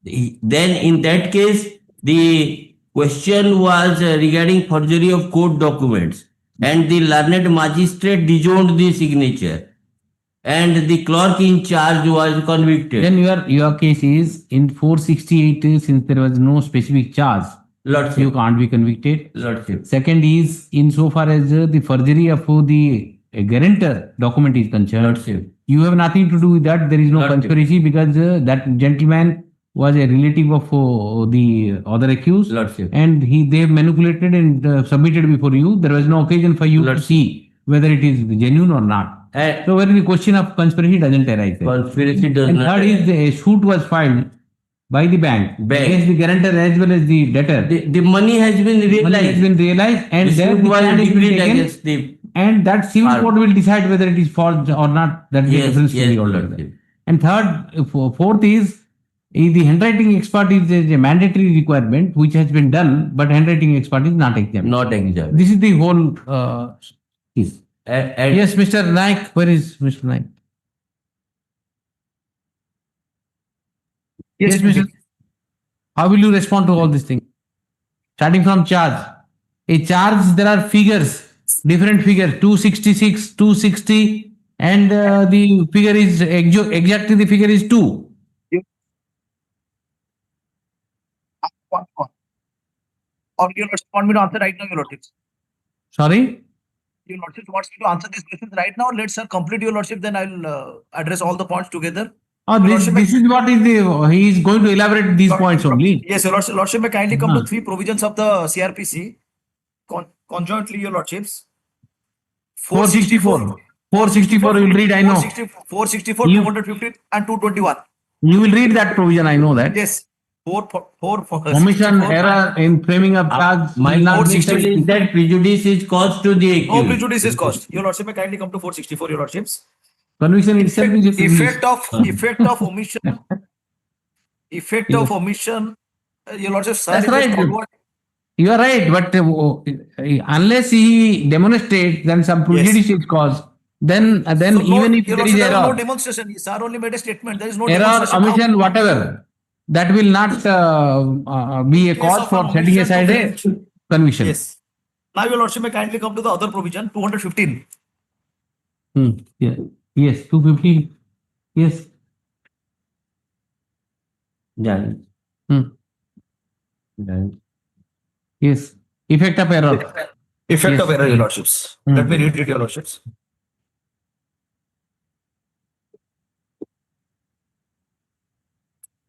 Then in that case, the question was regarding forgery of court documents, and the learned magistrate disowned the signature, and the clerk in charge was convicted. Then your case is in 468, since there was no specific charge, Lordship. you can't be convicted. Lordship. Second is, insofar as the forgery of the guarantor document is concerned, Lordship. you have nothing to do with that. There is no Lordship. conspiracy because that gentleman was a relative of the other accused, Lordship. and they have manipulated and submitted before you. There was no occasion for you to see whether it is genuine or not. So where the question of conspiracy doesn't arise there. Conspiracy does And not third is the suit was filed by the bank against the guarantor as well as the debtor. The money has been realized. And The there suit the was stand is decreed taken, against the and that civil court will decide whether it is forged or not. That is the difference to the older. Lordship. And fourth is the handwriting expert is a mandatory requirement which has been done, but handwriting expert is not examined. Not examined. This is the whole case. Yes, Mr. Naik. Where is Mr. Naik? Yes, Mr. How will you respond to all these things? Starting from charge. A charge, there are figures, different figures, 266, 260, and the figure is exactly the figure is 2. Or your lordship want me to answer right now, your lordship? Sorry? Your lordship wants me to answer these questions right now. Let sir complete your lordship, then I'll address all the points together. This is what is he is going to elaborate these points only. Yes, your lordship may kindly come to 3 provisions of the CRPC. Conjointly, your lordships. 464. 464 you will read, I know. 464, 215 and 221. You will read that provision, I know that. Yes. Omission, error in framing of charge. My lordship is that prejudice is caused to the accused. No prejudice is caused. Your lordship may kindly come to 464, your lordships. Conviction itself is Effect of omission. Effect of omission. Your lordship, sir, That's right. You are right, but unless he demonstrates then some prejudice is caused, then even if there is there error, no demonstration. Sir only made a statement. There is no error, demonstration. omission, whatever, that will not be a cause for setting aside a conviction. Yes. Now your lordship may kindly come to the other provision, 215. Yeah. Yes, 250. Yes. Done. Done. Yes. Effect of error. Effect of error, your lordships. Let me read it, your lordships.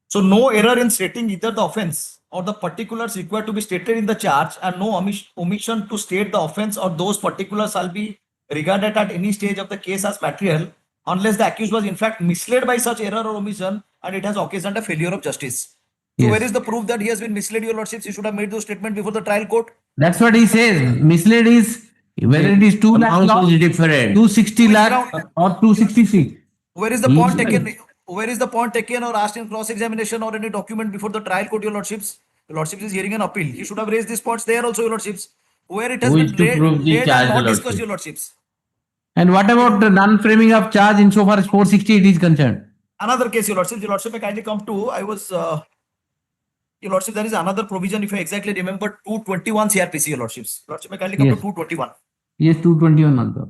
So no error in stating either the offense or the particulars required to be stated in the charge, and no omission to state the offense or those particulars shall be regarded at any stage of the case as material, unless the accused was in fact misled by such error or omission and it has occasioned a failure of justice. So where is the proof that he has been misled, your lordships? He should have made those statements before the trial court. That's what he says. Misled is Whether it is 2 lakh Amount is different. 260 lakh or 266. Where is the point taken? Where is the point taken or asked in cross-examination or any document before the trial court, your lordships? Your lordships is hearing an appeal. He should have raised these points there also, your lordships. Where it has Who been is to prove the laid charge, and not your discussed, lordship? your lordships. And what about the non-framing of charge insofar as 468 is concerned? Another case, your lordship. Your lordship may kindly come to. Your lordship, there is another provision, if I exactly remember, 221 CRPC, your lordships. Your lordship may kindly come Yes. to 221. Yes, 221 also.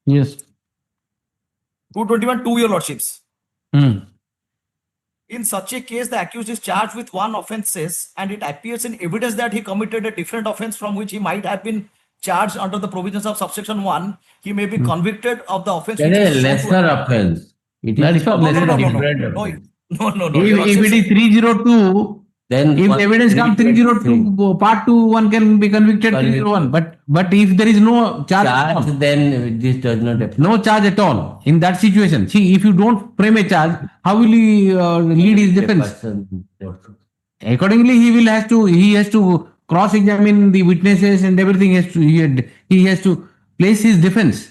Yes. 221, 2, your lordships. Hmm. In such a case, the accused is charged with one offences and it appears in evidence that he committed a different offence from which he might have been charged under the provisions of subsection 1. He may be convicted of the offence That which is is a shown to- lesser offense. It That is is for lesser lesser different No, offense. no. If it is 302, Then if one- the evidence comes 302, part 2, one can be convicted 301. But if there is no charge, at all, then this does not apply. no charge at all in that situation. See, if you don't frame a charge, how will he lead his defense? Accordingly, he has to cross-examine the witnesses and everything. He has to place his defense.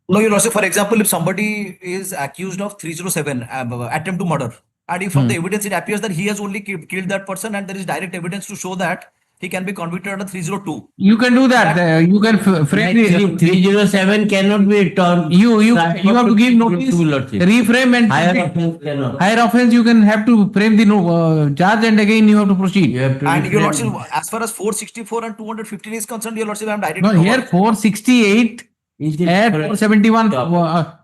No, your lordship, for example, if somebody is accused of 307 attempt to murder, and if from the evidence it appears that he has only killed that person and there is direct evidence to show that he can be convicted under 302. You can do that. You can frame the 307 cannot be turned. You have to give notice, reframe and Higher offense cannot. higher offense. You can have to frame the charge and again you have to proceed. And your lordship, as far as 464 and 215 is concerned, your lordship, I am directly. No, here 468 and 471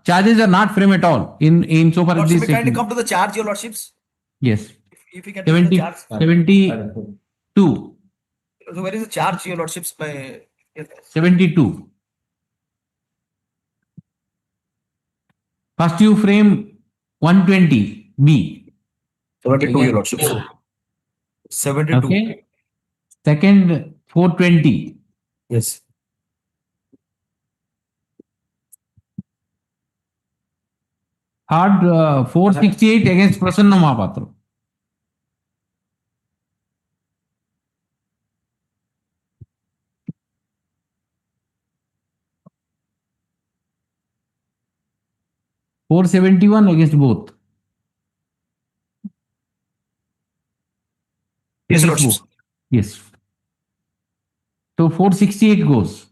charges are not frame at all in so far as Lordship, this. may kindly come to the charge, your lordships. Yes. If we can take the charge. 72. So where is the charge, your lordships? By 72. First you frame 120B. 72, your lordships. 72. Okay. Second 420. Yes. Third 468 against Prasanna Mahapatra. $471 against both. Yes, your lordships. Yes. So 468 goes.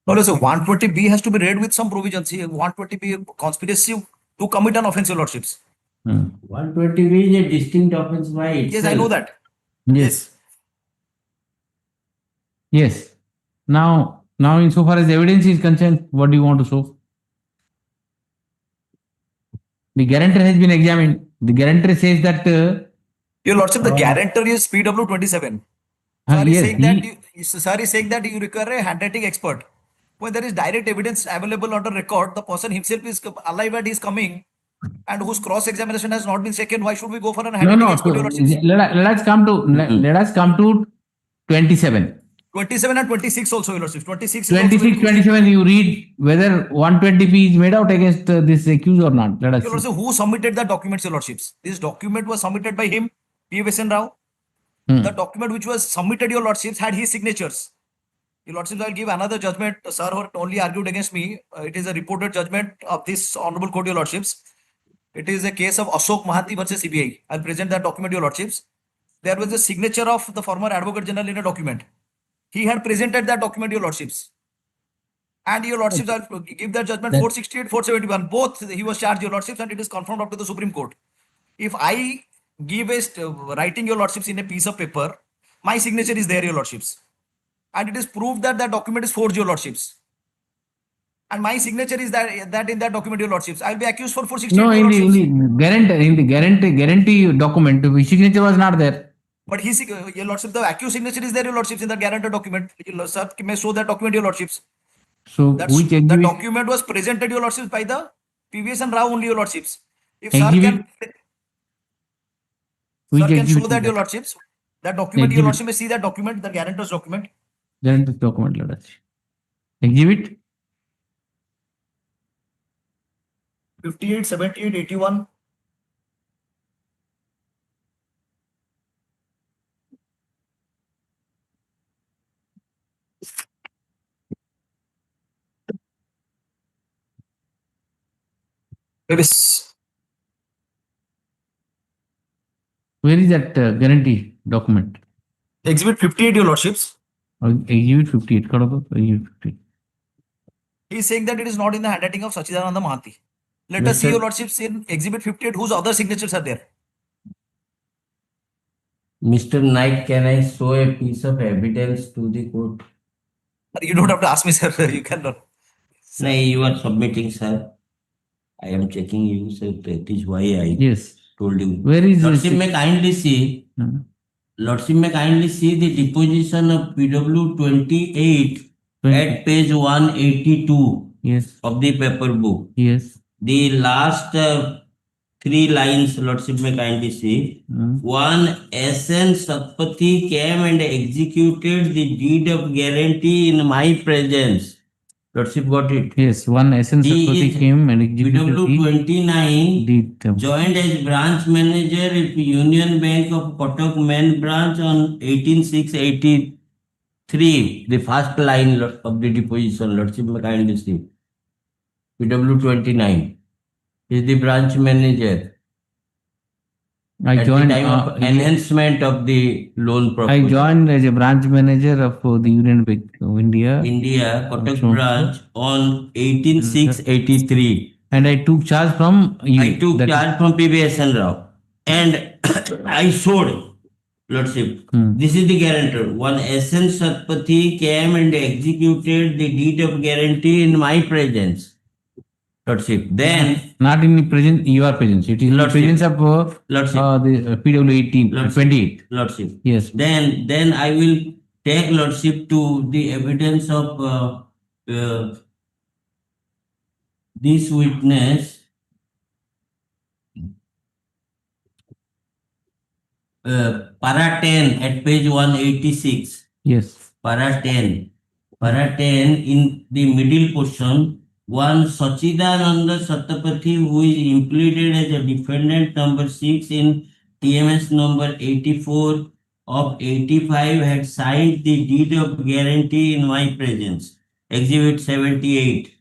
No, so 120B has to be read with some provisions. Here, 120B conspiracy to commit an offense, your lordships. 120B is a distinct offense by itself. Yes, I know that. Yes. Yes. Now insofar as evidence is concerned, what do you want to show? The guarantor has been examined. The guarantor says that. Your lordship, the guarantor is PW 27. Sir is saying that you require a handwriting expert. When there is direct evidence available on the record, the person himself is alive and is coming, and whose cross examination has not been taken. Why should we go for an handwriting expert? Your lordship? Let us come to 27. 27 and 26 also, your lordship. 26, 26, 27, you read whether 120B is made out against this accused or not. Let us Your see. lordship, who submitted the documents, your lordships? This document was submitted by him, P. Vesan Rao. The document which was submitted, your lordships, had his signatures. Your lordships, I will give another judgment. Sir only argued against me. It is a reported judgment of this honorable court, your lordships. It is a case of Ashok Mahanti versus CBI. I will present that document, your lordships. There was a signature of the former Advocate General in a document. He had presented that document, your lordships. And your lordships, I will give that judgment 468, 471. Both he was charged, your lordships, and it is confirmed up to the Supreme Court. If I give a writing, your lordships, in a piece of paper, my signature is there, your lordships. And it is proved that that document is forged, your lordships. And my signature is that in that document, your lordships. I will be accused for 468. No, your lordships. in the guarantee document, his signature was not there. But your lordship, the accused signature is there, your lordships, in the guarantor document. Sir, may show that document, your lordships. So That's, which the exhibit? document was presented, your lordships, by the PVS and Rao only, your lordships. If Exhibit? Which sir can show exhibit that, is your that? lordships, that document, your Exhibit. lordship may see that document, the guarantor's document. Guarantee document, let us see. Exhibit? 58, 78, 81. Where is that guarantee document? Exhibit 58, your lordships. Exhibit 58. Exhibit 58. He is saying that it is not in the handwriting of Sachidananda Mahanti. Let us see, your lordships, in exhibit 58, whose other signatures are there. Mr. Knight, can I show a piece of evidence to the court? You don't have to ask me, sir. You cannot. No, you are submitting, sir. I am checking you, so that is why I told you. Where is Lordship may kindly see. Lordship may kindly see the deposition of PW 28 at page 182 of the paper book. Yes. The last 3 lines, Lordship may kindly see. One, SN Satpathy came and executed the deed of guarantee in my presence. Lordship got it. Yes, one essence Satpathy came and executed PW 29 joined as branch manager at Union Bank of Kotak Main Branch on 18/6/83. The first line of the deposition, Lordship may kindly see. PW 29 is the branch manager. I at joined the time of enhancement of the loan proposal. I joined as a branch manager of the Union Bank of India. Kotak branch on 18/6/83. And I took charge from you. I took charge from PVSN Rao. And I showed, Lordship, this is the guarantor. One SN Satpathy came and executed the deed of guarantee in my presence. Lordship. Then, not in the presence, your presence. It is in the presence of the PW 28. Lordship. Yes. Then I will take Lordship to the evidence of this witness. Para 10 at page 186. Yes. Para 10. Para 10 in the middle portion. One Sachidananda Satapathy, who is implicated as a defendant number 6 in TMS number 84 of 85, had signed the deed of guarantee in my presence. Exhibit 78.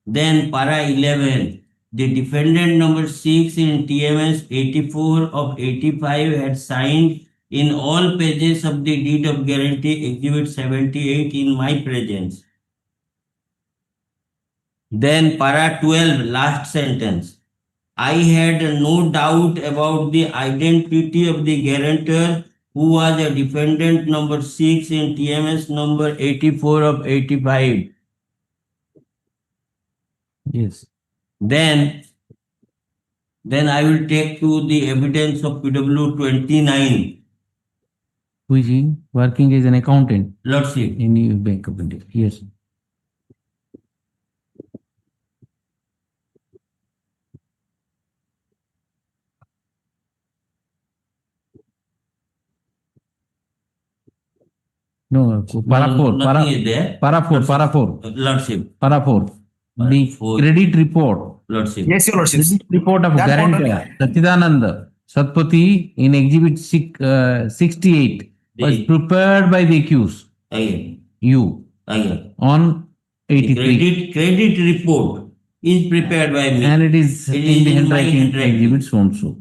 Then para 11. The defendant number 6 in TMS 84 of 85 had signed in all pages of the deed of guarantee, Exhibit 78, in my presence. Then para 12, last sentence. I had no doubt about the identity of the guarantor, who was a defendant number 6 in TMS number 84 of 85. Yes. Then I will take to the evidence of PW 29. Who is working as an accountant? Lordship. In the Bank of India. Yes. No, para 4. Lordship. Para 4. The credit report. Lordship. Yes, your lordship. Credit report of guarantor Sachidananda Satpathy in Exhibit 68 was prepared by the accused. You. On 83. Credit report is prepared by me. And it is in the handwriting Exhibit so and so.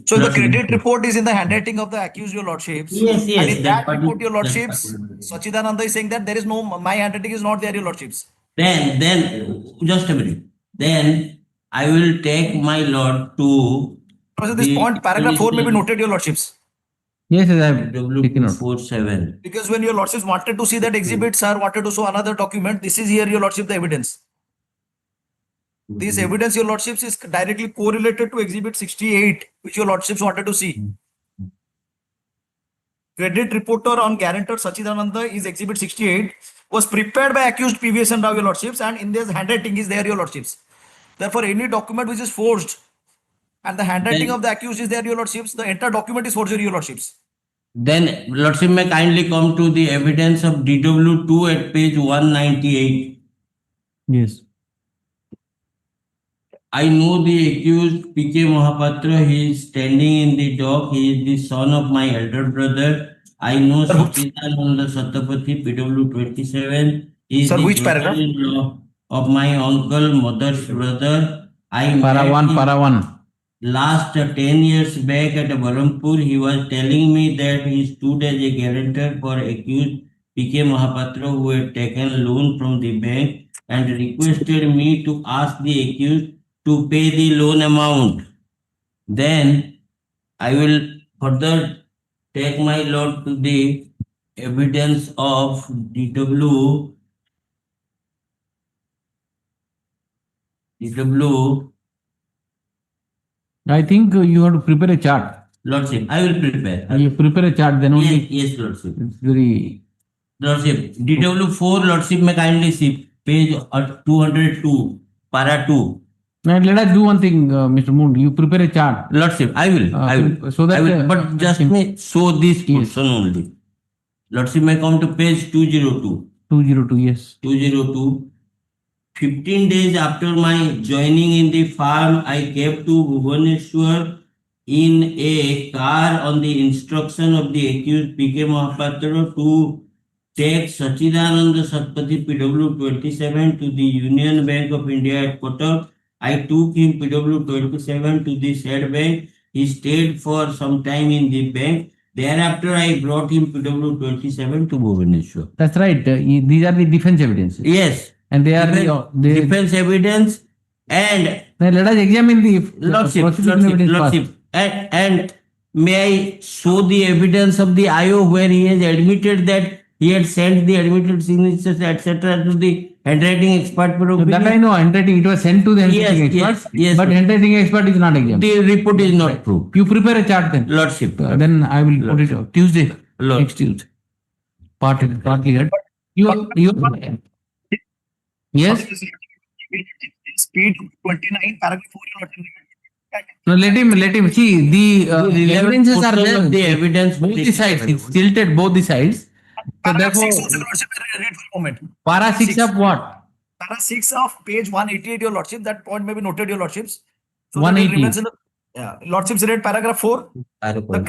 So the credit report is in the handwriting of the accused, your lordships. Yes. And in that report, your lordships, Sachidananda is saying that there is no, my handwriting is not there, your lordships. Then, just a minute. Then I will take my lord to. So this point, paragraph 4 may be noted, your lordships. Yes, I have taken note. 47. Because when your lordships wanted to see that exhibit, sir wanted to show another document, this is here, your lordship, the evidence. This evidence, your lordships, is directly correlated to exhibit 68, which your lordships wanted to see. Credit reporter on guarantor Sachidananda is exhibit 68, was prepared by accused PVS and Rao, your lordships, and in this handwriting is there, your lordships. Therefore, any document which is forged and the handwriting of the accused is there, your lordships, the entire document is forgery, your lordships. Then lordship may kindly come to the evidence of DW2 at page 198. Yes. I know the accused PK Mahapatra. He is standing in the dock. He is the son of my elder brother. I know Sachidananda Satapathy, PW 27. He is Sir, the which paragraph? brother-in-law of my uncle, mother's brother. met Para him one. last 10 years back at Barampur. He was telling me that he stood as a guarantor for accused P.K. Mahapatra, who had taken loan from the bank and requested me to ask the accused to pay the loan amount. Then I will further take my lord to the evidence of DW. I think you have to prepare a chart. Lordship, I will prepare. You prepare a chart, then only. Yes, Lordship. It's very. Lordship, DW4, Lordship, may kindly see page 202, para 2. Now, let us do one thing, Mr. Moon. You prepare a chart. Lordship, I will. So that. I will, but just may show this portion only. Lordship, may come to page 202. 202, yes. 202. 15 days after my joining in the farm, I came to Bhubaneswar in a car on the instruction of the accused P.K. Mahapatra to take Sachidananda Satpathy PW 27 to the Union Bank of India at Kotak. I took him PW 27 to the said bank. He stayed for some time in the bank. Thereafter, I brought him PW 27 to Bhubaneswar. That's right. These are the defense evidences. Yes. And they are the defense evidence and now let us examine the Lordship. And may I show the evidence of the IO where he has admitted that he had sent the admitted signatures, etc., to the handwriting expert. So that I know, handwriting, it was sent to the handwriting expert. Yes, but handwriting expert is not examined. The report is not proved. You prepare a chart then. Lordship. Then I will put it on Tuesday. Next Tuesday. Partly heard. You. Yes. Speed 29, paragraph 4. No, let him see the evidences are there. The evidence, both the sides. It's tilted both the sides. So therefore, para 6 of what? Para 6 of page 188, your lordship. That point may be noted, your lordships. So 180. Lordships read paragraph 4.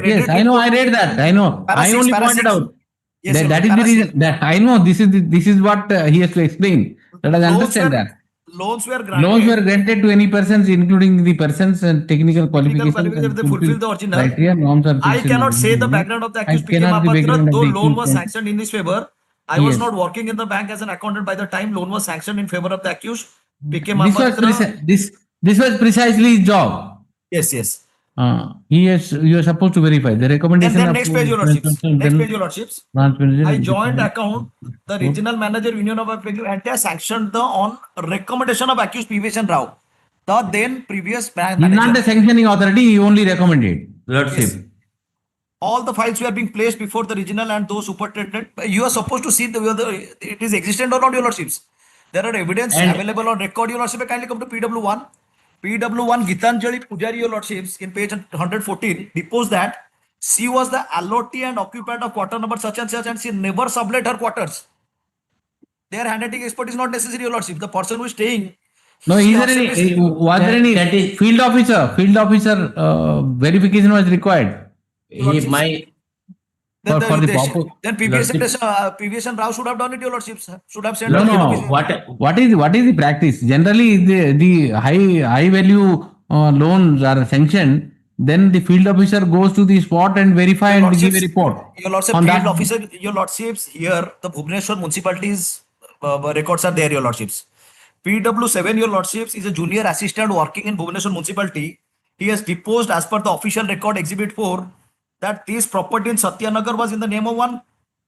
Yes, I know. I read that. I know. I only pointed out. Yes, that is the reason that I know. This is what he has to explain. Let us understand that. Loans were granted. Loans were granted to any persons, including the persons and technical qualifications. They fulfill the original. Criteria, I cannot say the background of the accused P.K. Mahapatra, though loan was sanctioned in his favor. I was not working in the bank as an accountant by the time loan was sanctioned in favor of the accused P.K. Mahapatra. This was precisely his job. Yes. You are supposed to verify the recommendation. And then next page, your lordships. I joined account the regional manager union of and has sanctioned the on recommendation of accused P.V. Rao, the then previous bank manager. He is not the sanctioning authority. He only recommended. Yes. All the files were being placed before the regional and those superintendent. You are supposed to see whether it is existent or not, your lordships. There are evidence available on record. Your lordship, kindly come to PW1. PW1 Gitanjali Pujari, your lordships, in page 114, deposed that she was the allotee and occupant of quarter number such and such, and she never sublet her quarters. Their handwriting expert is not necessary, your lordship. The person who is staying. No, was there any field officer verification was required? Then PVS and Rao should have done it, your lordships. Should have sent. No. What is the practice? Generally, the high value loans are sanctioned. Then the field officer goes to the spot and verify and give a report. Your lordship, field officer, your lordships, here the Bhubaneswar municipalities records are there, your lordships. PW7, your lordships, is a junior assistant working in Bhubaneswar municipality. He has deposed as per the official record exhibit 4 that this property in Satyanagar was in the name of one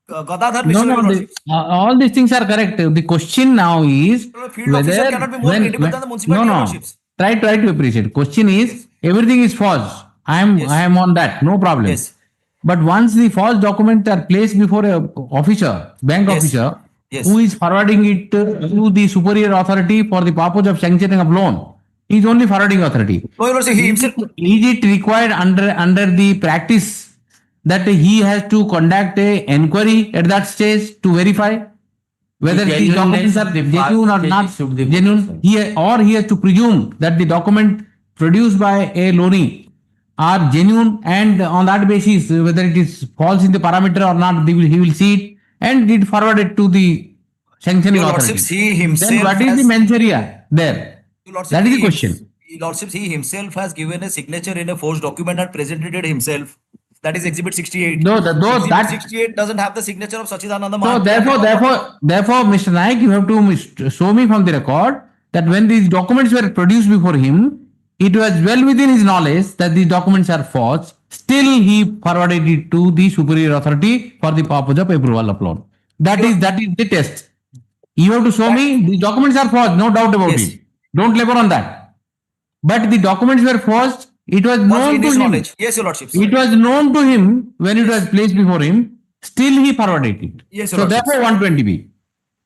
Gadadhar Mishra. All these things are correct. The question now is whether cannot be more independent than the municipality. Try to appreciate. Question is everything is false. I am on that. No problem. Yes. But once the false documents are placed before a officer, bank officer, who is forwarding it to the superior authority for the purpose of sanctioning of loan, he is only forwarding authority. Is it required under the practice that he has to conduct a inquiry at that stage to verify whether these documents are genuine or not genuine? He has to presume that the document produced by a loanee are genuine, and on that basis, whether it is false in the parameter or not, he will see it and it forwarded to the sanctioning authority. He himself then what is the mens rea there? That is the question. Lordships, he himself has given a signature in a forged document and presented it himself. That is Exhibit 68. No, Exhibit that 68 doesn't have the signature of Sachidananda so Mahathir. therefore, Mr. Naik, you have to show me from the record that when these documents were produced before him, it was well within his knowledge that these documents are forged. Still, he forwarded it to the superior authority for the purpose of approval of loan. That is the test. You have to show me the documents are forged, no doubt about it. Don't labor on that. But the documents were forged. It was known to him. Yes, Your Lordships. It was known to him when it was placed before him. Still, he forwarded it. Yes, Your So Lordships. therefore, 120B.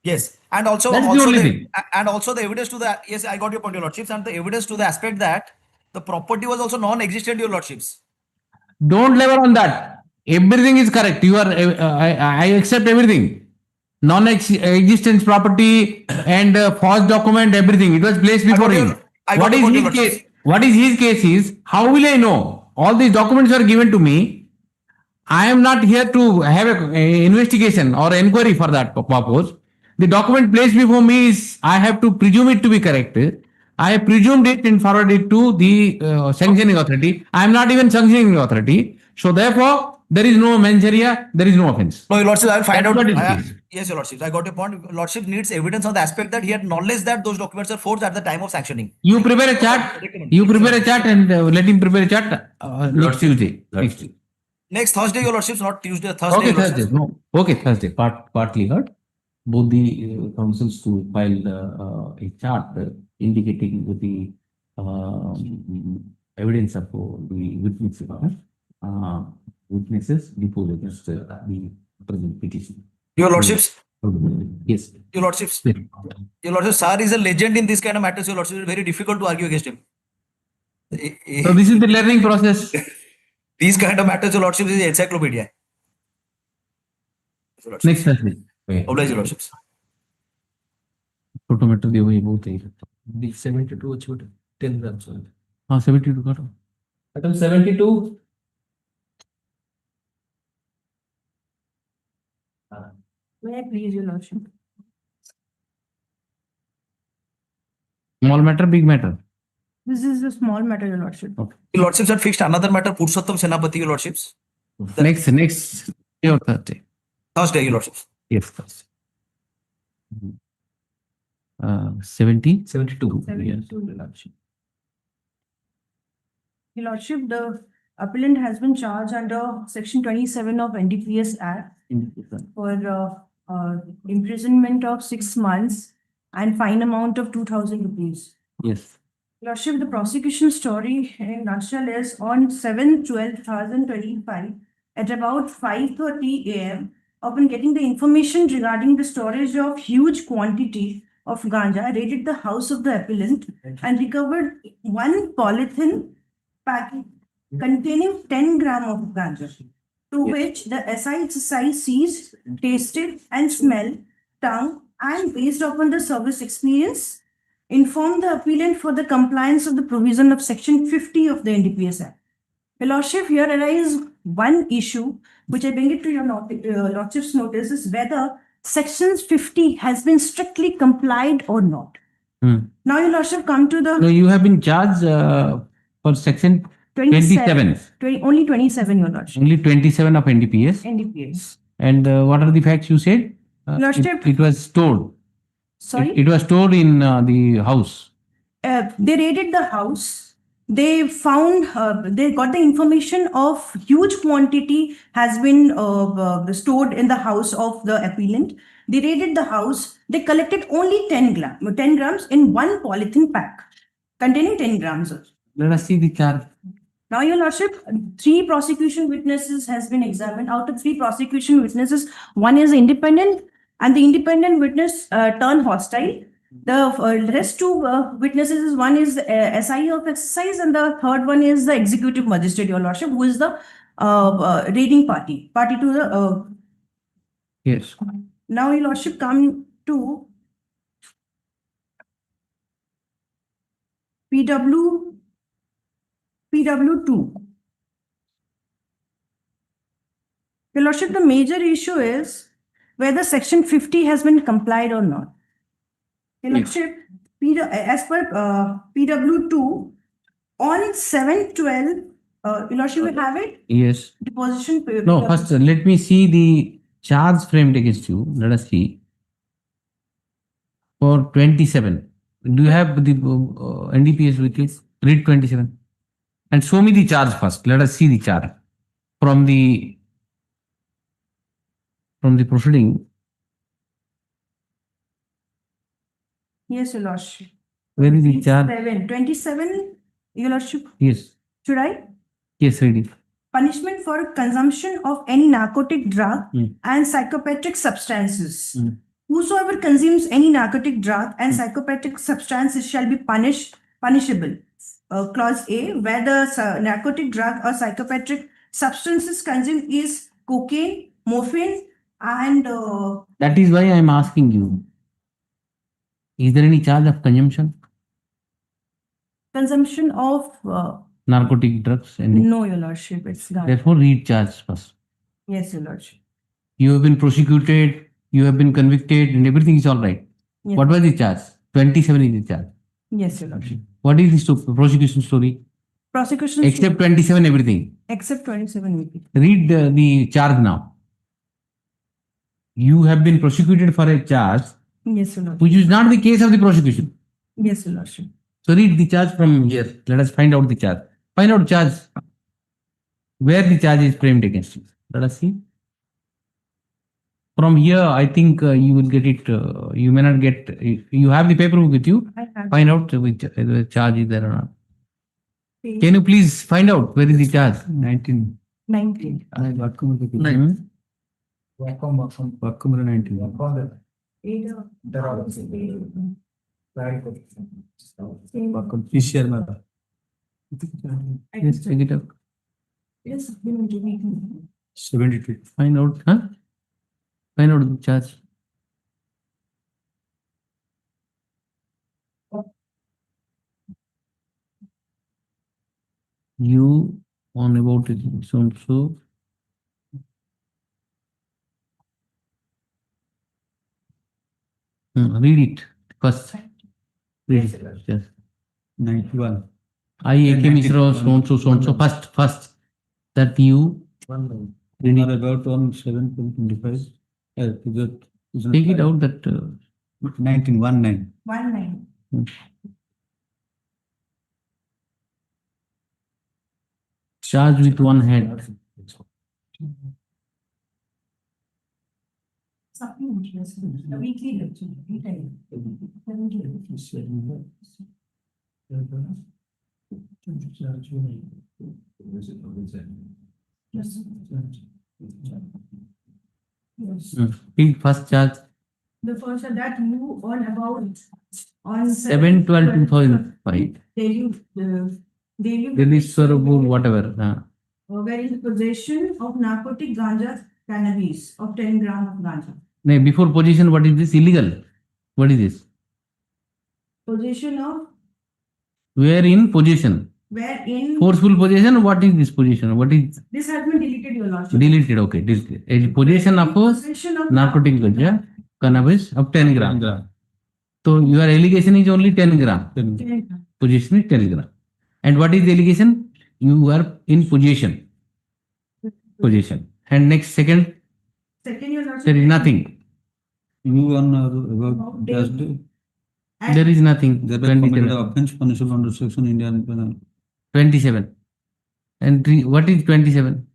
Yes, and also, That's the only thing. and also the evidence to that. Yes, I got your point, Your Lordships, and the evidence to the aspect that the property was also non-existent, Your Lordships. Don't labor on that. Everything is correct. You are. I accept everything. Non-existence property and false document, everything. It was placed before him. What is his case? What is his case is, how will I know? All these documents are given to me. I am not here to have an investigation or inquiry for that purpose. The document placed before me is, I have to presume it to be correct. I have presumed it and forwarded it to the sanctioning authority. I am not even sanctioning authority. So therefore, there is no mens rea, there is no offense. No, Your Lordship, I will find That's out. what it is. Yes, Your Lordship, I got your point. Lordship needs evidence on the aspect that he had knowledge that those documents are forged at the time of sanctioning. You prepare a chart. You prepare a chart and let him prepare a chart next Tuesday. Next Thursday, Your Lordships, not Tuesday, Thursday. Okay, Your Lordships. Thursday. No. Okay, Thursday. Partly heard. Both the councils to file a chart indicating the evidence of the witnesses before against the present petition. Your Lordships. Yes. Your Lordships. Your Lordships, sir is a legend in this kind of matters. Your Lordships, it's very difficult to argue against him. So this is the learning process. These kind of matters, Your Lordships, is encyclopedia. Next Thursday. Oblige, Your Lordships. Photometer दिया हुआ ये बहुत है. The 72 छोटे 10 grams. हाँ 72 करो. Item 72. May I please, Your Lordship? Small matter, big matter. This is a small matter, Your Lordship. Your Lordships had fixed another matter, Purushottam Senapati, Your Lordships. Next day or Thursday. Thursday, Your Lordships. Yes, Thursday. 72. 72, Your Lordship. Your Lordship, the appellant has been charged under Section 27 of NDPS Act for imprisonment of 6 months and fine amount of 2,000 rupees. Yes. Lordship, the prosecution story in nutshell is on 7/12/2025 at about 5:30 a.m. Upon getting the information regarding the storage of huge quantity of ganja, raided the house of the appellant and recovered one polythene packet containing 10 gram of ganja, to which the SI exercise seized, tasted and smelled, tongue, and based upon the service experience, informed the appellant for the compliance of the provision of Section 50 of the NDPS Act. Your Lordship, here arises one issue, which I bring it to your Lordship's notice, is whether Section 50 has been strictly complied or not. Now, Your Lordship, come to the... No, you have been charged for Section 27. Only 27, Your Lordship. Only 27 of NDPS. NDPS. And what are the facts you said? Lordship. It was stored. Sorry? It was stored in the house. They raided the house. They found, they got the information of huge quantity has been stored in the house of the appellant. They raided the house. They collected only 10 grams in one polythene pack containing 10 grams. Let us see the charge. Now, Your Lordship, 3 prosecution witnesses has been examined. Out of 3 prosecution witnesses, one is independent and the independent witness turned hostile. The rest 2 witnesses is one is SI of exercise and the third one is the executive magistrate, Your Lordship, who is the raiding party to the... Yes. Now, Your Lordship, come to PW2. Your Lordship, the major issue is whether Section 50 has been complied or not. Your Lordship, As per PW2, on 7/12, Your Lordship will have it? Yes. Deposition. No, first let me see the charge framed against you. Let us see. For 27. Do you have the NDPS with you? Read 27. And show me the charge first. Let us see the charge. From the proceeding. Yes, Your Lordship. Where is the charge? 27, Your Lordship. Yes. Should I? Yes, read it. Punishment for consumption of any narcotic drug and psychopatric substances. Whosoever consumes any narcotic drug and psychopatric substances shall be punishable. Clause A, where the narcotic drug or psychopatric substances consumed is cocaine, morphine, and That is why I am asking you. Is there any charge of consumption? consumption of Narcotic drugs? no, Your Lordship, it's not. Therefore, read charge first. Yes, Your Lordship. You have been prosecuted, you have been convicted, and everything is all right. Yes. What was the charge? 27 is the charge. Yes, Your Lordship. What is the prosecution story? Prosecution Except 27, everything. except 27 VP. Read the charge now. You have been prosecuted for a charge Yes, Your Lordship. which is not the case of the prosecution. Yes, Your Lordship. So read the charge from here. Let us find out the charge. Find out charge. Where the charge is framed against you. Let us see. From here, I think you will get it. You may not get. You have the paperwork with you. I have. Find out which the charge is there or not. Can you please find out where is the charge? 19. 19. Yes, check it out. Yes, supplementary meeting. 72. Find out, huh? Find out the charge. You on about it so. Read it first. Read it. Yes. 91. I, A.K. Mishra, so. First. That you. Read it. About on 7.25. Take it out that. 1919. 19. Charge with one head. Supplementary, yes, the weekly lecture, weekly. Yes. Yes. Read first charge. The first that you on about on 7/12/2005. Delhi Sarabur, whatever. Were in possession of narcotic ganja cannabis of 10 grams of ganja. No, before possession, what is this? Illegal. What is this? Possession of Where in possession? where in Forceful possession. What is this possession? What is this has been deleted, Your Lordship. deleted? Okay, deleted. A possession of narcotic ganja cannabis of 10 grams. So your allegation is only 10 grams. Possession is 10 grams. And what is the allegation? You are in possession. Possession. And next second, Second, Your Lordship. there is nothing. You on about just There is nothing. there were committed offense punishable under section Indian penal. 27. And what is 27?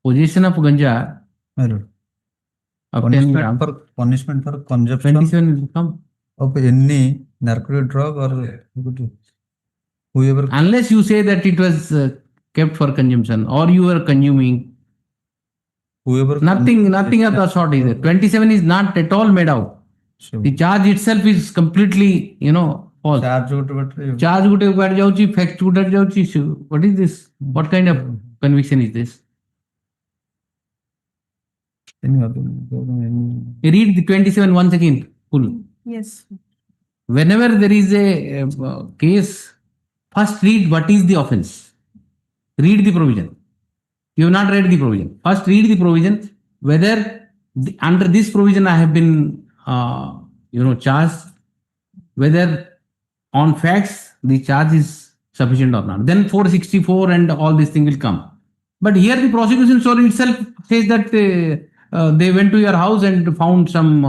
Possession of ganja of 10 grams. Punishment for consumption 27 will come. of any narcotic drug or whoever. Unless you say that it was kept for consumption or you were consuming. Whoever. Nothing of the sort is there. 27 is not at all made out. The charge itself is completely, false. Charge ଗୋଟେ Charge ଗୋଟେ କୁଆଡେ ଯାଉଛି, fact ଗୋଟେ ଯାଉଛି. What is this? What kind of conviction is this? Read the 27 once again, full. Yes. Whenever there is a case, first read what is the offense. Read the provision. You have not read the provision. First read the provision, whether under this provision I have been, charged, whether on facts the charge is sufficient or not. Then 464 and all this thing will come. But here the prosecution story itself says that they went to your house and found some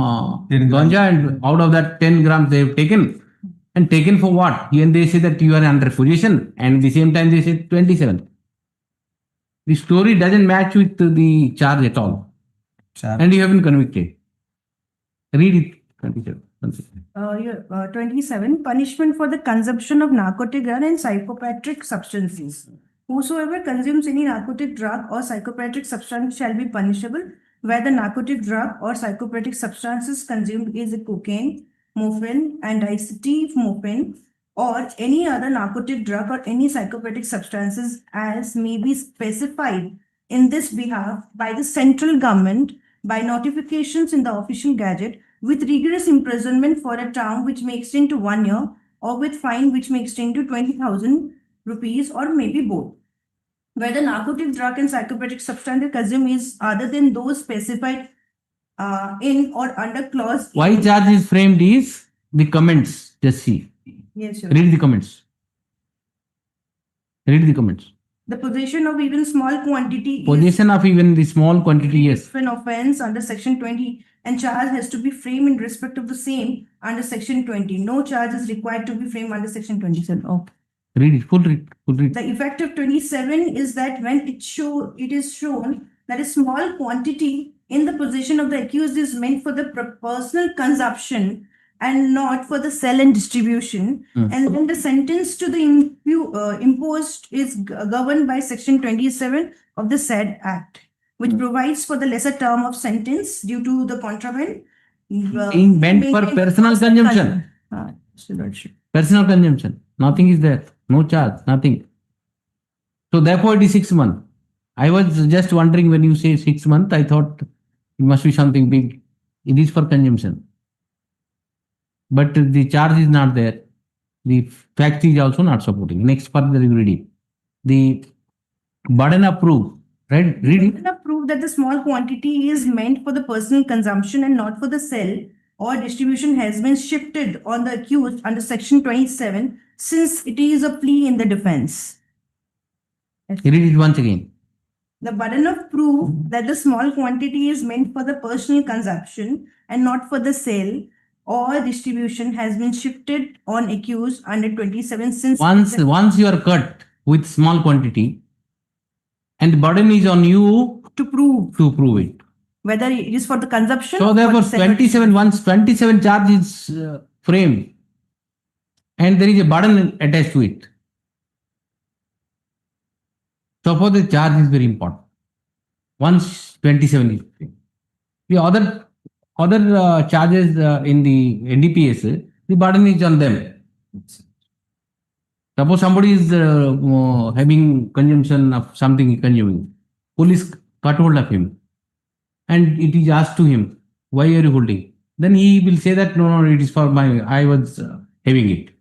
ganja, and out of that 10 grams they have taken. And taken for what? Even they say that you are under possession, and at the same time they say 27. The story doesn't match with the charge at all. And you have been convicted. Read it. 27. 27. Punishment for the consumption of narcotic drug and psychopathic substances. Whosoever consumes any narcotic drug or psychopathic substance shall be punishable, where the narcotic drug or psychopathic substances consumed is cocaine, morphine, and acetaminophen, or any other narcotic drug or any psychopathic substances as may be specified in this behalf by the central government by notifications in the official gazette, with rigorous imprisonment for a term which may extend to 1 year, or with fine which may extend to 20,000 rupees, or maybe both. Where the narcotic drug and psychopathic substance consumed is other than those specified in or under clause. Why charge is framed is the comments. Just see. Yes, sir. Read the comments. Read the comments. The possession of even small quantity Possession of even the small quantity, yes. is an offense under section 20, and charge has to be framed in respect of the same under section 20. No charge is required to be framed under section 27. Okay. Read it. Full read. Full read. The effect of 27 is that when it is shown that a small quantity in the possession of the accused is meant for the personal consumption and not for the sale and distribution, and then the sentence to the imposed is governed by section 27 of the said act, which provides for the lesser term of sentence due to the contraband being meant for personal consumption. Personal consumption. Nothing is there. No charge. Nothing. So therefore it is 6 months. I was just wondering when you say 6 months, I thought it must be something big. It is for consumption. But the charge is not there. The fact is also not supporting. Next further you read it. The burden of proof. Right? Read it. Burden of proof that the small quantity is meant for the personal consumption and not for the sale or distribution has been shifted on the accused under section 27, since it is a plea in the defense. Read it once again. The burden of proof that the small quantity is meant for the personal consumption and not for the sale or distribution has been shifted on accused under 27, since once you are cut with small quantity and the burden is on you to prove it, whether it is for the consumption. So therefore 27, once 27 charge is framed and there is a burden attached to it. So for the charge is very important. Once 27 is framed. The other charges in the NDPS, the burden is on them. Suppose somebody is having consumption of something consuming, police cut hold of him, and it is asked to him, why are you holding? Then he will say that no, it is for I was having it.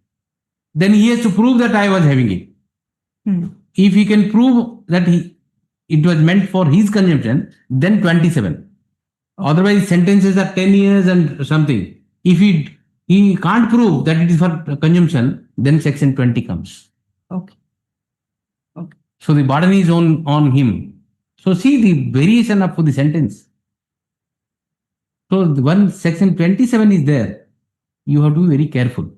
Then he has to prove that I was having it. If he can prove that it was meant for his consumption, then 27. Otherwise, sentences are 10 years and something. If he can't prove that it is for consumption, then section 20 comes. Okay. So the burden is on him. So see the variation of the sentence. So when section 27 is there, you have to be very careful.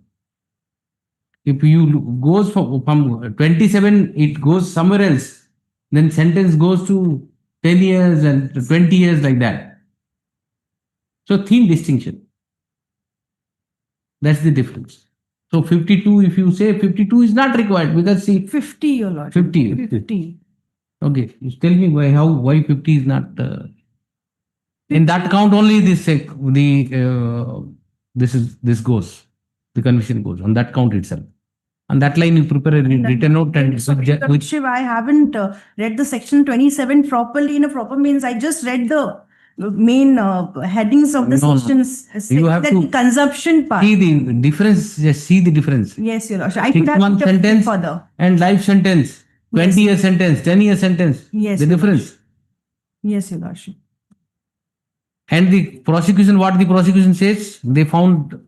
If you goes from 27, it goes somewhere else, then sentence goes to 10 years and 20 years like that. So thin distinction. That's the difference. So 52, if you say 52 is not required because see 50, your lord. 50. Okay, you tell me why 50 is not. In that count only this goes. The conviction goes on that count itself. On that line, you prepare a written note and Shiv, I haven't read the section 27 properly in a proper means. I just read the main headings of the sections. You have to consumption part. See the difference. Just see the difference. Yes, your lordship. 6 month sentence further. and life sentence. 20-year sentence, 10-year sentence. Yes, The Your difference. Yes, Your Lordship. And the prosecution, what the prosecution says, they found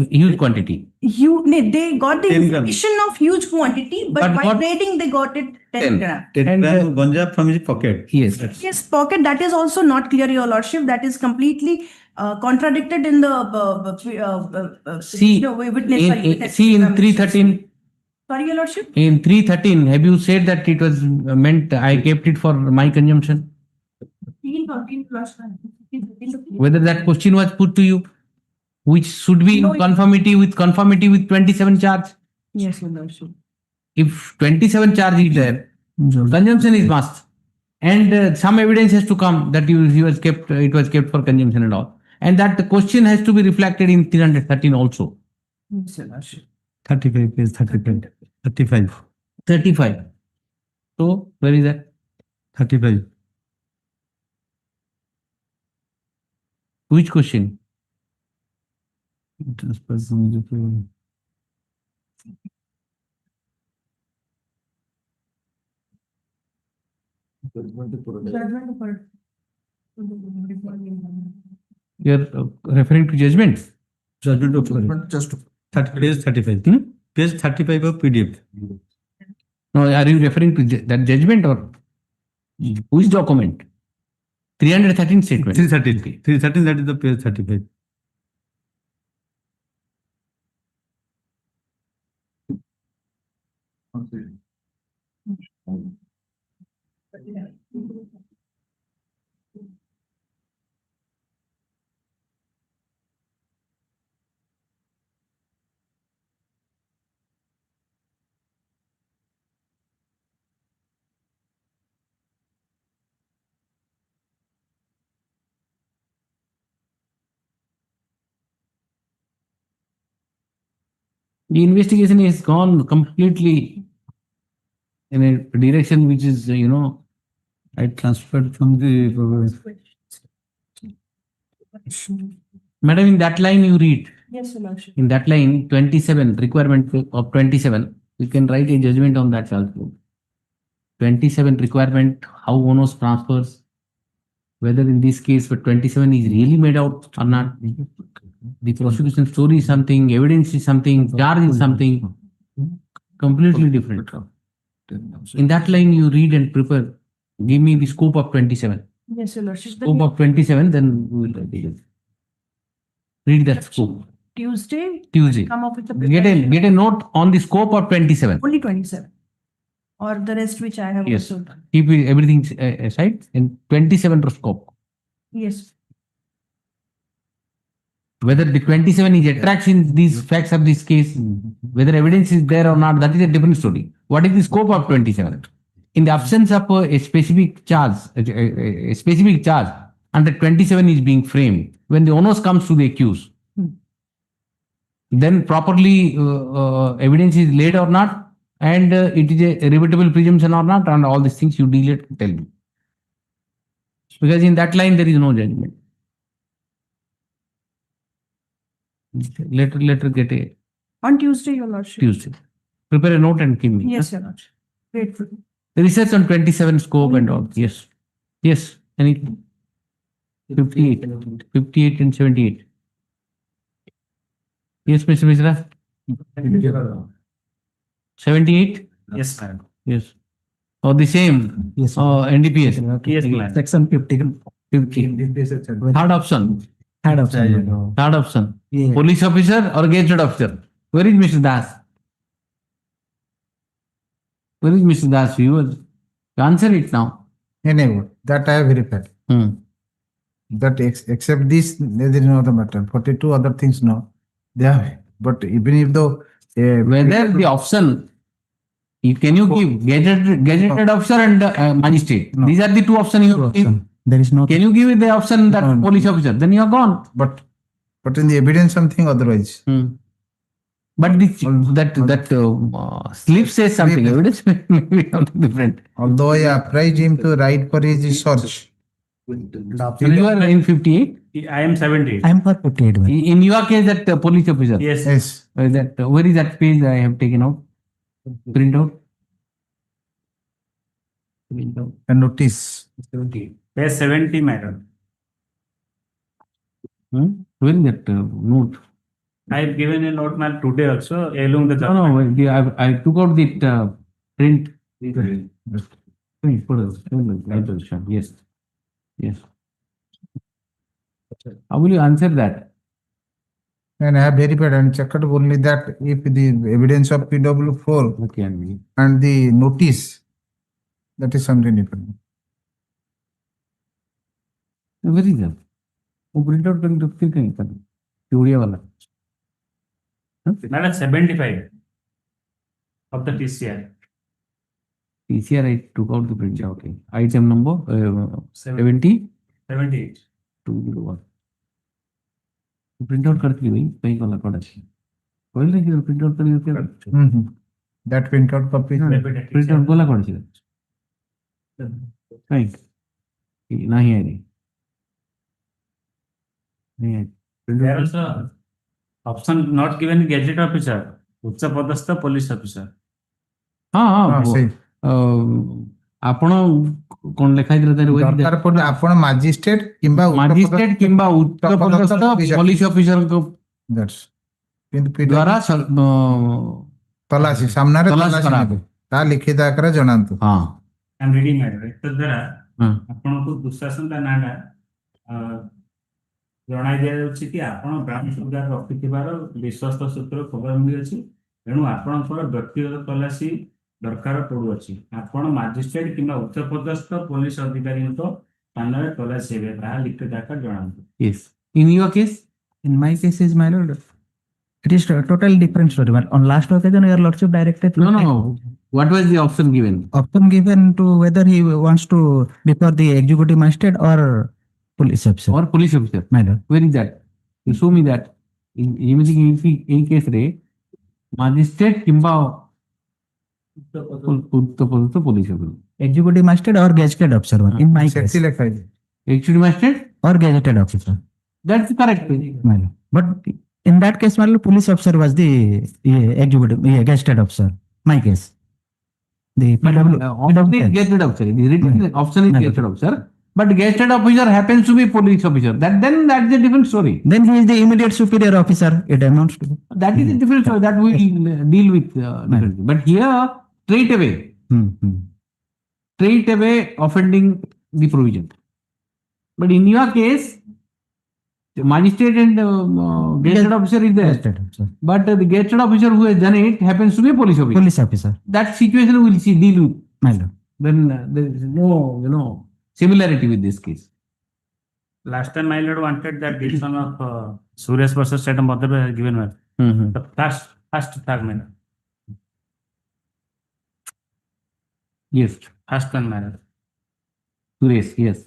huge quantity. They got the 10 grams. information of huge quantity, but But by what- grading they got it 10 grams. 10 gram ganja from his pocket. Yes. Yes, pocket, that is also not clear, Your Lordship. That is completely contradicted in the See, witness. see in 313, Sorry, Your Lordship. in 313, have you said that it was meant I kept it for my consumption? Whether that question was put to you, which should be in conformity with 27 charge. Yes, Your Lordship. If 27 charge is there, consumption is must, and some evidence has to come that it was kept for consumption and all, and that the question has to be reflected in 313 also. Yes, Your Lordship. 35, page 35. 35. 35. So where is that? 35. Which question? You're referring to judgment? Judgment of Just page 35. Page 35 of PDF. No, are you referring to that judgment or which document? 313 statement. 313. 313, that is the page 35. The investigation has gone completely in a direction which is, I transferred from the Madam, in that line you read. Yes, Your Lordship. In that line, 27, requirement of 27, we can write a judgment on that also. 27 requirement, how onus transfers, whether in this case, but 27 is really made out or not. The prosecution story is something, evidence is something, charge is something completely different. In that line, you read and prepare. Give me the scope of 27. Yes, Your Lordship. Scope of 27, then we will read that scope. Tuesday. Tuesday. Come up with the Get a note on the scope of 27. Only 27. Or the rest which I have Yes. also done. Keep everything aside in 27 scope. Yes. Whether the 27 is attracts in these facts of this case, whether evidence is there or not, that is a different story. What is the scope of 27? In the absence of a specific charge, under 27 is being framed, when the onus comes to the accused, then properly evidence is laid or not, and it is a rebuttable presumption or not, and all these things you deal it, tell me. Because in that line there is no judgment. Let her get a On Tuesday, Your Lordship. Tuesday. Prepare a note and give me. Yes, Your Lordship. Grateful. Research on 27 scope and all. Yes. Yes. Anything. 58. 58 and 78. Yes, Mr. Mishra. 78? Yes, madam. Yes. Or the same? Yes, sir. NDPS? Yes, madam. Section 50. 50. Third option. Third option. Third option. Yeah. Police officer or gazetted officer? Where is Mr. Das? Where is Mr. Das? You answer it now. Anyway, that I have verified. That except this, there is no other matter. 42 other things, no. They have, but even if though whether the option, can you give gazetted officer and magistrate? No. These are the two options you have to give. There is no. Can you give the option that No. police officer? Then you are gone. But in the evidence something otherwise. But that slip says something. Evidence may be something different. Although I apprised him to write for his search. You are in 58. I am 78. I am for 58. In your case, that police officer. Yes. Yes. Where is that page I have taken out? Print out. a notice. Page 70, my lord. Where is that note? I have given a note, my lord, today also along the. I took out the print. Yes. Yes. How will you answer that? And I have verified and checked only that if the evidence of PW4 and the notice, that is something different. Where is that? वो print out करके तो फिर कहीं कर चूड़िया वाला Madam, 75 of the TCR. TCR I took out the print. Okay. Item number 70 78. 201. Print out करती हुई कहीं वाला कोड है कोई नहीं प्रिंट आउट करके that print out copy print out वाला कोड है नहीं है नहीं है There also option not given gazette officer, उच्च पदस्थ police officer. हाँ सही ଆପଣ କଣ ଲେଖା ହେଇଥିଲା ତାର ଦରକାର ପଡିଲେ ଆପଣ ମାଜିଷ୍ଟ୍ରେଟ କିମ୍ବା ଉଚ୍ଚ ପଦସ୍ଥ ପୋଲିସ ଅଫିସରଙ୍କ ଦ୍ୱାରା ତଲାସି ସାମ୍ନାରେ ତଲାସି ନେବେ ତା ଲିଖିତ ଆକାରରେ ଜଣାନ୍ତୁ। ହଁ I'm reading my ଦ୍ୱାରା ଆପଣଙ୍କୁ ଦୁଃଶାସନ ତା ନାଁଟା ଜଣାଇ ଦିଆଯାଉଛି କି ଆପଣ ବ୍ରାଉନ ସୁଗାର ରଖିଥିବାର ବିଶ୍ୱସ୍ତ ସୂତ୍ର ଖବର ମିଳିଅଛି ତେଣୁ ଆପଣଙ୍କର ବ୍ୟକ୍ତିଗତ ତଲାସି ଦରକାର ପଡୁଅଛି ଆପଣ ମାଜିଷ୍ଟ୍ରେଟ କିମ୍ବା ଉଚ୍ଚ ପଦସ୍ଥ ପୋଲିସ ଅଧିକାରୀଙ୍କ ସ୍ଥାନରେ ତଲାସି ହେବେ ତାହା ଲିଖିତ ଆକାରରେ ଜଣାନ୍ତୁ। Yes. In your case? In my case is my lord. It is a total different story. But on last occasion, your lordship directed. No. What was the option given? Option given to whether he wants to before the executive magistrate or police officer. Or police officer. My lord. Where is that? You show me that. In case re magistrate kimba police officer. Executive magistrate or gazetted officer. In my case. Executive magistrate or gazetted officer. That's correct. My lord. But in that case, my lord, police officer was the executive, gazetted officer. My case. The gazetted officer. The written option is gazetted officer. But gazetted officer happens to be police officer. That's a different story. Then he is the immediate superior officer. It amounts to. That is a different story that we will deal with differently. But here, straight away offending the provision. But in your case, the magistrate and gazetted officer is there. But the gazetted officer who has done it happens to be a police officer. Police officer. That situation we will deal with. My lord. Then there is no, similarity with this case. Last time my lord wanted that decision of Suresh versus State of Madhya has given one. The first fragment. Yes. First one, my lord. Suresh, yes.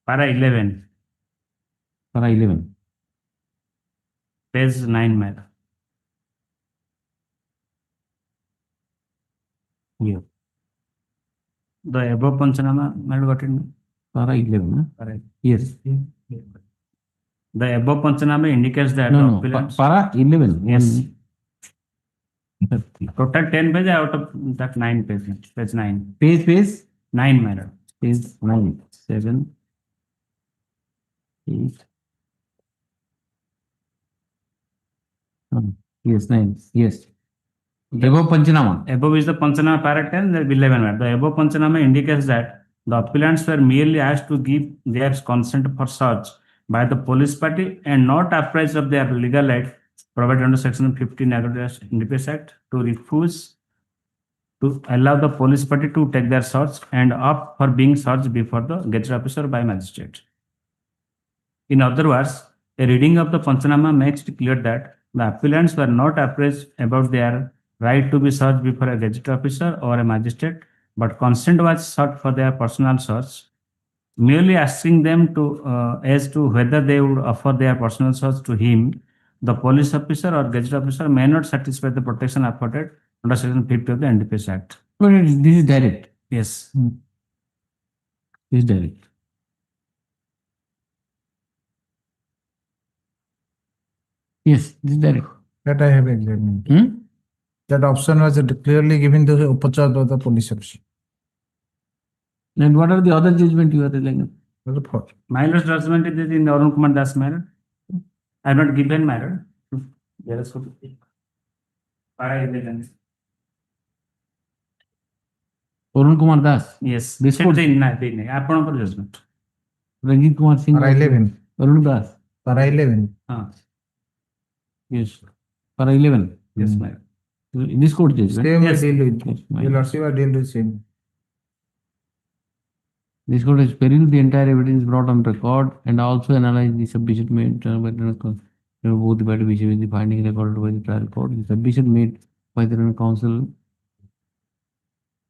Para 11. Page 9, my lord. Yeah. The above Panchanama, my lord, got it? Para 11. Correct. Yes. The above Panchanama indicates that No. Para 11. Yes. Total 10 pages out of that 9 pages. Page 9. Page 9, my lord. Page 9. 7. 8. Yes, 9. Yes. Above Panchanama. Above is the Panchanama para 10, the 11. The above Panchanama indicates that the appellants were merely asked to give their consent for search by the police party and not apprised of their legal right provided under Section 15 NDPS Act to refuse to allow the police party to take their search and opt for being searched before the gazetted officer by magistrate. In other words, a reading of the Panchanama makes it clear that the appellants were not apprised about their right to be searched before a gazetted officer or a magistrate, but consent was sought for their personal search, merely asking them to as to whether they would offer their personal search to him. The police officer or gazetted officer may not satisfy the protection afforded under Section 50 of the NDPS Act. But this is direct. Yes. This is direct. Yes, this is direct. That I have examined. That option was clearly given to the upachar of the police officer. And what are the other judgment you are relying on? My lord's judgment is in the Arun Kumar Das matter. I have not given matter. There is Arun Kumar Das. Yes. This court. ଆପଣଙ୍କର judgment. Ranjit Kumar Singh. Para 11. Arun Das. Para 11. Yes. Para 11. Yes, my lord. This court judgment. Same Yes. we deal with. Yes, my Your lord. lordship, I deal with same. This court has perused the entire evidence brought on record and also analyzed the submission made by both the party with the finding recorded by the trial court. The submission made by the counsel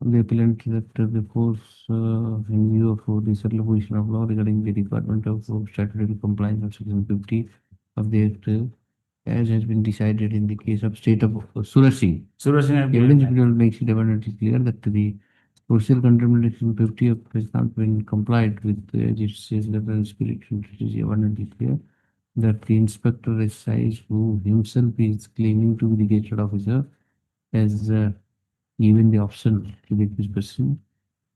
of the appellant that the force in view of the settled position of law regarding the requirement of statutory compliance of section 50 of the Act as has been decided in the case of state of Suraj Singh. Suraj Singh, The evidence makes it abundantly clear that the procedural contempt section 50 of has not been complied with as it says letter and spirit. It is abundantly clear that the inspector exercise who himself is claiming to be the gazetted officer has given the option to the accused person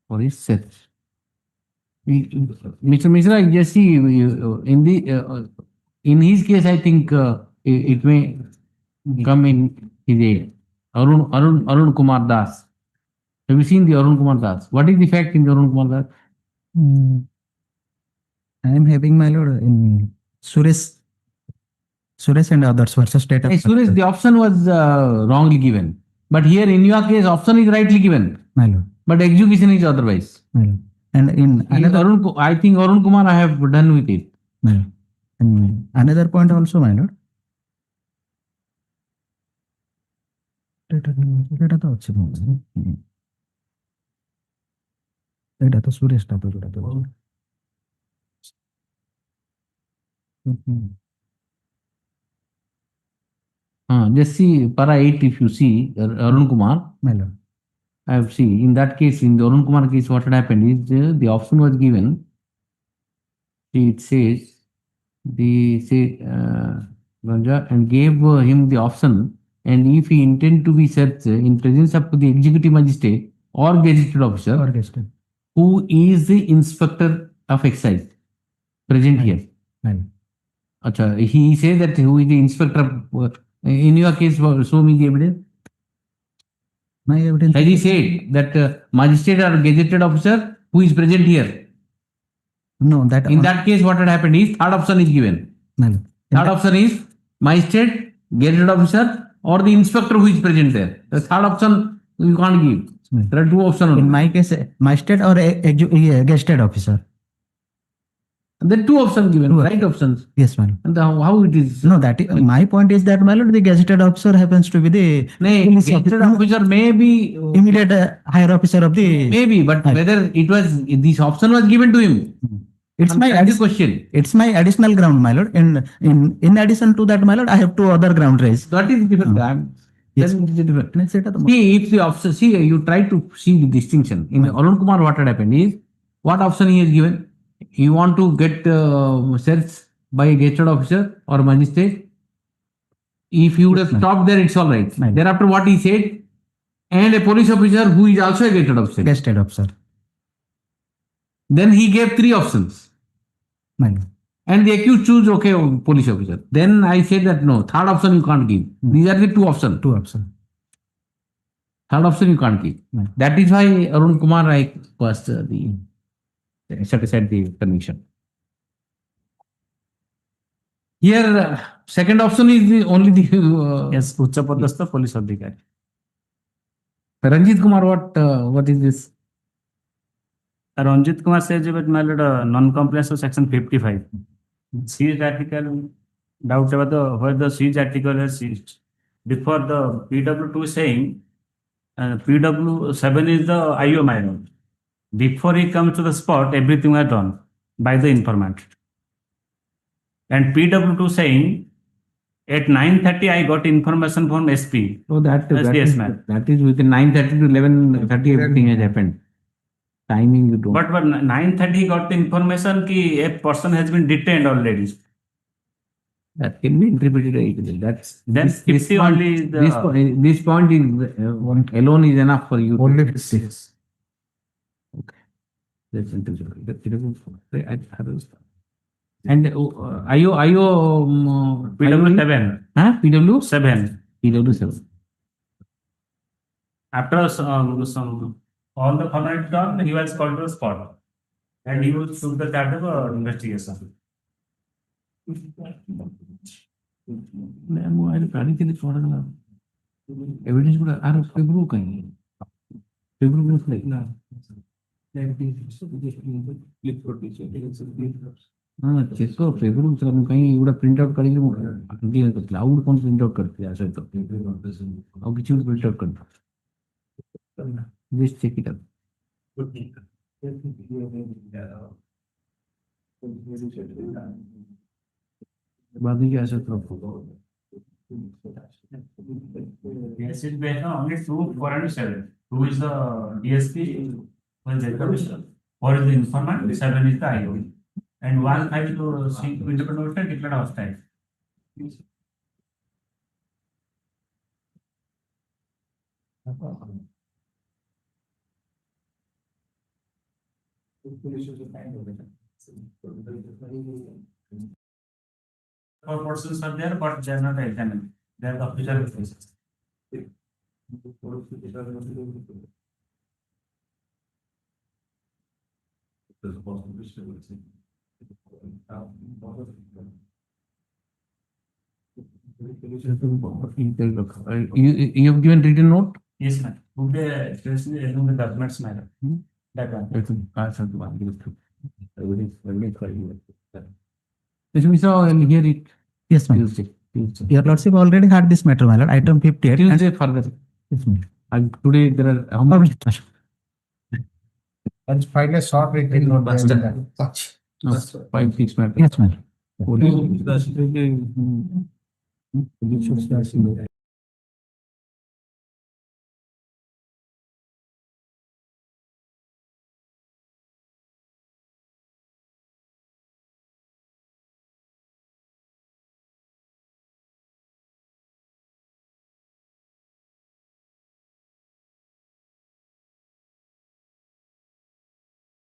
for his search. Mr. Mishra, I just see in his case, I think it may come in his aid. Arun Kumar Das. Have you seen the Arun Kumar Das? What is the fact in the Arun Kumar Das? I am having, my lord, in Suresh and others versus state of Suresh, the option was wrongly given. But here in your case, option is rightly given. my lord. But execution is otherwise. My lord. And in another, I think Arun Kumar, I have done with it. my lord. And another point also, my lord. এটা তো সুরেশ টা তো এটা তো Just see para 8 if you see Arun Kumar. my lord. I have seen in that case, in the Arun Kumar case, what had happened is the option was given. It says Ganja and gave him the option, and if he intend to be searched in presence of the executive magistrate or gazetted officer, who is the inspector of excise present here. Acha, he says that who is the inspector of, in your case, show me the evidence. My evidence. Has he said that magistrate or gazetted officer who is present here? No, that in that case, what had happened is third option is given. Third option is magistrate, gazetted officer, or the inspector who is present there. The third option you can't give. There are two options. In my case, magistrate or gazetted officer. There are two options given, right options. Yes, ma'am. And how it is? No, that is, my point is that, my lord, the gazetted officer happens to be the gazetted officer may be immediate higher officer of the. Maybe, but whether it was this option was given to him. It's my question. It's my additional ground, my lord. In addition to that, my lord, I have two other ground raised. That is different. Yes. See, if the officer, see, you try to see the distinction. In Arun Kumar, what had happened is, what option he has given? You want to get searched by a gazetted officer or magistrate? If you would have stopped there, it's all right. Thereafter, what he said, and a police officer who is also a gazetted officer. Gazetted officer. Then he gave three options. And the accused choose, okay, police officer. Then I said that no, third option you can't give. These are the two options. Two options. Third option you can't give. That is why Arun Kumar, I was set aside the conviction. Here, second option is only the yes, Uchapadasta police adhikari. Ranjit Kumar, what is this? Ranjit Kumar says about my lord non-compliance of section 55. Seized article, doubt about where the seized article is seized. Before the PW2 saying, PW7 is the IO minor. Before he comes to the spot, everything was done by the informant. And PW2 saying, at 9:30 I got information from SP. So that yes, is within 9:30 to 11:30 everything has happened. Timing you don't. But 9:30 got the information ki a person has been detained already. That can be interpreted either. That's then this point is alone is enough for you. Only to 50. Okay. That's intelligent. And IO PW7. PW 7. PW7. After some all the formality done, he was called to the spot, and he took the charge of investigation. Evidence ಕೂಡ ಆರು ಫೆಬ್ರು ಕೈ ಫೆಬ್ರು ಇಲ್ಲ check ಫೆಬ್ರು ಕೈ ಕೂಡ print out ಕಳಿದ್ರೆ ಅವ್ರು ಕೊಂಡು print out करते हैं ऐसे तो अब किसी को प्रिंट आउट करना जस्ट चेक इट आउट बाद में क्या ऐसा तो Yes, it's based on only 247. 2 is the DSP, 1 is the commissioner, 4 is the informant, 7 is the IO. And 1 5 to independent declared hostile. Four persons are there, but they are not examined. They are the official witnesses. You have given written note? Yes, ma'am. Would they expressly assume the government's matter? That one. We saw and hear it. Yes, ma'am. Tuesday. Your Lordship already had this matter, my lord. Item 58. Tuesday further. Yes, ma'am. And today there are how many? Let's file a short written note. Such. 5-6 matter. Yes, ma'am. Police